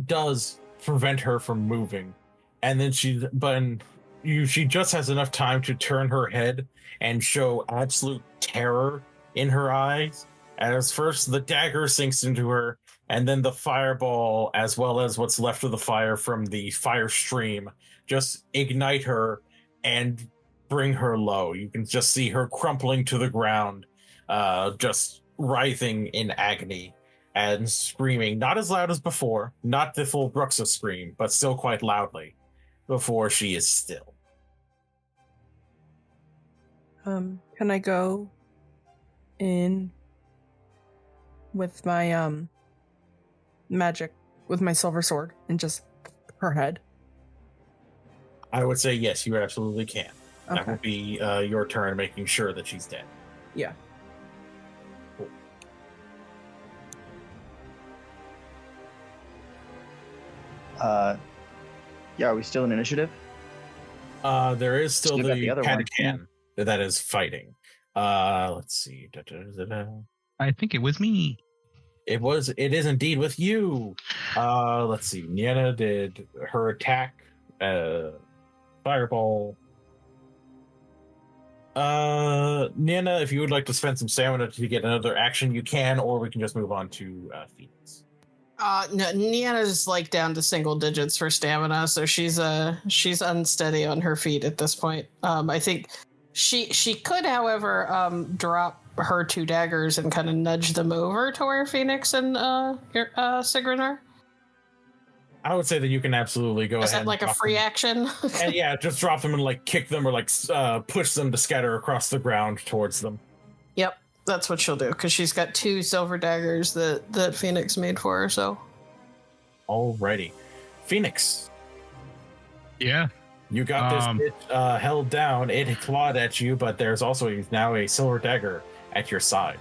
does prevent her from moving, and then she just has enough time to turn her head and show absolute terror in her eyes. As first the dagger sinks into her, and then the fireball, as well as what's left of the fire from the fire stream, just ignite her and bring her low. You can just see her crumpling to the ground, just writhing in agony and screaming, not as loud as before, not the full Bruxa scream, but still quite loudly, before she is still. Can I go in with my magic, with my silver sword, and just her head? I would say yes, you absolutely can. Okay. That would be your turn, making sure that she's dead. Yeah. Cool. Yeah, are we still in initiative? There is still Still got the other one. Petrichor that is fighting. Let's see. I think it was me. It is indeed with you. Let's see. Nienna did her attack. Fireball. Nienna, if you would like to spend some stamina to get another action, you can, or we can just move on to Fenix. No, Nienna's like down to single digits for stamina, so she's unsteady on her feet at this point. I think she could, however, drop her 2 daggers and kind of nudge them over to where Fenix and Siegryn are. I would say that you can absolutely go Is ahead. that like a free action? And yeah, just drop them and like kick them or like push them to scatter across the ground towards them. Yep, that's what she'll do, because she's got 2 silver daggers that Fenix made for her, so. Alrighty. Fenix, Yeah. you got this bitch held down. It clawed at you, but there's also now a silver dagger at your side.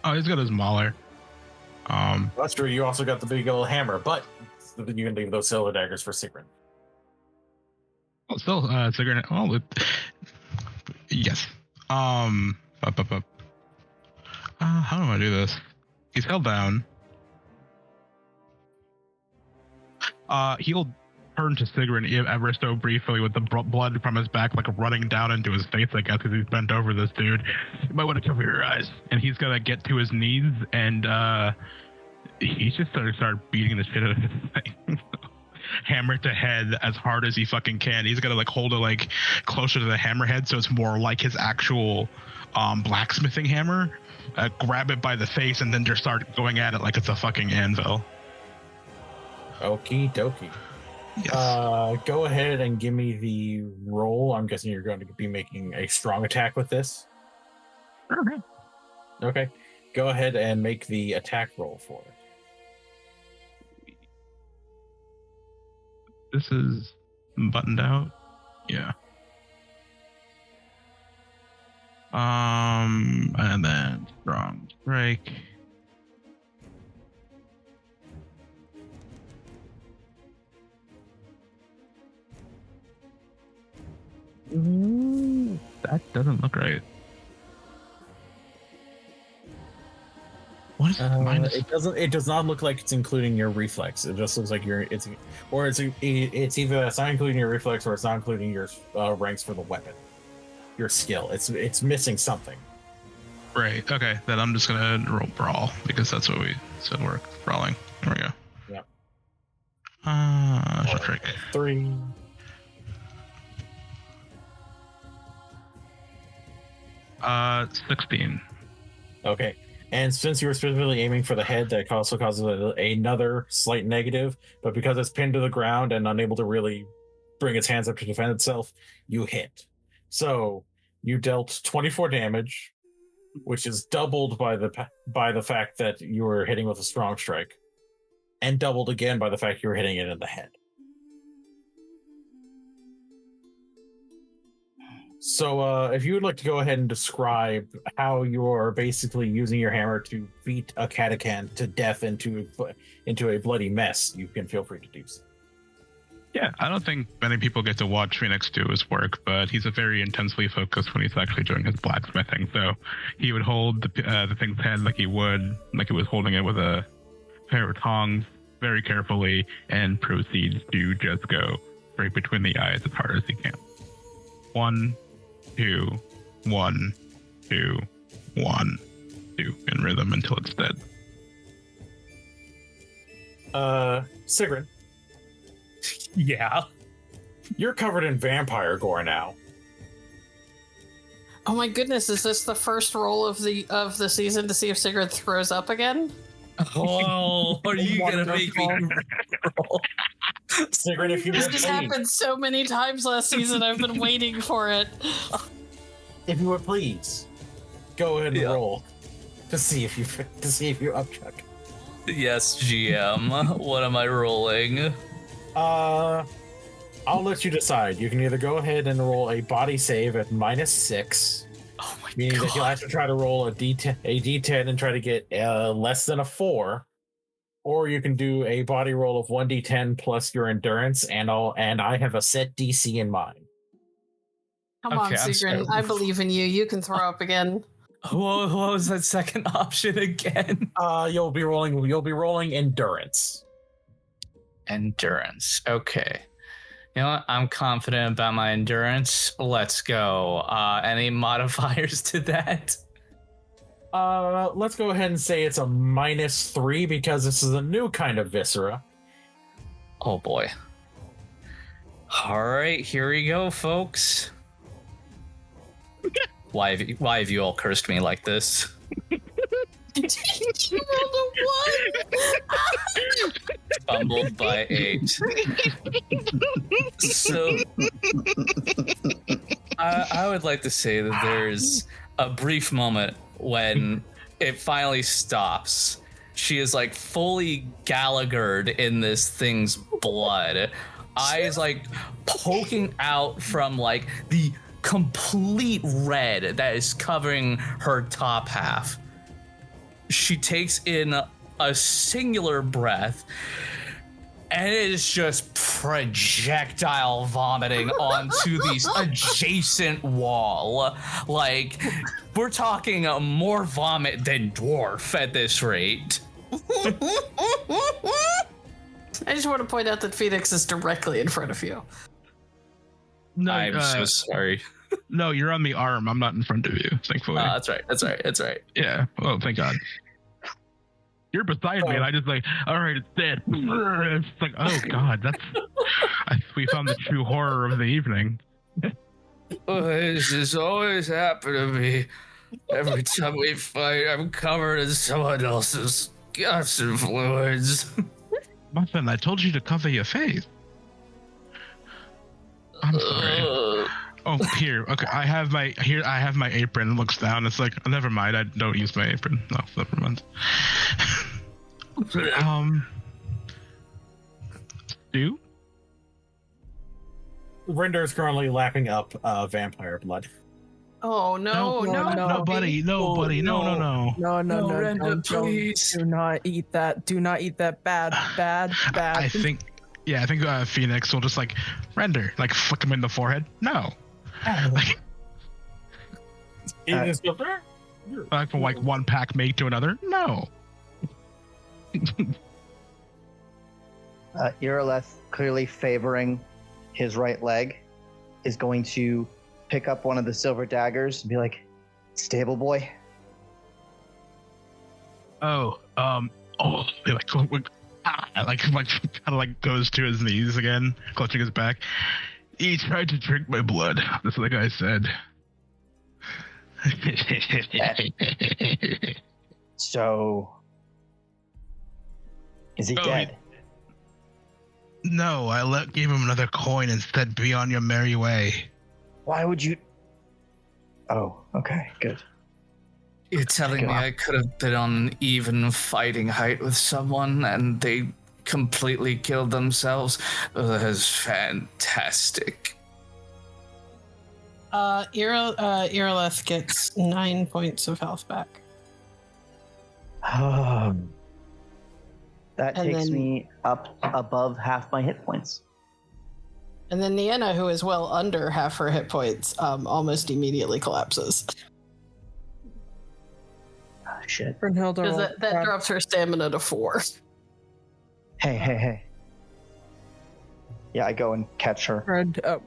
Oh, he's got his mauler. That's true. You also got the big old hammer, but you can leave those silver daggers for Siegryn. Well, still, Siegryn. Oh, yes. How do I do this? He's held down. He'll turn to Siegryn ever so briefly with the blood from his back, like running down into his face, I guess, because he's bent over this dude. You might want to cover your eyes. And he's gonna get to his knees and he's just gonna start beating the shit out of this thing. Hammer to head as hard as he fucking can. He's gonna like hold it like closer to the hammerhead so it's more like his actual blacksmithing hammer. Grab it by the face and then just start going at it like it's a fucking anvil. Okie dokie. Yes. Go ahead and give me the roll. I'm guessing you're going to be making a strong attack with this. Okay. Okay. Go ahead and make the attack roll for it. This is buttoned out. Yeah. And then strong strike. Ooh, that doesn't look right. What is minus? It does not look like it's including your reflex. It just looks like it's either that's not including your reflex or it's not including your ranks for the weapon. Your skill. It's missing something. Right. Okay. Then I'm just gonna roll brawl because that's what we said we're brawling. There we go. Yep. Trick. 3. $16. Okay. And since you were specifically aiming for the head, that also causes another slight negative. But because it's pinned to the ground and unable to really bring its hands up to defend itself, you hit. So you dealt 24 damage, which is doubled by the fact that you were hitting with a strong strike, and doubled again by the fact you were hitting it in the head. So if you would like to go ahead and describe how you're basically using your hammer to beat a catachan to death into a bloody mess, you can feel free to do so. Yeah, I don't think many people get to watch Fenix do his work, but he's a very intensely focused when he's actually doing his blacksmithing. So he would hold the thing's head like he was holding it with a pair of tongs very carefully, and proceeds to just go right between the eyes as hard as he can. 1, 2, 1, 2, 1, 2 in rhythm until it's dead. Siegryn, Yeah. you're covered in vampire gore now. Oh my goodness, is this the first roll of the season to see if Siegryn throws up again? Oh, are you gonna make me roll? Siegryn, if you This would just please, happened so many times last season. I've been waiting for it. if you would please, go ahead and Yeah. roll to see if you upchuck. Yes, GM. What am I rolling? I'll let you decide. You can either go ahead and roll a body save at -6, Oh my meaning that you'll have to try to roll a D10 and try to get less than a 4, or you can do a body roll of 1d10 plus your endurance, and I have a set DC in mind. Come on, Okay, I'm Siegryn. sorry. I believe in you. You can throw up again. What was that second option again? You'll be rolling endurance. Endurance. Okay. You know what? I'm confident about my endurance. Let's go. Any modifiers to that? Let's go ahead and say it's a -3 because this is a new kind of viscera. Oh boy. All right, here we go, folks. Why have you all cursed me like this? You rolled a 1! Fumbled by 8. So I would like to say that there's a brief moment when it finally stops. She is like fully Gallaghered in this thing's blood. Eyes like poking out from like the complete red that is covering her top half. She takes in a singular breath, and it is just projectile vomiting onto the adjacent wall. Like, we're talking more vomit than dwarf at this rate. I just want to point out that Fenix is directly in front of you. No, I'm so sorry. No, you're on the arm. I'm not in front of you, thankfully. That's right. Yeah. Oh, thank God. You're beside me, and I just like, all right, it's dead. It's like, oh God, we found the true horror of the evening. This has always happened to me. Every time we fight, I'm covered in someone else's guts and fluids. Muffin, I told you to cover your face. I'm sorry. Oh, here. Okay, I have my apron. Looks down. It's like, oh, never mind. I don't use my apron. No, never mind. Stu? Rinder is currently lapping up vampire blood. Oh no, No, buddy. No, buddy. No. No, Renda, please. do not eat that. Do not eat that. Bad. I think Fenix will just like render, like flick him in the forehead. No. Like from like one pack mate to another. No. Irileth, clearly favoring his right leg, is going to pick up one of the silver daggers and be like, "Stable boy, kind of like goes to his knees again, clutching his back. He tried to drink my blood. That's what the guy said. So, is he dead? No, gave him another coin and said, "Be on your merry way." Why would you? Oh, okay, good. You're telling me I could have been on an even fighting height with someone and they completely killed themselves? Oh, that is fantastic. Irileth gets 9 points of health back. That And takes then- me up above half my hit points. And then Nienna, who is well under half her hit points, almost immediately collapses. Oh, shit. Brynnhilder Because will that grab- drops her stamina to 4. Hey. Yeah, I go and catch her. Oh,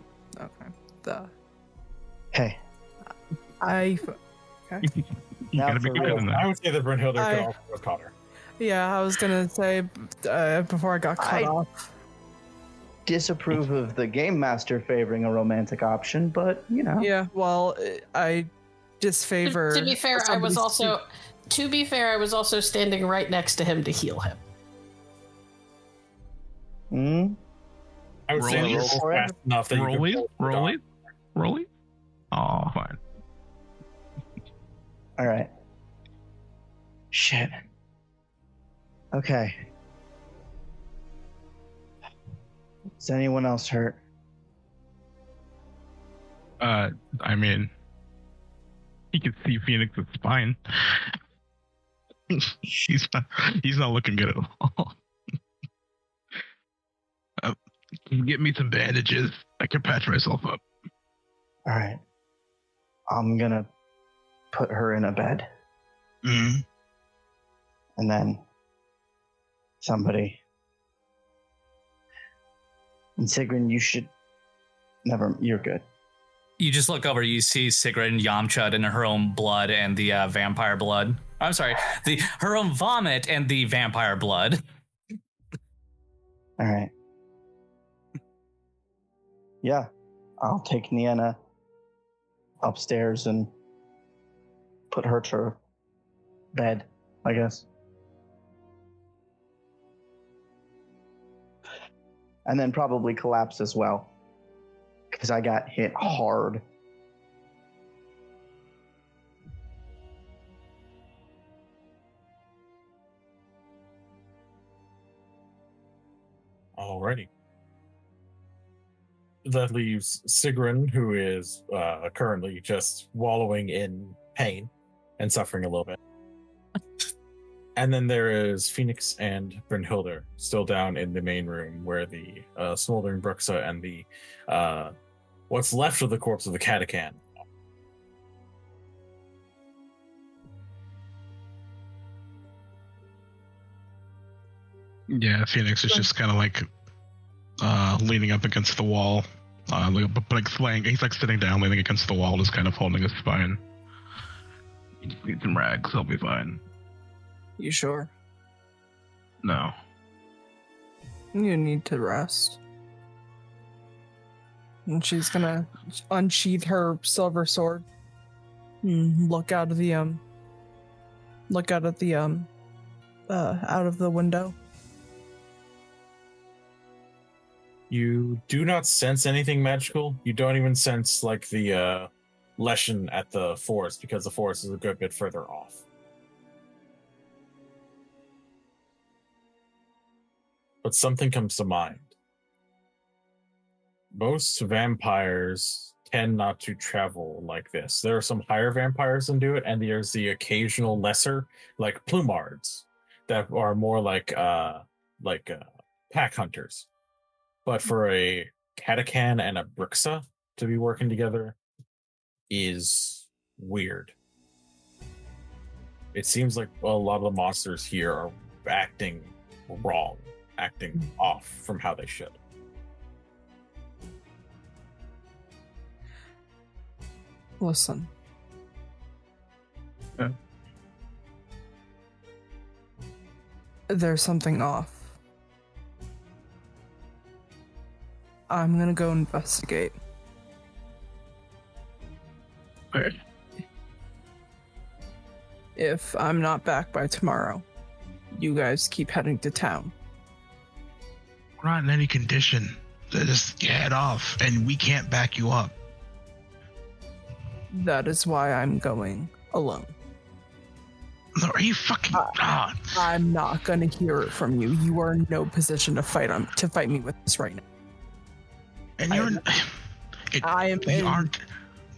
okay. Hey. You Now gotta be for good real. in I that. would say that Brynnhilder I- could also have caught her. Yeah, I was gonna say before I got cut off. Disapprove of the game master favoring a romantic option, but you know. Yeah, well, I disfavor. To be fair, I was somebody's also standing right next to him to heal him. Hmm? I would say Rollies? roll fast enough that you could Rolly? pull the dog. Rolly? Oh, fine. All right. Shit. Okay. Is anyone else hurt? I mean, he can see Phoenix's spine. he's not looking good at all. Can you get me some bandages? I can patch myself up. All right. I'm gonna put her in a bed, Mm-hmm. and then somebody. And Siegryn, you should. You're good. You just look over, you see Siegryn Yamcha'd in her own blood and the vampire blood. I'm sorry, her own vomit and the vampire blood. All right. Yeah, I'll take Nienna upstairs and put her to bed, I guess. And then probably collapse as well, because I got hit hard. Alrighty. That leaves Siegryn, who is currently just wallowing in pain and suffering a little bit. And then there is Fenix and Brynnhilder still down in the main room where the smoldering Bruxa and the what's left of the corpse of the Catacan. Yeah, Phoenix is just kind of like leaning up against the wall, he's like sitting down, leaning against the wall, just kind of holding his spine. He just needs some rags. He'll be fine. You sure? No. You need to rest. And she's gonna unsheath her silver sword. Look out of the out of the window. You do not sense anything magical. You don't even sense like the lesson at the forest, because the forest is a good bit further off. But something comes to mind. Most vampires tend not to travel like this. There are some higher vampires that do it, and there's the occasional lesser, like plumards, that are more like pack hunters. But for a Catacan and a Bruxa to be working together is weird. It seems like a lot of the monsters here are acting wrong, acting off from how they should. Listen. Yeah. There's something off. I'm gonna go investigate. Where? If I'm not back by tomorrow, you guys keep heading to town. We're not in any condition to just head off, and we can't back you up. That is why I'm going alone. No, are you fucking? I'm not gonna hear it from you. You are in no position to fight me with this right now. And you're.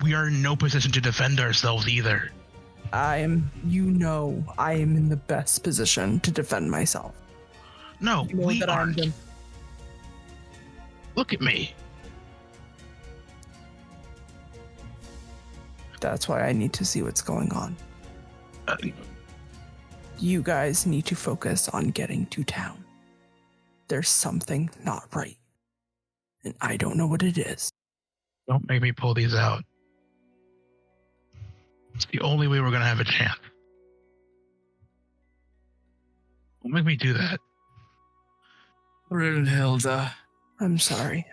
We are in no position to defend ourselves either. I am in the best position to defend myself. No, You know we that aren't. I'm Look at me. That's why I need to see what's going on. Uh, You guys need to focus on getting to town. There's something not right. And I don't know what it is. Don't make me pull these out. It's the only way we're gonna have a chance. Don't make me do that. Brynnhilder, I'm sorry.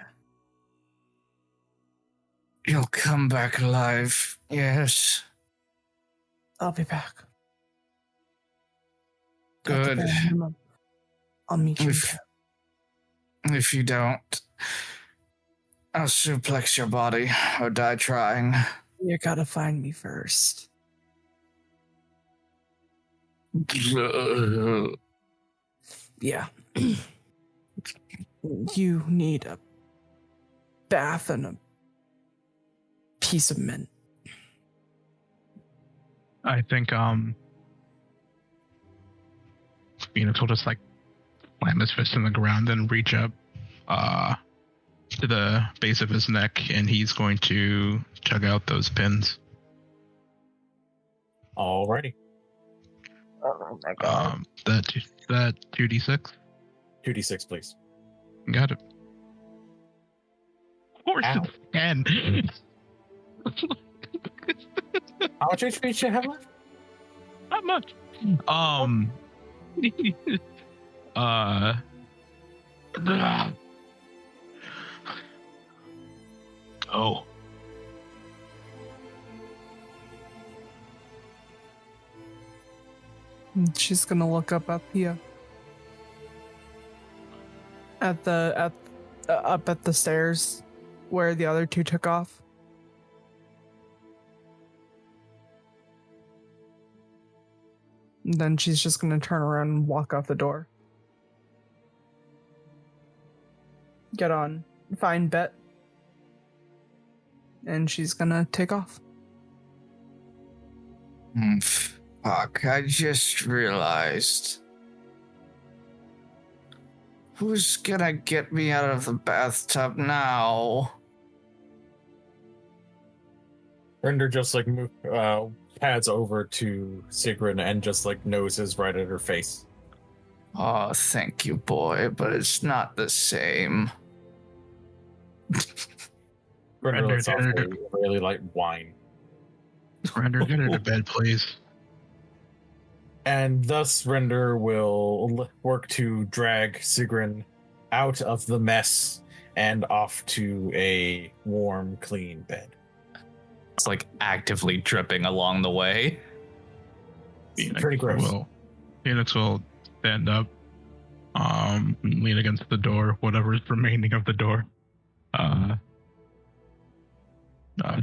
you'll come back alive. Yes. I'll be back. Good. I'll meet you. If you don't, I'll suplex your body or die trying. You gotta find me first. Yeah. You need a bath and a piece of mint. I think Phoenix will just like slam his fist in the ground and reach up to the base of his neck, and he's going to chug out those pins. Alrighty. Oh my god. That 2d6. 2d6, please. Got it. Of course Ow. it's 10. How much HP do you have left? Not much. Oh. She's gonna look up at the up at the stairs where the other two took off. And then she's just gonna turn around and walk out the door. Get on, find Bet, and she's gonna take off. Fuck, I just realized. Who's gonna get me out of the bathtub now? Render just like pads over to Siegryn and just like noses right at her face. Oh, thank you, boy, but it's not the same. Render lets off Render. a really light whine. Render, get her to bed, please. And thus Render will work to drag Siegryn out of the mess and off to a warm, clean bed. It's like actively dripping along the way. Pretty gross. Phoenix will stand up, lean against the door, whatever is remaining of the door.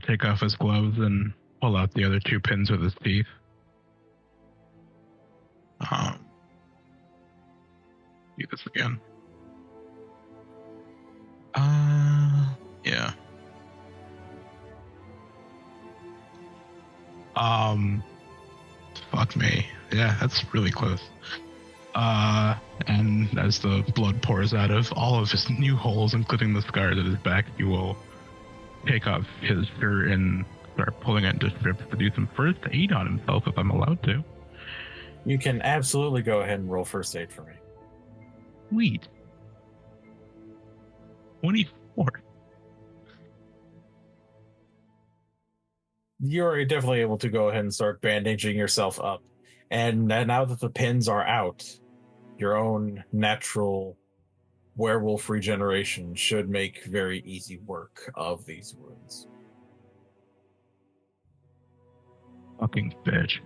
Take off his gloves and pull out the other two pins with his teeth. Do this again. Yeah. Fuck me. Yeah, that's really close. And as the blood pours out of all of his new holes, including the scars at his back, you will take off his shirt and start pulling it into strips to do some first aid on himself if I'm allowed to. You can absolutely go ahead and roll first aid for me. Sweet. 24. You're definitely able to go ahead and start bandaging yourself up. And now that the pins are out, your own natural werewolf regeneration should make very easy work of these wounds. Fucking bitch.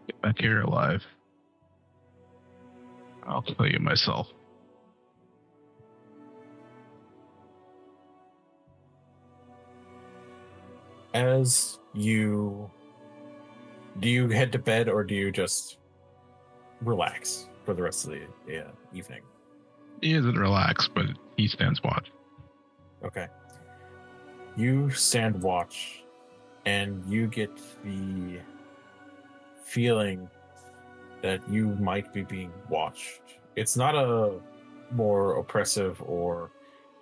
Get back here alive. I'll kill you myself. As you... Do you head to bed or do you just relax for the rest of the evening? He isn't relaxed, but he stands watch. Okay. You stand watch, and you get the feeling that you might be being watched. It's not a more oppressive or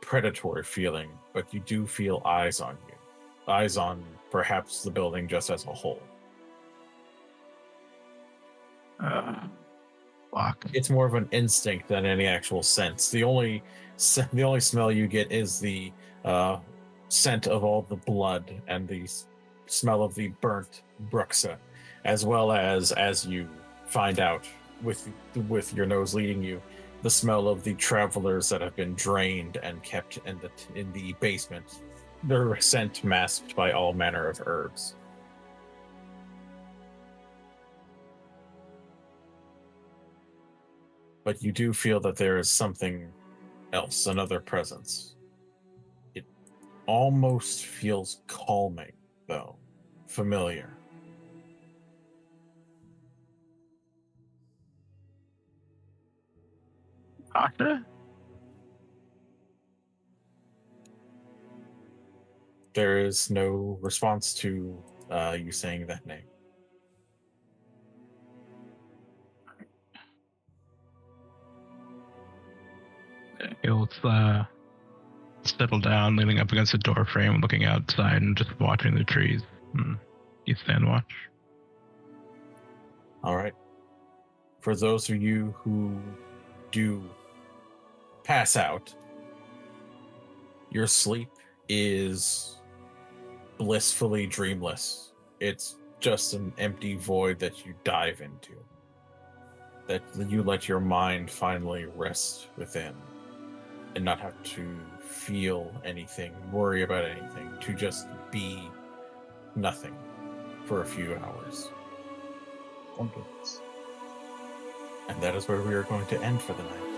predatory feeling, but you do feel eyes on you. Eyes on perhaps the building just as a whole. Fuck. It's more of an instinct than any actual sense. The only smell you get is the scent of all the blood and the smell of the burnt bruxa, as well as you find out with your nose leading you, the smell of the travelers that have been drained and kept in the basement. Their scent masked by all manner of herbs. But you do feel that there is something else, another presence. It almost feels calming, though. Familiar. Doctor? There is no response to you saying that name. Let's settle down, leaning up against the door frame, looking outside and just watching the trees. You stand watch. All right. For those of you who do pass out, your sleep is blissfully dreamless. It's just an empty void that you dive into. That you let your mind finally rest within and not have to feel anything, worry about anything, to just be nothing for a few hours. Oh, goodness. And that is where we are going to end for the night.